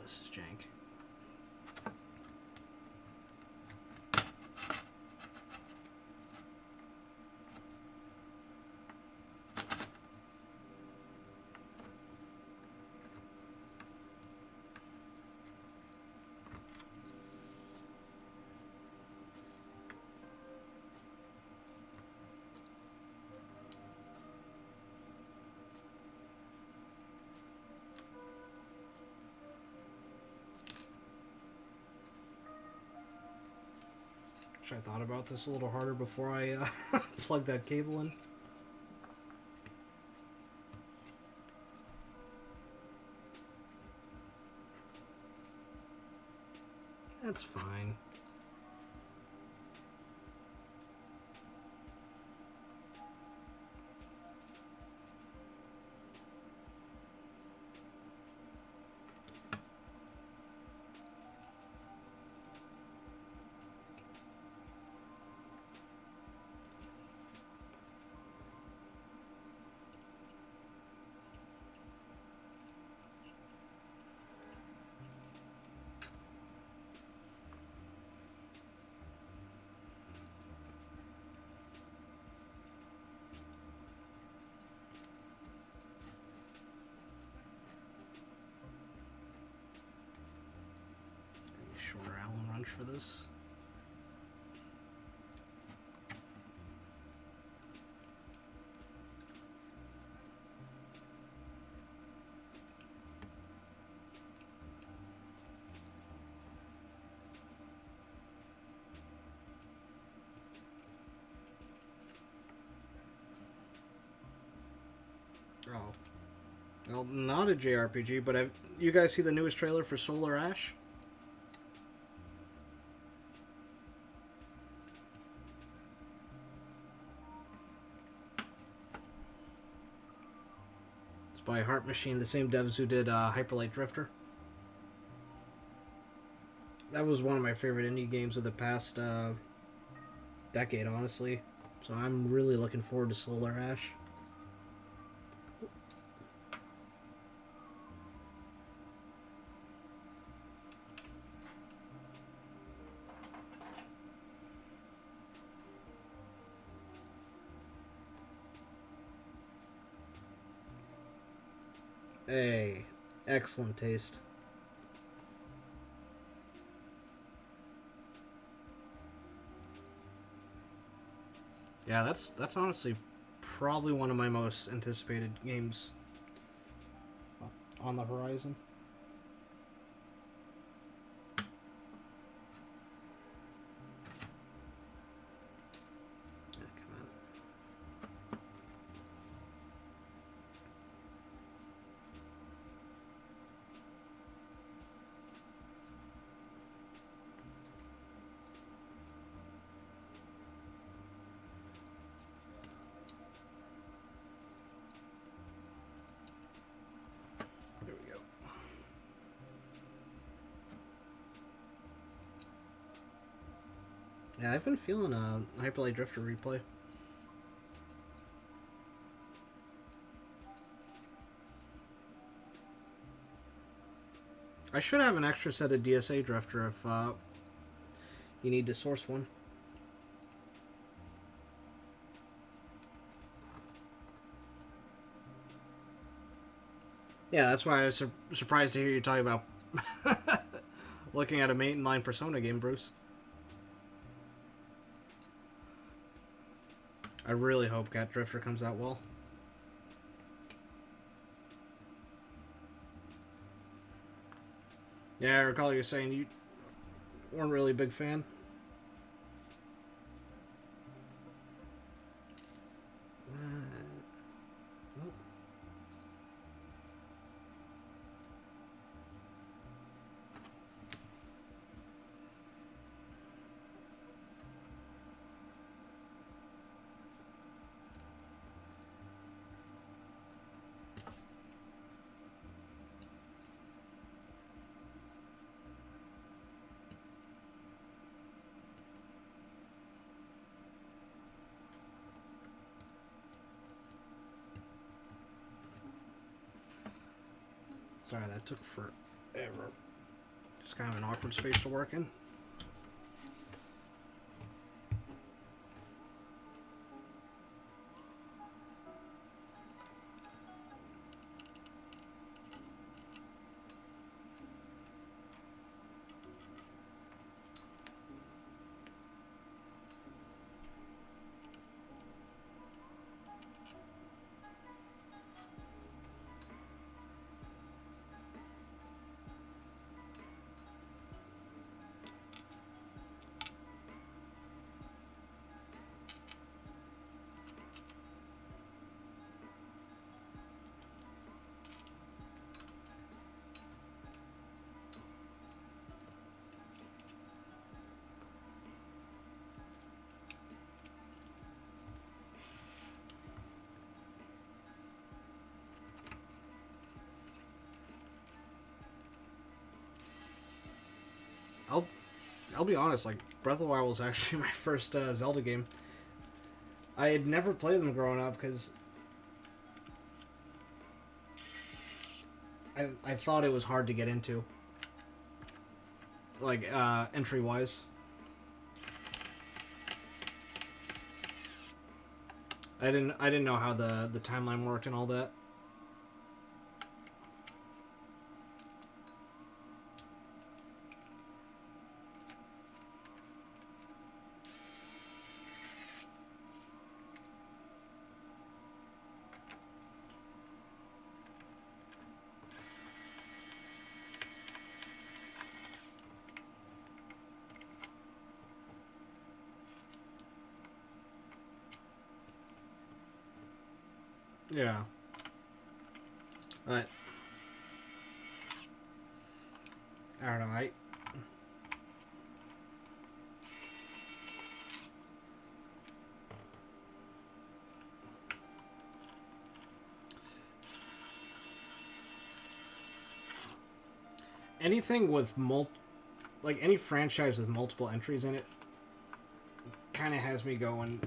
This is jank. Wish I thought about this a little harder before I plugged that cable in. That's fine. shorter Allen wrench for this. Oh. Well, not a JRPG, but you guys see the newest trailer for Solar Ash? It's by Heart Machine, the same devs who did Hyper Light Drifter. That was one of my favorite indie games of the past decade, honestly. So I'm really looking forward to Solar Ash. Hey, excellent taste. Yeah, that's honestly probably one of my most anticipated games on the horizon. Yeah, come on. There we go. Yeah, I've been feeling a Hyper Light Drifter replay. I should have an extra set of DSA Drifter if you need to source one. Yeah, that's why I was surprised to hear you talk about looking at a mainline Persona game, Bruce. I really hope Cat Drifter comes out well. Yeah, I recall you saying you weren't really a big fan. Sorry, that took forever. Just kind of an awkward space to work in. I'll be honest, like, Breath of the Wild was actually my first Zelda game. I had never played them growing up because I thought it was hard to get into. Like, entry-wise. I didn't know how the timeline worked and all that. Yeah. But I don't know. Anything with like any franchise with multiple entries in it kind of has me going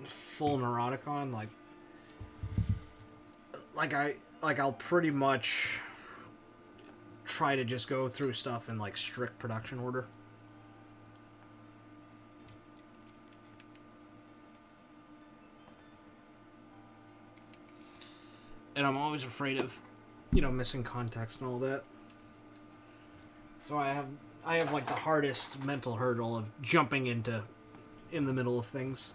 full neurotic on I'll pretty much try to just go through stuff in like strict production order. And I'm always afraid of, missing context and all that. So I have like the hardest mental hurdle of jumping in the middle of things.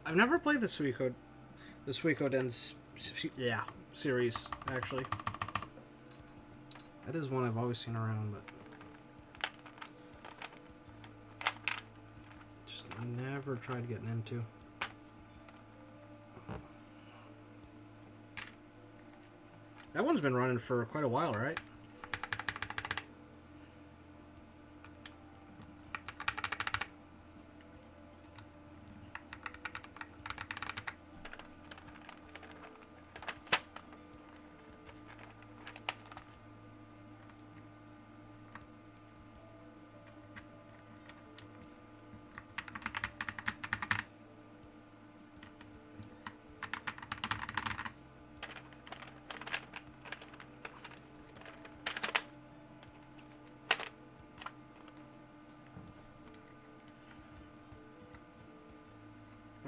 I've never played the Suikoden series, actually. That is one I've always seen around, but just never tried getting into. That one's been running for quite a while, right?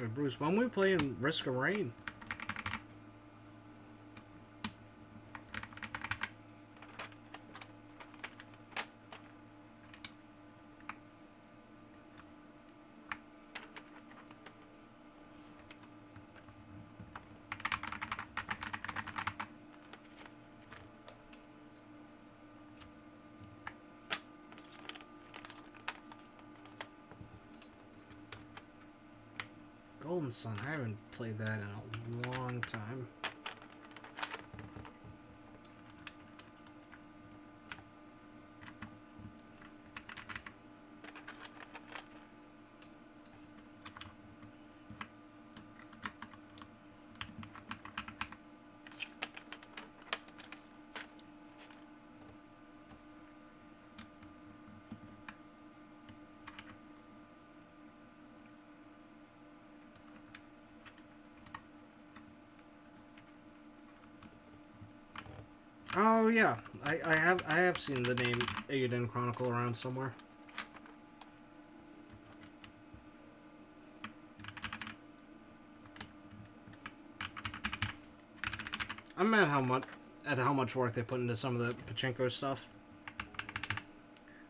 Wait, Bruce, when we playing Risk of Rain? Golden Sun, I haven't played that in a long time. Oh yeah, I have seen the name Eiyuden Chronicle around somewhere. I'm mad at how much work they put into some of the pachinko stuff.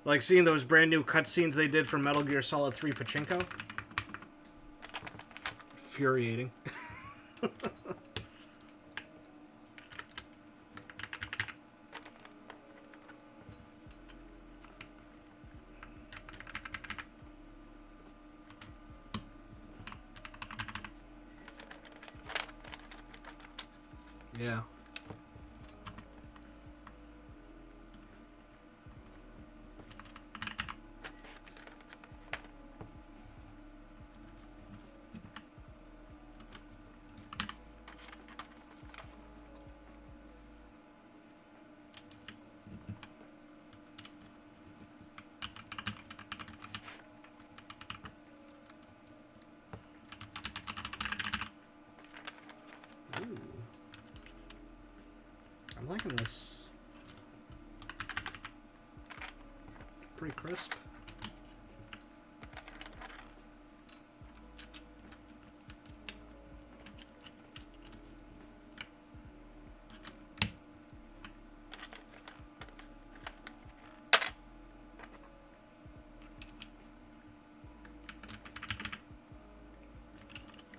Like seeing those brand new cutscenes they did for Metal Gear Solid 3 Pachinko. Infuriating. Yeah. liking this. Pretty crisp.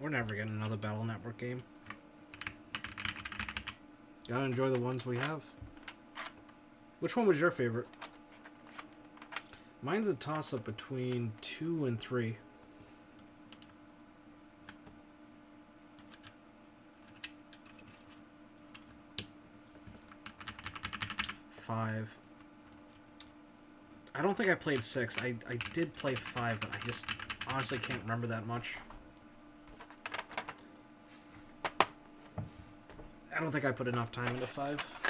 We're never getting another Battle Network game. Gotta enjoy the ones we have. Which one was your favorite? Mine's a toss-up between 2 and 3. 5. I don't think I played 6. I did play 5, but I just honestly can't remember that much. I don't think I put enough time into 5.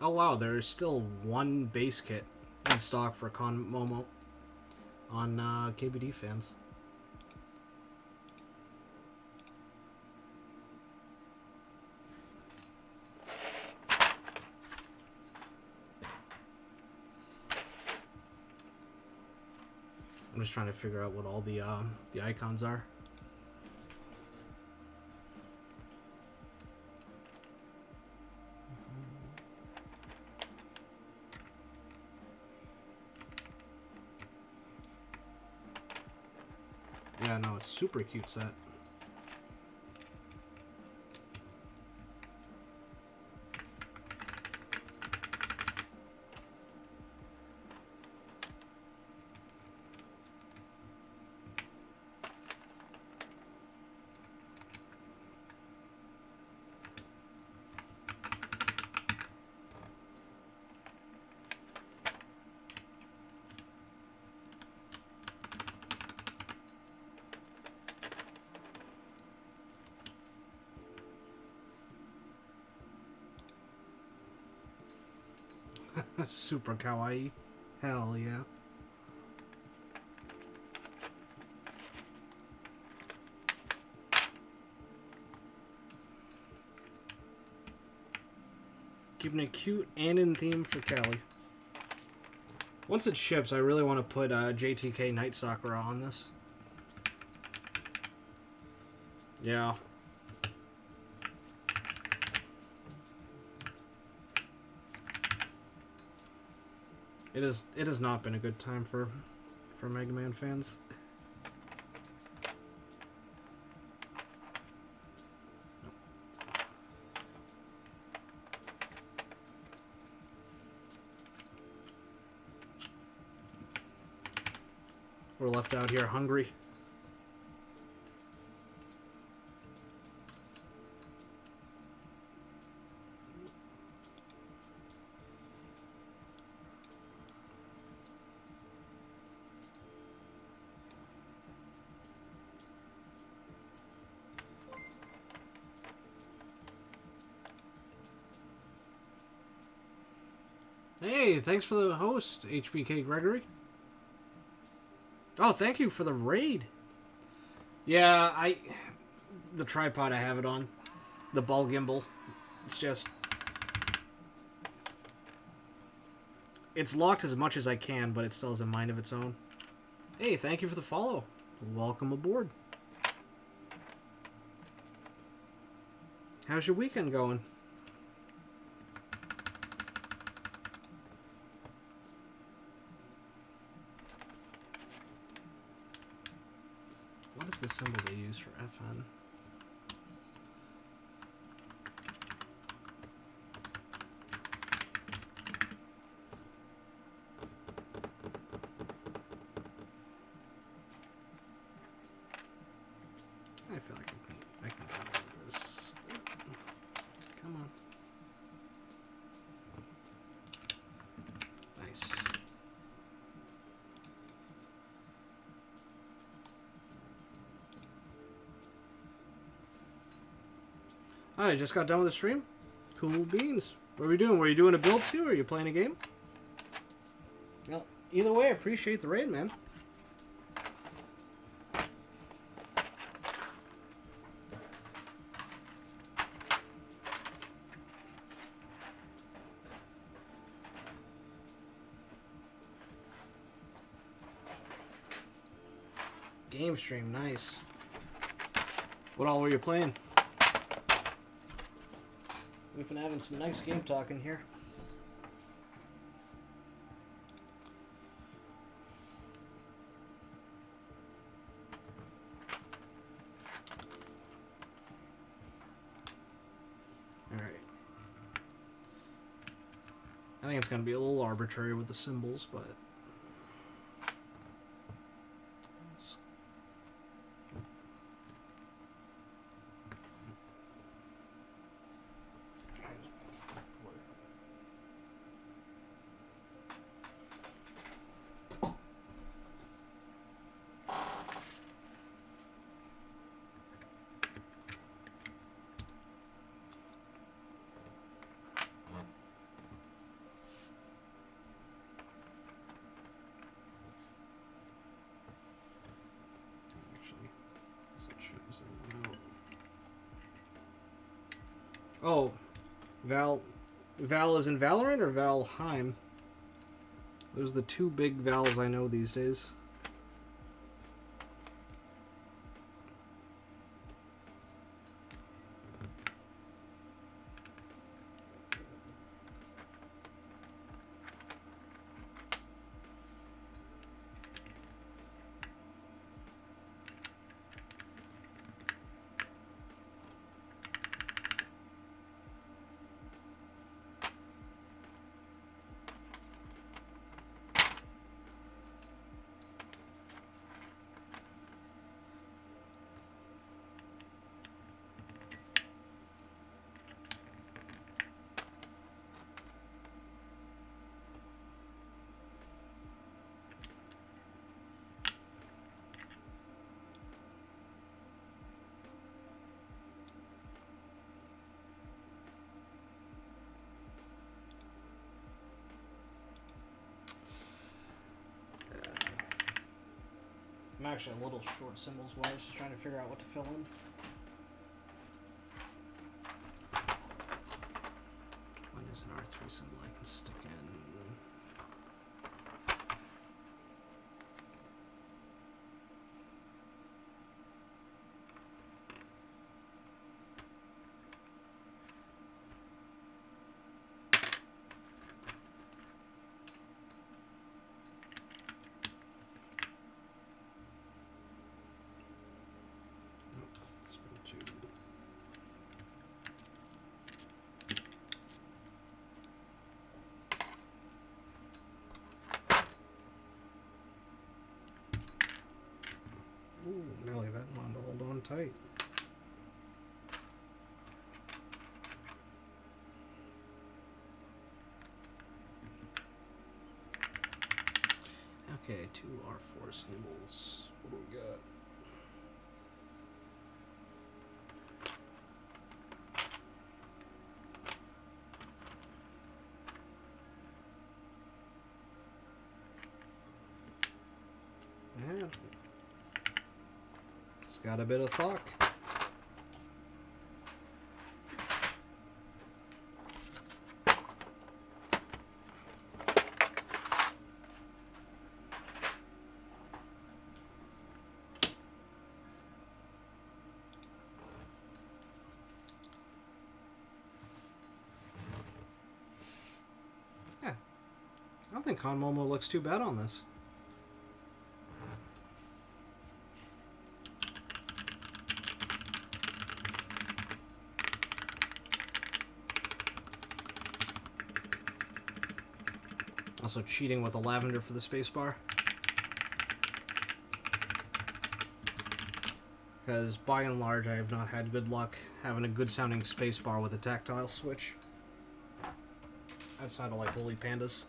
Oh wow, there is still one base kit in stock for Con Momo on KBD fans. I'm just trying to figure out what all the icons are. Yeah, no, it's super cute set. Super kawaii. Hell yeah. Keeping it cute and in theme for Callie. Once it ships, I really want to put JTK Night Sakura on this. Yeah. It has not been a good time for Mega Man fans. We're left out here hungry. Hey, thanks for the host, HBK Gregory. Oh, thank you for the raid. Yeah, the tripod I have it on, the ball gimbal, it's locked as much as I can, but it still has a mind of its own. Hey, thank you for the follow. Welcome aboard. How's your weekend going? What is the symbol they use for FN? I feel like I can do this. Come on. I just got done with the stream. Cool beans. What are we doing? Were you doing a build too, or are you playing a game? Well, either way, I appreciate the raid, man. Game stream, nice. What all were you playing? We've been having some nice game talk in here. Alright. I think it's going to be a little arbitrary with the symbols, but... Oh, Val is in Valorant or Valheim? Those are the two big Vals I know these days. I'm actually a little short symbols wise, just trying to figure out what to fill in. When there's an R3 symbol I can stick in. Ooh, Nelly, that one to hold on tight. Okay, two R4 symbols. What do we got? Yeah. It's got a bit of thought. Yeah. I don't think Con Momo looks too bad on this. Also cheating with the lavender for the spacebar. Because by and large I have not had good luck having a good sounding spacebar with a tactile switch. Outside of like Woolly Pandas.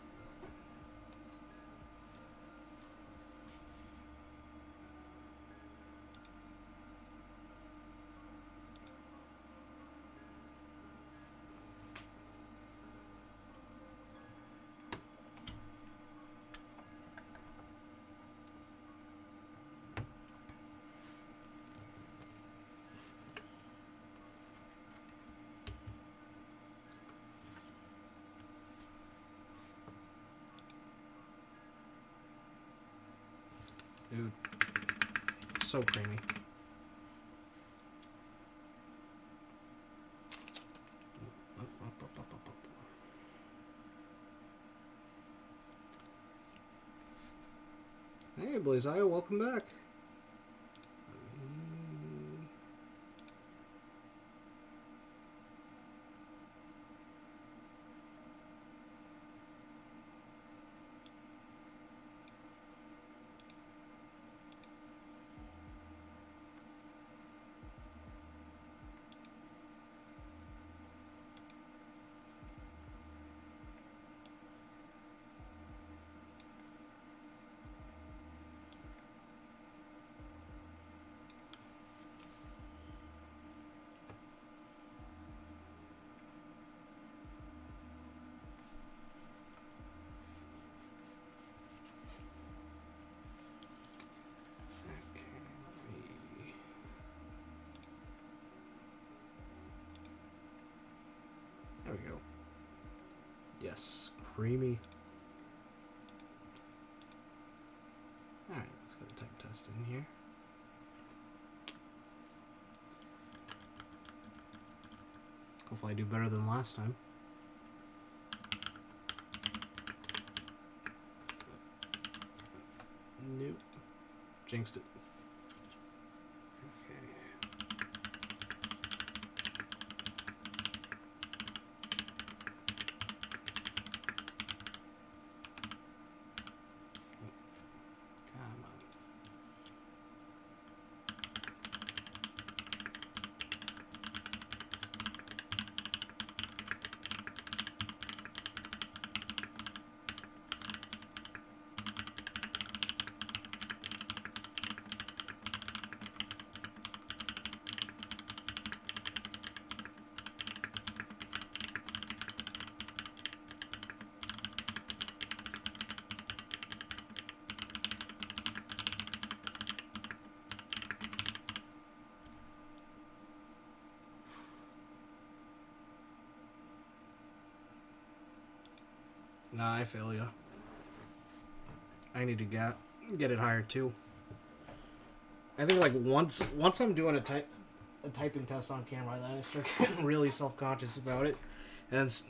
Dude, so creamy. Hey, Blazio, welcome back. There we go. Yes, creamy. Alright, let's go type test in here. Hopefully I do better than last time. Nope. Jinxed it. Nah, I feel ya. I need to get it higher too. I think like once I'm doing a typing test on camera, then I start getting really self-conscious about it, and it's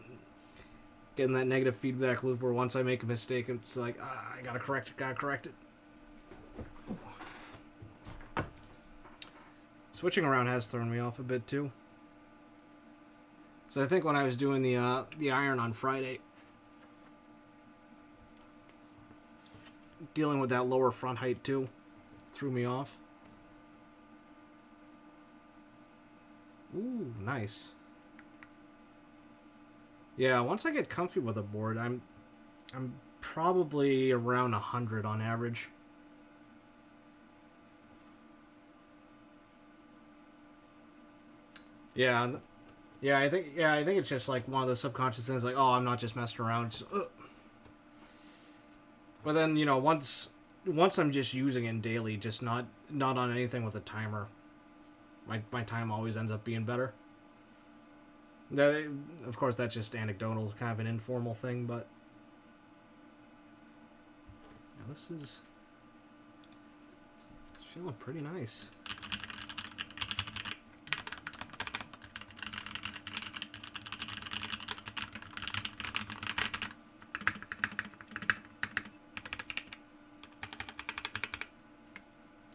getting that negative feedback loop where once I make a mistake, it's like I gotta correct it. Switching around has thrown me off a bit too. So I think when I was doing the iron on Friday, dealing with that lower front height too threw me off. Ooh, nice. Yeah, once I get comfy with a board, I'm probably around 100 on average. Yeah, I think it's just like one of those subconscious things, like, oh, I'm not just messing around. Just, but then, you know, once I'm just using it daily, just not on anything with a timer, my time always ends up being better. That, of course, that's just anecdotal, kind of an informal thing, but yeah, this is feeling pretty nice.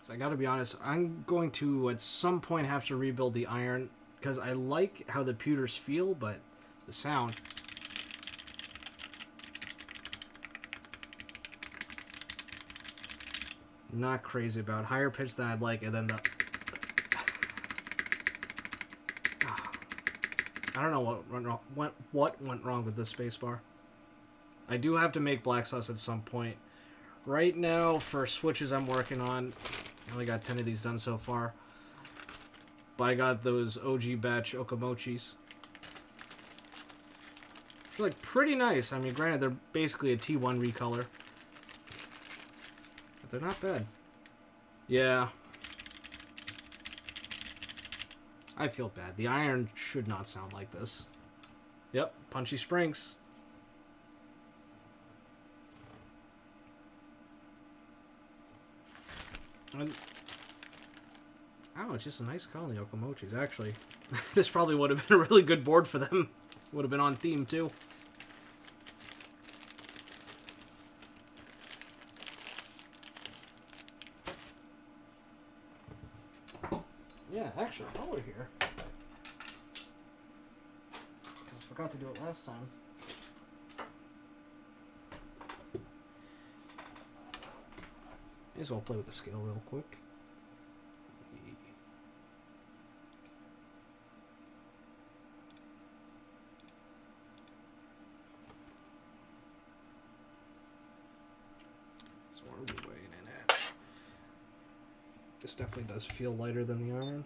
So I gotta be honest, I'm going to at some point have to rebuild the iron, because I like how the pewters feel, but the sound. Not crazy about. Higher pitch than I'd like, and then the... I don't know what went wrong with this spacebar. I do have to make black sauce at some point. Right now, for switches I'm working on, I only got 10 of these done so far. But I got those OG batch Okamochis. They're like pretty nice. I mean, granted, they're basically a T1 recolor. But they're not bad. Yeah. I feel bad. The iron should not sound like this. Yep, punchy springs. And, I don't know, it's just a nice colony, Okomochis. Actually, this probably would have been a really good board for them. Would have been on theme, too. Yeah, actually, while we're here, because I forgot to do it last time. May as well play with the scale real quick. So what are we weighing in at? This definitely does feel lighter than the iron.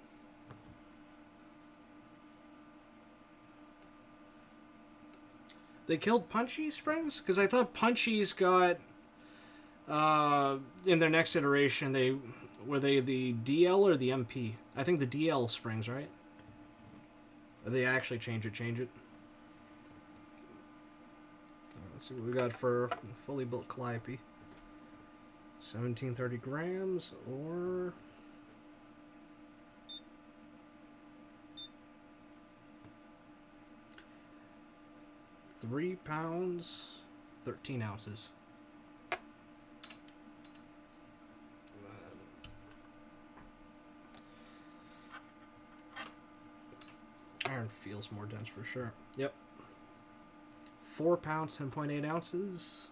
They killed Punchy Springs? Because I thought Punchy's got, in their next iteration, were they the DL or the MP? I think the DL Springs, right? Or they actually change it. Let's see what we got for fully built Calliope. 1730 grams or... £3, 13 ounces. Iron feels more dense for sure. Yep. 4 pounds, 10.8 ounces.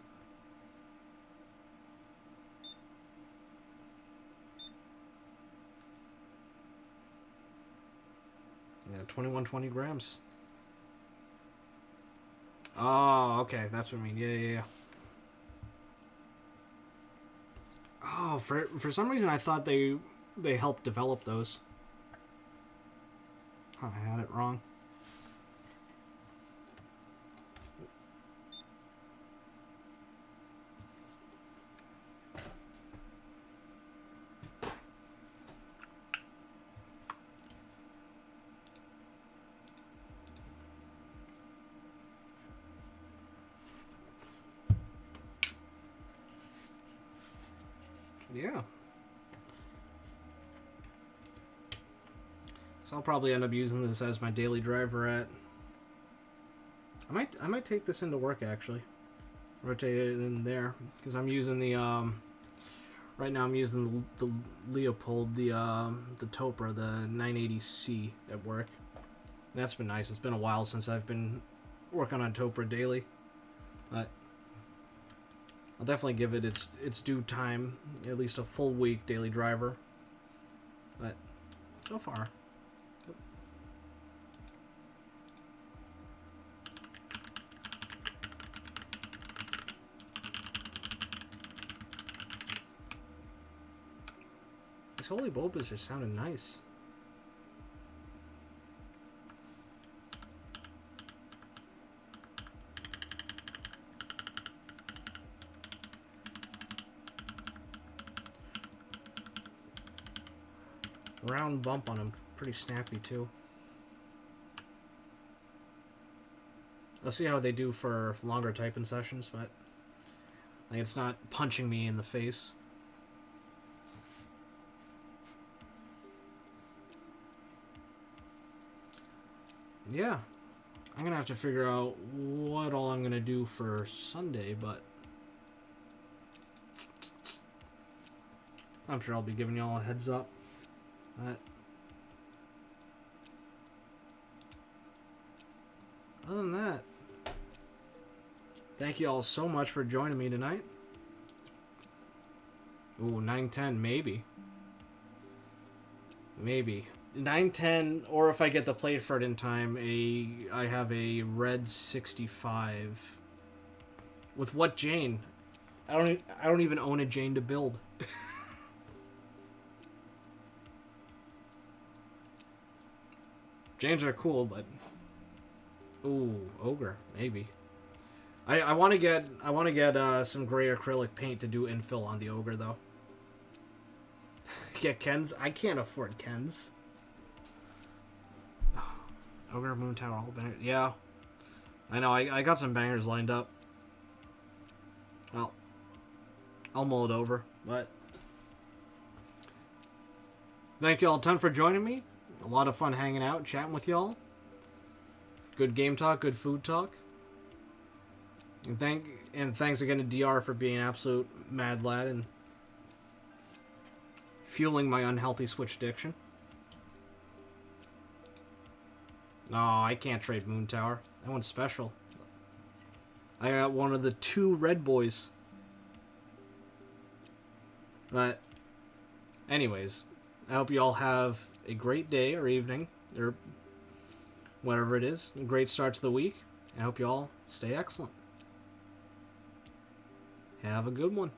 Yeah, 2120 grams. Oh, okay, that's what I mean. Yeah. Oh, for some reason I thought they helped develop those. Huh, I had it wrong. Yeah. So I'll probably end up using this as my daily driver at... I might take this into work actually. Rotate it in there because I'm using the right now I'm using the Leopold, the Topra, the 980C at work. And that's been nice. It's been a while since I've been working on Topra daily. But I'll definitely give it its due time, at least a full week daily driver. But so far. These holy bulbas are sounding nice. Round bump on them, pretty snappy too. I'll see how they do for longer typing sessions, but like it's not punching me in the face. Yeah, I'm gonna have to figure out what all I'm gonna do for Sunday, but I'm sure I'll be giving y'all a heads up. But other than that, thank you all so much for joining me tonight. Ooh, 910, maybe. Maybe. 910, or if I get the plate for it in time, I have a red 65. With what Jane? I don't even own a Jane to build. Janes are cool, but ooh, ogre maybe. I want to get some gray acrylic paint to do infill on the ogre though. Get Ken's. I can't afford Ken's. Ogre, Moon Tower, all bangers. Yeah, I know. I got some bangers lined up. Well, I'll mull it over, but thank you all a ton for joining me. A lot of fun hanging out, chatting with y'all. Good game talk, good food talk. And thanks again to DR for being an absolute mad lad and fueling my unhealthy Switch addiction. Oh, I can't trade Moon Tower. That one's special. I got one of the 2 red boys. But, anyways, I hope you all have a great day or evening, or whatever it is. A great start to the week. I hope you all stay excellent. Have a good one.